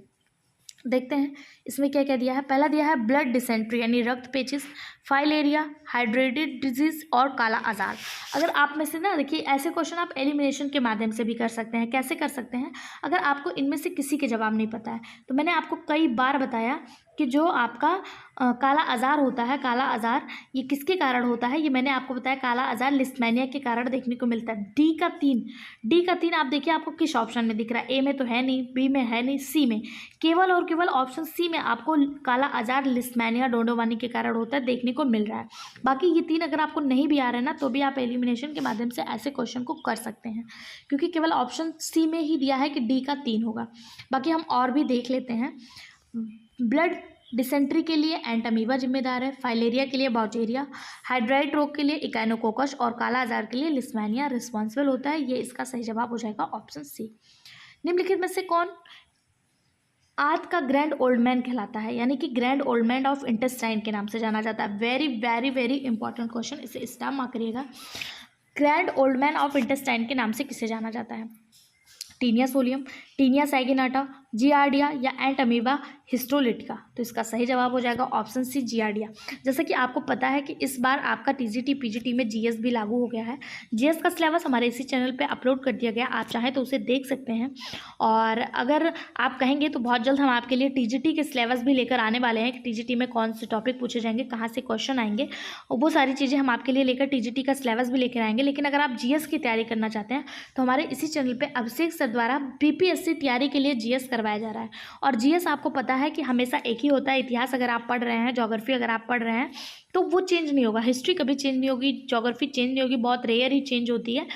देखते हैं इसमें क्या क्या दिया है। पहला दिया है ब्लड डिसेंट्री यानी रक्त पेचिश, फाइलेरिया, हाइड्रेटेड डिजीज और काला आजार। अगर आप में से ना, देखिए ऐसे क्वेश्चन आप एलिमिनेशन के माध्यम से भी कर सकते हैं। कैसे कर सकते हैं? अगर आपको इनमें से किसी के जवाब नहीं पता है, तो मैंने आपको कई बार बताया कि जो आपका काला आजार होता है, काला आजार ये किसके कारण होता है? ये मैंने आपको बताया, काला आजार लिस्मेनिया के कारण देखने को मिलता है। डी का 3 आप देखिए आपको किस ऑप्शन में दिख रहा है? ए में तो है नहीं, बी में है नहीं, सी में, केवल और केवल ऑप्शन सी में आपको काला आजार लिस्मेनिया डोडोमानी के कारण होता है देखने को मिल रहा है। बाकी ये 3 अगर आपको नहीं भी आ रहा है ना, तो भी आप एलिमिनेशन के माध्यम से ऐसे क्वेश्चन को कर सकते हैं, क्योंकि केवल ऑप्शन सी में ही दिया है कि डी का 3 होगा। बाकी हम और भी देख लेते हैं। ब्लड डिसेंट्री के लिए एंट अमीबा जिम्मेदार है, फाइलेरिया के लिए बाउचेरिया, हाइड्राइड रोग के लिए इकाइनोकोकस और काला आजार के लिए लिस्मेनिया रिस्पॉन्सिबल होता है। ये इसका सही जवाब हो जाएगा ऑप्शन सी। निम्नलिखित में से कौन आर्थ का ग्रैंड ओल्ड मैन कहलाता है, यानी कि grand old man of intestine के नाम से जाना जाता है? Very very very important question, इसे स्टार मार्क करिएगा। Grand old man of intestine के नाम से किसे जाना जाता है? टीनिया सोलियम, टीनिया सैगिनाटा, जियार्डिया या एंट अमीबा हिस्टोलिटिका? तो इसका सही जवाब हो जाएगा ऑप्शन सी जियार्डिया। जैसा कि आपको पता है कि इस बार आपका टीजीटी पीजीटी में जीएस भी लागू हो गया है। जीएस का सिलेबस हमारे इसी चैनल पे अपलोड कर दिया गया, आप चाहें तो उसे देख सकते हैं। और अगर आप कहेंगे तो बहुत जल्द हम आपके लिए टीजीटी के सिलेबस भी लेकर आने वाले हैं कि टीजीटी में कौन से टॉपिक पूछे जाएंगे, कहाँ से क्वेश्चन आएंगे, और वो सारी चीज़ें हम आपके लिए लेकर टीजीटी का सिलेबस भी लेकर आएंगे। लेकिन अगर आप जीएस की तैयारी करना चाहते हैं तो हमारे इसी चैनल पर अभिषेक सर द्वारा बीपीएससी तैयारी के लिए जीएस करवाया जा रहा है। और जीएस आपको पता है कि हमेशा एक ही होता है। इतिहास अगर आप पढ़ रहे हैं, ज्योग्राफी अगर आप पढ़ रहे हैं तो वो चेंज नहीं होगा। हिस्ट्री कभी चेंज नहीं होगी, ज्योग्राफी चेंज नहीं होगी, बहुत रेयर ही चेंज होती है।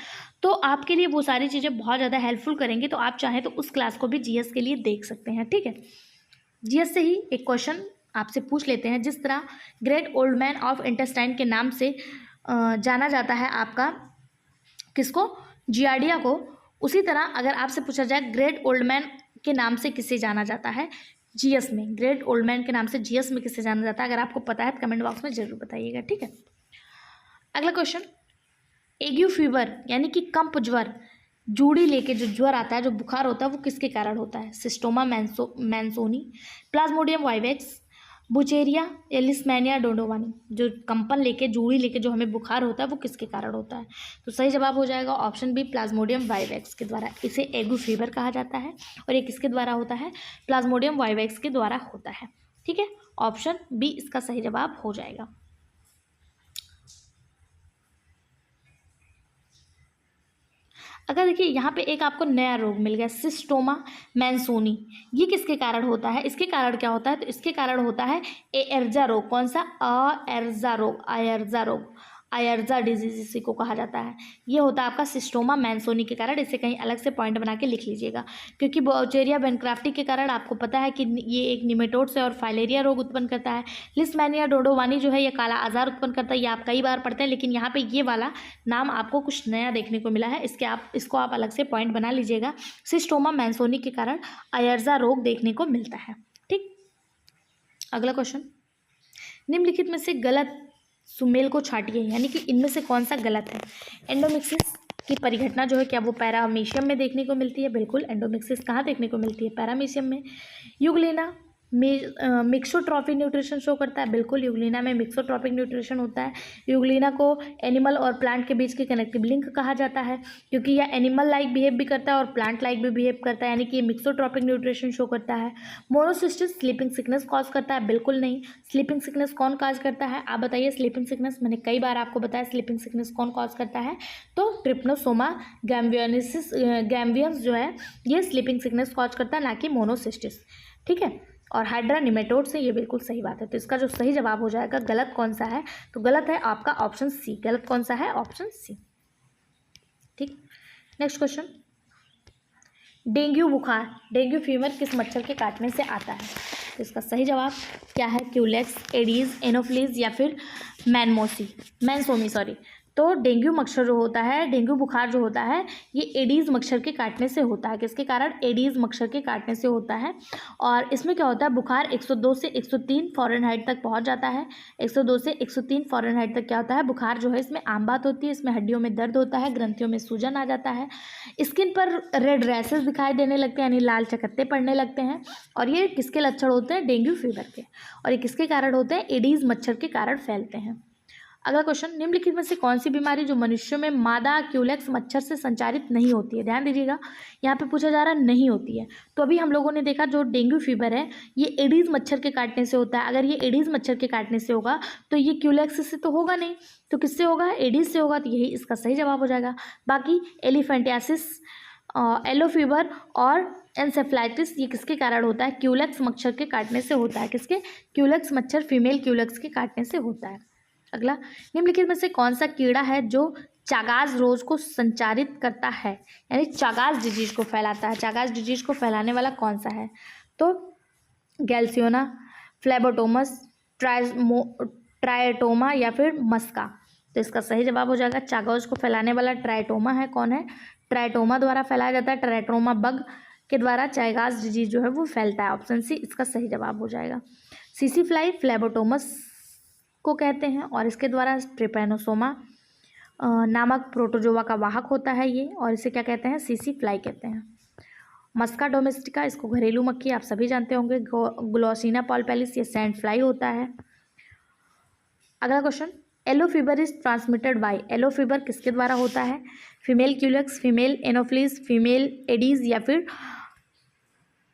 तो आपके लिए वो सारी चीज़ें बहुत ज़्यादा हेल्पफुल करेंगे। तो आप चाहें तो उस क्लास को भी जीएस के लिए देख सकते हैं, ठीक है। जीएस से ही एक क्वेश्चन आपसे पूछ लेते हैं। जिस तरह great old man of intestine के नाम से जाना जाता है आपका किसको, जियार्डिया को, उसी तरह अगर आपसे पूछा जाए ग्रेट ओल्ड मैन के नाम से किसे जाना जाता है जीएस में, ग्रेट ओल्ड मैन के नाम से जीएस में किसे जाना जाता है, अगर आपको पता है तो कमेंट बॉक्स में जरूर बताइएगा, ठीक है। अगला क्वेश्चन, एग्यू फीवर यानी कि कंप ज्वर, जूड़ी लेके जो ज्वर आता है, जो बुखार होता है, वो किसके कारण होता है? सिस्टोमा मैंसोनी, प्लाज्मोडियम वाइवेक्स, बुचेरिया या लिस्मेनिया डोडोवानी। जो कंपन लेके, जूड़ी लेके जो हमें बुखार होता है वो किसके कारण होता है? तो सही जवाब हो जाएगा ऑप्शन बी, प्लाज्मोडियम वाइवेक्स के द्वारा। इसे एगू फीवर कहा जाता है और ये किसके द्वारा होता है? प्लाज्मोडियम वाइवेक्स के द्वारा होता है, ठीक है। ऑप्शन बी इसका सही जवाब हो जाएगा। अगर देखिए यहाँ पे एक आपको नया रोग मिल गया, सिस्टोमा मैंसोनी, ये किसके कारण होता है? इसके कारण क्या होता है? तो इसके कारण होता है एयर्जा रोग। कौन सा? आयर्जा रोग, आयर्जा रोग, आयर्जा डिजीज इसी को कहा जाता है। ये होता है आपका सिस्टोमा मैंसोनी के कारण। इसे कहीं अलग से पॉइंट बना के लिख लीजिएगा, क्योंकि बुचेरिया बेनक्राफ्टी के कारण आपको पता है कि ये एक निमेटोड से और फाइलेरिया रोग उत्पन्न करता है। लिस्मेनिया डोडोवानी जो है ये काला आजार उत्पन्न करता है। ये आप कई बार पढ़ते हैं, लेकिन यहाँ पे ये वाला नाम आपको कुछ नया देखने को मिला है। इसको आप अलग से पॉइंट बना लीजिएगा। सिस्टोमा मैंसोनी के कारण आयर्जा रोग देखने को मिलता है, ठीक। अगला क्वेश्चन, निम्नलिखित में से गलत सुमेल को छाटिए, यानी कि इनमें से कौन सा गलत है? एंडोमिक्सिस की परिघटना जो है क्या वो पैरामीशियम में देखने को मिलती है? बिल्कुल। एंडोमिक्सिस कहाँ देखने को मिलती है? पैरामीशियम में। यूग्लिना मिक्सोट्रॉपिक न्यूट्रिशन शो करता है? बिल्कुल, यूग्लिना में मिक्सोट्रॉपिक न्यूट्रिशन होता है। यूग्लिना को एनिमल और प्लांट के बीच की कनेक्टिव लिंक कहा जाता है, क्योंकि यह एनिमल लाइक बिहेव भी करता है और प्लांट लाइक भी बिहेव करता है, यानी कि ये मिक्सोट्रॉपिक न्यूट्रिशन शो करता है। मोनोसिस्टिस स्लीपिंग सिकनेस कॉज करता है? बिल्कुल नहीं। स्लीपिंग सिकनेस कौन कॉज करता है? आप बताइए। स्लीपिंग सिकनेस मैंने कई बार आपको बताया, स्लीपिंग सिकनेस कौन कॉज करता है? तो ट्रिप्नोसोमा गैम्बियंस जो है ये स्लीपिंग सिकनेस कॉज करता है, ना कि मोनोसिस्टिस, ठीक है। और हाइड्रा निमेटोड से, ये बिल्कुल सही बात है। तो इसका जो सही जवाब हो जाएगा, गलत कौन सा है? तो गलत है आपका ऑप्शन सी। गलत कौन सा है? ऑप्शन सी, ठीक। नेक्स्ट क्वेश्चन, डेंगू बुखार, डेंगू फीवर किस मच्छर के काटने से आता है? तो इसका सही जवाब क्या है? क्यूलेक्स, एडीज, एनोफ्लीज या फिर मैनसोमी सॉरी। तो डेंगू मच्छर जो होता है, डेंगू बुखार जो होता है, ये एडीज मच्छर के काटने से होता है। किसके कारण? एडीज मच्छर के काटने से होता है। और इसमें क्या होता है? बुखार 102 से 103 फ़ारेनहाइट तक पहुंच जाता है। 102 से 103 फ़ारेनहाइट तक क्या होता है? बुखार जो है इसमें आम बात होती है। इसमें हड्डियों में दर्द होता है, ग्रंथियों में सूजन आ जाता है, स्किन पर रेड रैसेस दिखाई देने लगते हैं, यानी लाल चकत्ते पड़ने लगते हैं। और ये किसके लक्षण होते हैं? डेंगू फीवर के। और ये किसके कारण होते हैं? एडीज मच्छर के कारण फैलते हैं। अगला क्वेश्चन, निम्नलिखित में से कौन सी बीमारी जो मनुष्यों में मादा क्यूलेक्स मच्छर से संचारित नहीं होती है? ध्यान दीजिएगा, यहाँ पे पूछा जा रहा है नहीं होती है। तो अभी हम लोगों ने देखा जो डेंगू फीवर है ये एडीज मच्छर के काटने से होता है। अगर ये एडीज मच्छर के काटने से होगा तो ये क्यूलेक्स से तो होगा नहीं, तो किससे होगा? एडीज से होगा। तो यही इसका सही जवाब हो जाएगा। बाकी एलिफेंटियासिस, येलो फीवर और एन्सेफ्लाइटिस ये किसके कारण होता है? क्यूलेक्स मच्छर के काटने से होता है। किसके? क्यूलेक्स मच्छर, फीमेल क्यूलेक्स के काटने से होता है। अगला, निम्नलिखित में से कौन सा कीड़ा है जो चागास रोग को संचारित करता है, यानी चागास डिजीज को फैलाता है? चागास डिजीज को फैलाने वाला कौन सा है? तो गैल्सियोना, फ्लेबोटोमस, ट्राइटोमा या फिर मस्का। तो इसका सही जवाब हो जाएगा चागास को फैलाने वाला ट्राइटोमा है। कौन है? ट्राइटोमा द्वारा फैलाया जाता है। ट्राइटोमा बग के द्वारा चागास डिजीज जो है वो फैलता है। ऑप्शन सी इसका सही जवाब हो जाएगा। सीसी फ्लाई फ्लेबोटोमस को कहते हैं और इसके द्वारा ट्रिपैनोसोमा नामक प्रोटोजोआ का वाहक होता है ये, और इसे क्या कहते हैं? सीसी फ्लाई कहते हैं। मस्का डोमेस्टिका, इसको घरेलू मक्खी आप सभी जानते होंगे। ग्लोसिना पॉलपेलिस ये सैंड फ्लाई होता है। अगला question, yellow fever is transmitted by, yellow fever किसके द्वारा होता है? Female culex, female anopheles, female aedes या फिर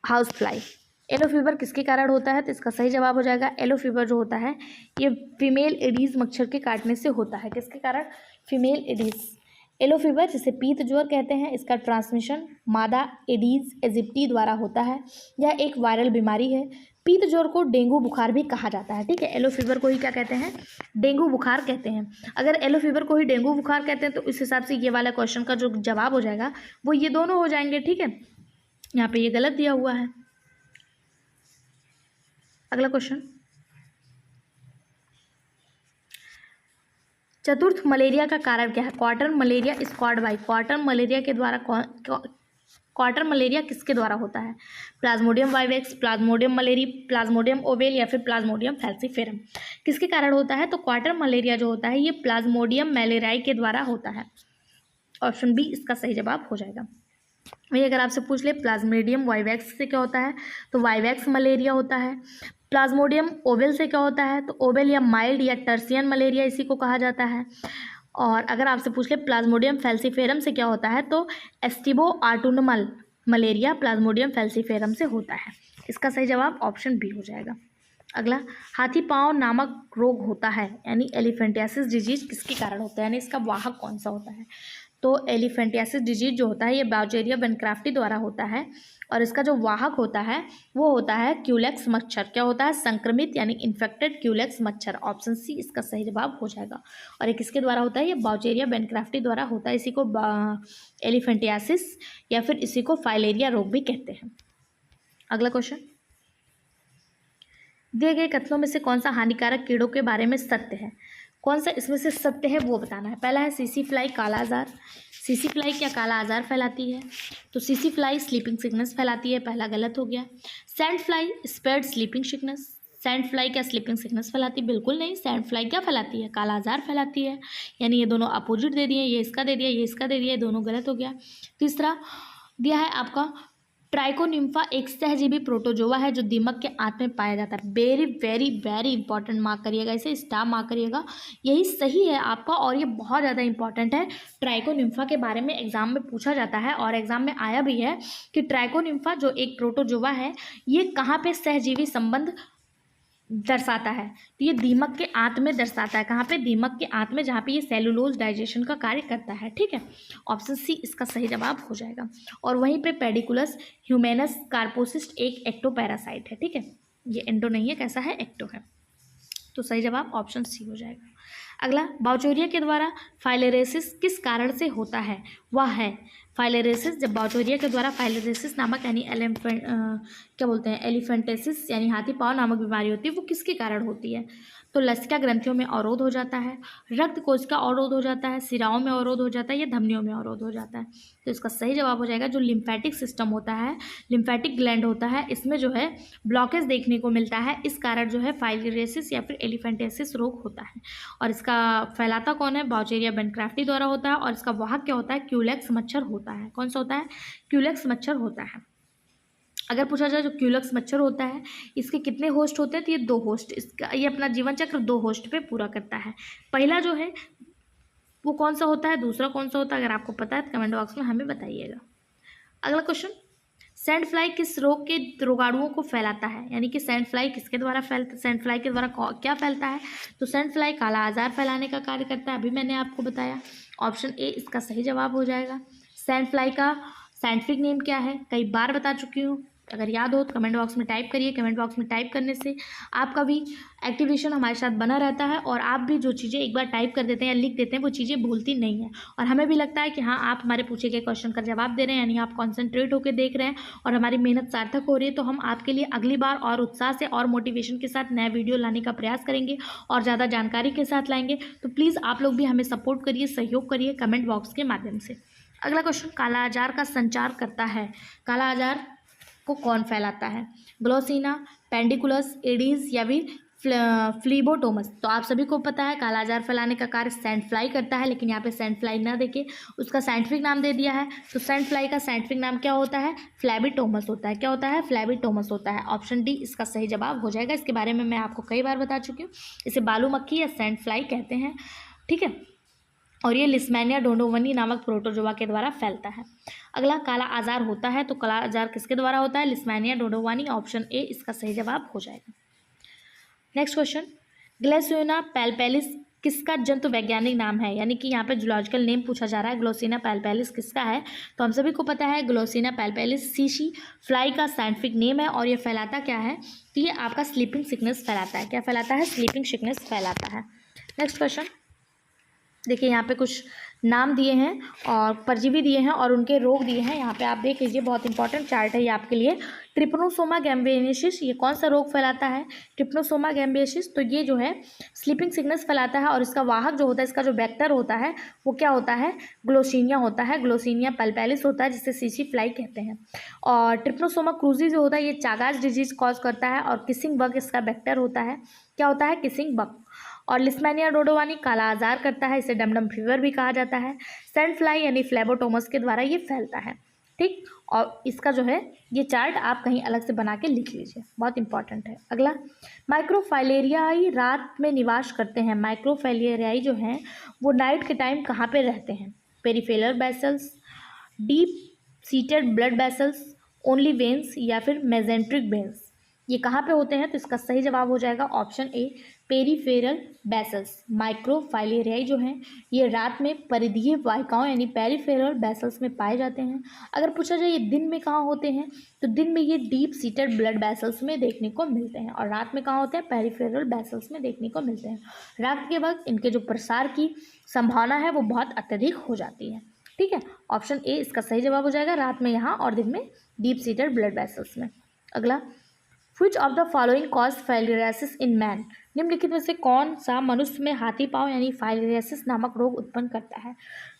हाउस फ्लाई। येलो फीवर किसके कारण होता है? तो इसका सही जवाब हो जाएगा येलो फीवर जो होता है ये फीमेल एडीज मच्छर के काटने से होता है। किसके कारण? Female Aedes. येलो फीवर जिसे पीत ज्वर कहते हैं, इसका ट्रांसमिशन मादा एडीज एजिप्टी द्वारा होता है। यह एक वायरल बीमारी है। पीत ज्वर को डेंगू बुखार भी कहा जाता है। ठीक है, येलो फीवर को ही क्या कहते हैं, डेंगू बुखार कहते हैं। अगर येलो फीवर को ही डेंगू बुखार कहते हैं तो इस हिसाब से ये वाला क्वेश्चन का जो जवाब हो जाएगा वो ये दोनों हो जाएंगे। ठीक है, यहाँ पे ये गलत दिया हुआ है। अगला क्वेश्चन, चतुर्थ मलेरिया का कारण क्या है? क्वार्टर मलेरिया स्क्वाड वाई। क्वार्टर मलेरिया के द्वारा क्वार्टर मलेरिया किसके द्वारा होता है? Plasmodium vivax, Plasmodium malariae, Plasmodium ovale या फिर प्लाज्मोडियम फैल्सीफेरम। किसके कारण होता है? तो क्वार्टर मलेरिया जो होता है ये प्लाज्मोडियम मैलेरियाई के द्वारा होता है। ऑप्शन बी इसका सही जवाब हो जाएगा। वही अगर आपसे पूछ ले प्लाज्मोडियम वाइवेक्स से क्या होता है, तो वाइवेक्स मलेरिया होता है। प्लाज्मोडियम ओवेल से क्या होता है, तो ओवेल या माइल्ड या टर्सियन मलेरिया इसी को कहा जाता है। और अगर आपसे पूछ ले प्लाज्मोडियम फैल्सीफेरम से क्या होता है, तो एस्टिबो आर्टुनमल मलेरिया प्लाज्मोडियम फैल्सीफेरम से होता है। इसका सही जवाब ऑप्शन बी हो जाएगा। अगला, हाथी पांव नामक रोग होता है यानी एलिफेंटियासिस डिजीज किसके कारण होता है, यानी इसका वाहक कौन सा होता है? तो एलिफेंटियासिस डिजीज जो होता है ये बाउचेरिया बेनक्राफ्टी द्वारा होता है और इसका जो वाहक होता है वो होता है क्यूलेक्स मच्छर। क्या होता है? संक्रमित यानी इन्फेक्टेड क्यूलेक्स मच्छर। ऑप्शन सी इसका सही जवाब हो जाएगा। और ये किसके द्वारा होता है? ये बाउचेरिया बेनक्राफ्टी द्वारा होता है। इसी को एलिफेंटियासिस या फिर इसी को फाइलेरिया रोग भी कहते हैं। अगला क्वेश्चन, दिए गए कथनों में से कौन सा हानिकारक कीड़ों के बारे में सत्य है? कौन सा इसमें से सत्य है वो बताना है। पहला है सीसी फ्लाई काला आजार। सीसी फ्लाई क्या काला आजार फैलाती है? तो सीसी फ्लाई स्लीपिंग सिकनेस फैलाती है, पहला गलत हो गया। Sand fly spread sleeping sickness. Sand fly क्या स्लीपिंग सिकनेस फैलाती? बिल्कुल नहीं। सैंड फ्लाई क्या फैलाती है? काला आजार फैलाती है। यानी ये दोनों अपोजिट दे दिए, ये इसका दे दिया, ये इसका दे दिया, ये दोनों गलत हो गया। तीसरा दिया है आपका ट्राइकोनिम्फा एक सहजीवी प्रोटोजोआ है जो दीमक के आंत में पाया जाता है। Very very very important, mark करिएगा इसे, स्टार मार्क करिएगा, यही सही है आपका और ये बहुत ज़्यादा इंपॉर्टेंट है। ट्राइकोनिम्फा के बारे में एग्जाम में पूछा जाता है और एग्जाम में आया भी है कि ट्राइकोनिम्फा जो एक प्रोटोजोआ है ये कहाँ पे सहजीवी संबंध दर्शाता है, तो ये दीमक के आंत में दर्शाता है। कहाँ पे? दीमक के आंत में, जहाँ पे ये सेलुलोज डाइजेशन का कार्य करता है। ठीक है, ऑप्शन सी इसका सही जवाब हो जाएगा। और वहीं पे पेडिकुलस ह्यूमेनस कार्पोसिस्ट एक एक्टोपैरासाइट है। ठीक है, ये एंडो नहीं है, कैसा है? एक्टो है। तो सही जवाब ऑप्शन सी हो जाएगा। अगला, बाउचोरिया के द्वारा फाइलेरेसिस किस कारण से होता है? वह है फाइलेरेसिस, जब बाउचोरिया के द्वारा फाइलेरेसिस नामक यानी क्या बोलते हैं एलिफेंटेसिस यानी हाथी पाँव नामक बीमारी होती है, वो किसके कारण होती है? तो लसिका ग्रंथियों में अवरोध हो जाता है, रक्त कोश का अवरोध हो जाता है, सिराओं में अवरोध हो जाता है या धमनियों में अवरोध हो जाता है। तो इसका सही जवाब हो जाएगा जो लिम्फेटिक सिस्टम होता है, लिम्फेटिक ग्लैंड होता है, इसमें जो है ब्लॉकेज देखने को मिलता है। इस कारण जो है फाइलेरेसिस या फिर एलिफेंटेसिस रोग होता है। और इसका फैलाता कौन है? बाउचेरिया बेनक्राफ्टी द्वारा होता है। और इसका वाहक क्या होता है? क्यूलेक्स मच्छर होता है। कौन सा होता है? क्यूलेक्स मच्छर होता है। अगर पूछा जाए जो क्यूलेक्स मच्छर होता है इसके कितने होस्ट होते हैं, तो ये 2 होस्ट, इसका ये अपना जीवन चक्र 2 होस्ट पे पूरा करता है। पहला जो है वो कौन सा होता है, दूसरा कौन सा होता है? अगर आपको पता है तो कमेंट बॉक्स में हमें बताइएगा। अगला क्वेश्चन, सैंड फ्लाई किस रोग के रोगाणुओं को फैलाता है? यानी कि सैंड फ्लाई किसके द्वारा फैलता, सैंड फ्लाई के द्वारा क्या फैलता है? तो सैंड फ्लाई काला आजार फैलाने का कार्य करता है, अभी मैंने आपको बताया। ऑप्शन ए इसका सही जवाब हो जाएगा। सैंड फ्लाई का साइंटिफिक नेम क्या है? कई बार बता चुकी हूँ, अगर याद हो तो कमेंट बॉक्स में टाइप करिए। कमेंट बॉक्स में टाइप करने से आपका भी एक्टिवेशन हमारे साथ बना रहता है और आप भी जो चीज़ें एक बार टाइप कर देते हैं या लिख देते हैं वो चीज़ें भूलती नहीं हैं और हमें भी लगता है कि हाँ आप हमारे पूछे गए क्वेश्चन का जवाब दे रहे हैं, यानी आप कॉन्सेंट्रेट होकर देख रहे हैं और हमारी मेहनत सार्थक हो रही है। तो हम आपके लिए अगली बार और उत्साह से और मोटिवेशन के साथ नया वीडियो लाने का प्रयास करेंगे और ज़्यादा जानकारी के साथ लाएंगे। तो प्लीज़ आप लोग भी हमें सपोर्ट करिए, सहयोग करिए कमेंट बॉक्स के माध्यम से। अगला क्वेश्चन, काला आजार का संचार करता है, काला आजार को कौन फैलाता है? ग्लोसिना, पेंडिकुलस, एडीज या भी फ्लीबोटोमस। तो आप सभी को पता है काला आजार फैलाने का कार्य सैंड फ्लाई करता है, लेकिन यहाँ पे सैंड फ्लाई ना देके उसका साइंटिफिक नाम दे दिया है। तो सैंड फ्लाई का साइंटिफिक नाम क्या होता है? फ्लैबिटोमस होता है। क्या होता है? फ्लैबिटोमस होता है। ऑप्शन डी इसका सही जवाब हो जाएगा। इसके बारे में मैं आपको कई बार बता चुकी हूँ, इसे बालू मक्खी या सैंड फ्लाई कहते हैं। ठीक है, और ये लिस्मैनिया डोनोवनी नामक प्रोटोजोआ के द्वारा फैलता है। अगला, काला आजार होता है तो काला आजार किसके द्वारा होता है? लिस्मैनिया डोनोवनी। ऑप्शन ए इसका सही जवाब हो जाएगा। नेक्स्ट क्वेश्चन, ग्लेसुयोना पैल्पेलिस किसका जंतु वैज्ञानिक नाम है, यानी कि यहाँ पे जूलॉजिकल नेम पूछा जा रहा है। ग्लोसिना पैल्पेलिस किसका है, तो हम सभी को पता है ग्लोसिना पैल्पेलिस सीसी फ्लाई का साइंटिफिक नेम है। और ये फैलाता क्या है, तो ये आपका स्लीपिंग सिकनेस फैलाता है। क्या फैलाता है, स्लीपिंग सिकनेस फैलाता है। नेक्स्ट क्वेश्चन देखिए, यहाँ पे कुछ नाम दिए हैं और परजीवी दिए हैं और उनके रोग दिए हैं। यहाँ पे आप देख लीजिए, बहुत इंपॉर्टेंट चार्ट है ये आपके लिए। ट्रिपनोसोमा गैम्बियेसिस, ये कौन सा रोग फैलाता है, ट्रिपनोसोमा गैम्बियेसिस, तो ये जो है स्लीपिंग सिकनेस फैलाता है। और इसका वाहक जो होता है, इसका जो वेक्टर होता है वो क्या होता है, ग्लोसिनिया होता है, ग्लोसिनिया पैल्पेलिस होता है, जिसे सीसी फ्लाई कहते हैं। और ट्रिपनोसोमा क्रूजी जो होता है ये चागास डिजीज कॉज करता है। और किसिंग बग इसका वेक्टर होता है, क्या होता है, किसिंग बग। और लिस्मेनिया डोडोवानी काला आजार करता है, इसे डमडम फीवर भी कहा जाता है। सैंड फ्लाई यानी फ्लेबोटोमस के द्वारा ये फैलता है, ठीक। और इसका जो है ये चार्ट आप कहीं अलग से बना के लिख लीजिए, बहुत इंपॉर्टेंट है। अगला, माइक्रोफाइलेरियाई रात में निवास करते हैं। माइक्रोफाइलेरियाई जो हैं वो नाइट के टाइम कहाँ पे रहते हैं, peripheral vessels, deep seated blood vessels, only veins या फिर मेजेंट्रिक वेन्स, ये कहाँ पे होते हैं, तो इसका सही जवाब हो जाएगा ऑप्शन ए, पेरिफेरल वेसल्स। माइक्रोफाइलेरियाई जो हैं ये रात में परिधीय वाहिकाओं यानी पेरिफेरल वेसल्स में पाए जाते हैं। अगर पूछा जाए ये दिन में कहाँ होते हैं, तो दिन में ये डीप सीटेड ब्लड वेसल्स में देखने को मिलते हैं। और रात में कहाँ होते हैं, पेरिफेरल वेसल्स में देखने को मिलते हैं। रात के वक्त इनके जो प्रसार की संभावना है वो बहुत अत्यधिक हो जाती है, ठीक है। ऑप्शन ए इसका सही जवाब हो जाएगा, रात में यहाँ और दिन में डीप सीटेड ब्लड वेसल्स में। अगला, Which of the following cause filariasis in man? निम्नलिखित में से कौन सा मनुष्य में हाथी पाँव यानी फाइलेरियासिस नामक रोग उत्पन्न करता है,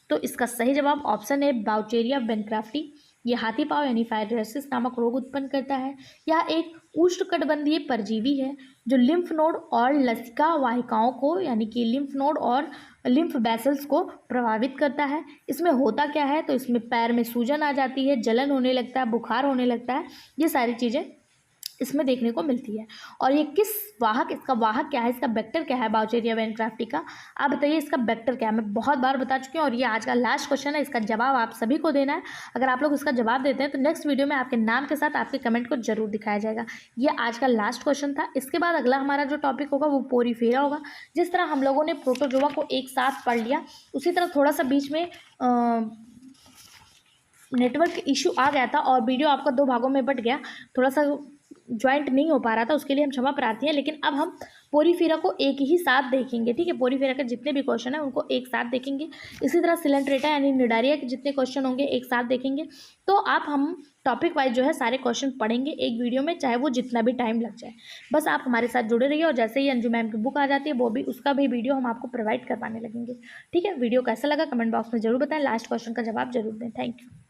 तो इसका सही जवाब ऑप्शन है बाउचेरिया बेनक्राफ्टी, ये हाथी पाँव यानी फाइलेरियासिस नामक रोग उत्पन्न करता है। यह एक उष्णकटिबंधीय परजीवी है जो लिम्फ नोड और लसिका वाहिकाओं को यानी कि लिम्फ नोड और लिम्फ वेसल्स को प्रभावित करता है। इसमें होता क्या है, तो इसमें पैर में सूजन आ जाती है, जलन होने लगता है, बुखार होने लगता है, ये सारी चीज़ें इसमें देखने को मिलती है। और ये किस वाहक, इसका वाहक क्या है, इसका वेक्टर क्या है बाउचेरिया बेनक्राफ्टी का, आप बताइए इसका वेक्टर क्या है। मैं बहुत बार बता चुकी हूँ और ये आज का लास्ट क्वेश्चन है, इसका जवाब आप सभी को देना है। अगर आप लोग इसका जवाब देते हैं तो नेक्स्ट वीडियो में आपके नाम के साथ आपके कमेंट को जरूर दिखाया जाएगा। ये आज का लास्ट क्वेश्चन था। इसके बाद अगला हमारा जो टॉपिक होगा वो पोरीफेरा होगा। जिस तरह हम लोगों ने प्रोटोजोआ को एक साथ पढ़ लिया, उसी तरह थोड़ा सा बीच में नेटवर्क इशू आ गया था और वीडियो आपका 2 भागों में बट गया, थोड़ा सा ज्वाइंट नहीं हो पा रहा था, उसके लिए हम क्षमा प्रार्थी हैं। लेकिन अब हम पोरीफेरा को एक ही साथ देखेंगे, ठीक है। पोरीफेरा के जितने भी क्वेश्चन हैं उनको एक साथ देखेंगे। इसी तरह सिलेंट्रेटा यानी निडारिया के जितने क्वेश्चन होंगे एक साथ देखेंगे। तो आप हम टॉपिक वाइज जो है सारे क्वेश्चन पढ़ेंगे एक वीडियो में, चाहे वो जितना भी टाइम लग जाए। बस आप हमारे साथ जुड़े रहिए और जैसे ही अंजू मैम की बुक आ जाती है वो भी उसका भी वीडियो हम आपको प्रोवाइड करवाने लगेंगे, ठीक है। वीडियो कैसा लगा कमेंट बॉक्स में जरूर बताएं, लास्ट क्वेश्चन का जवाब जरूर दें। Thank you.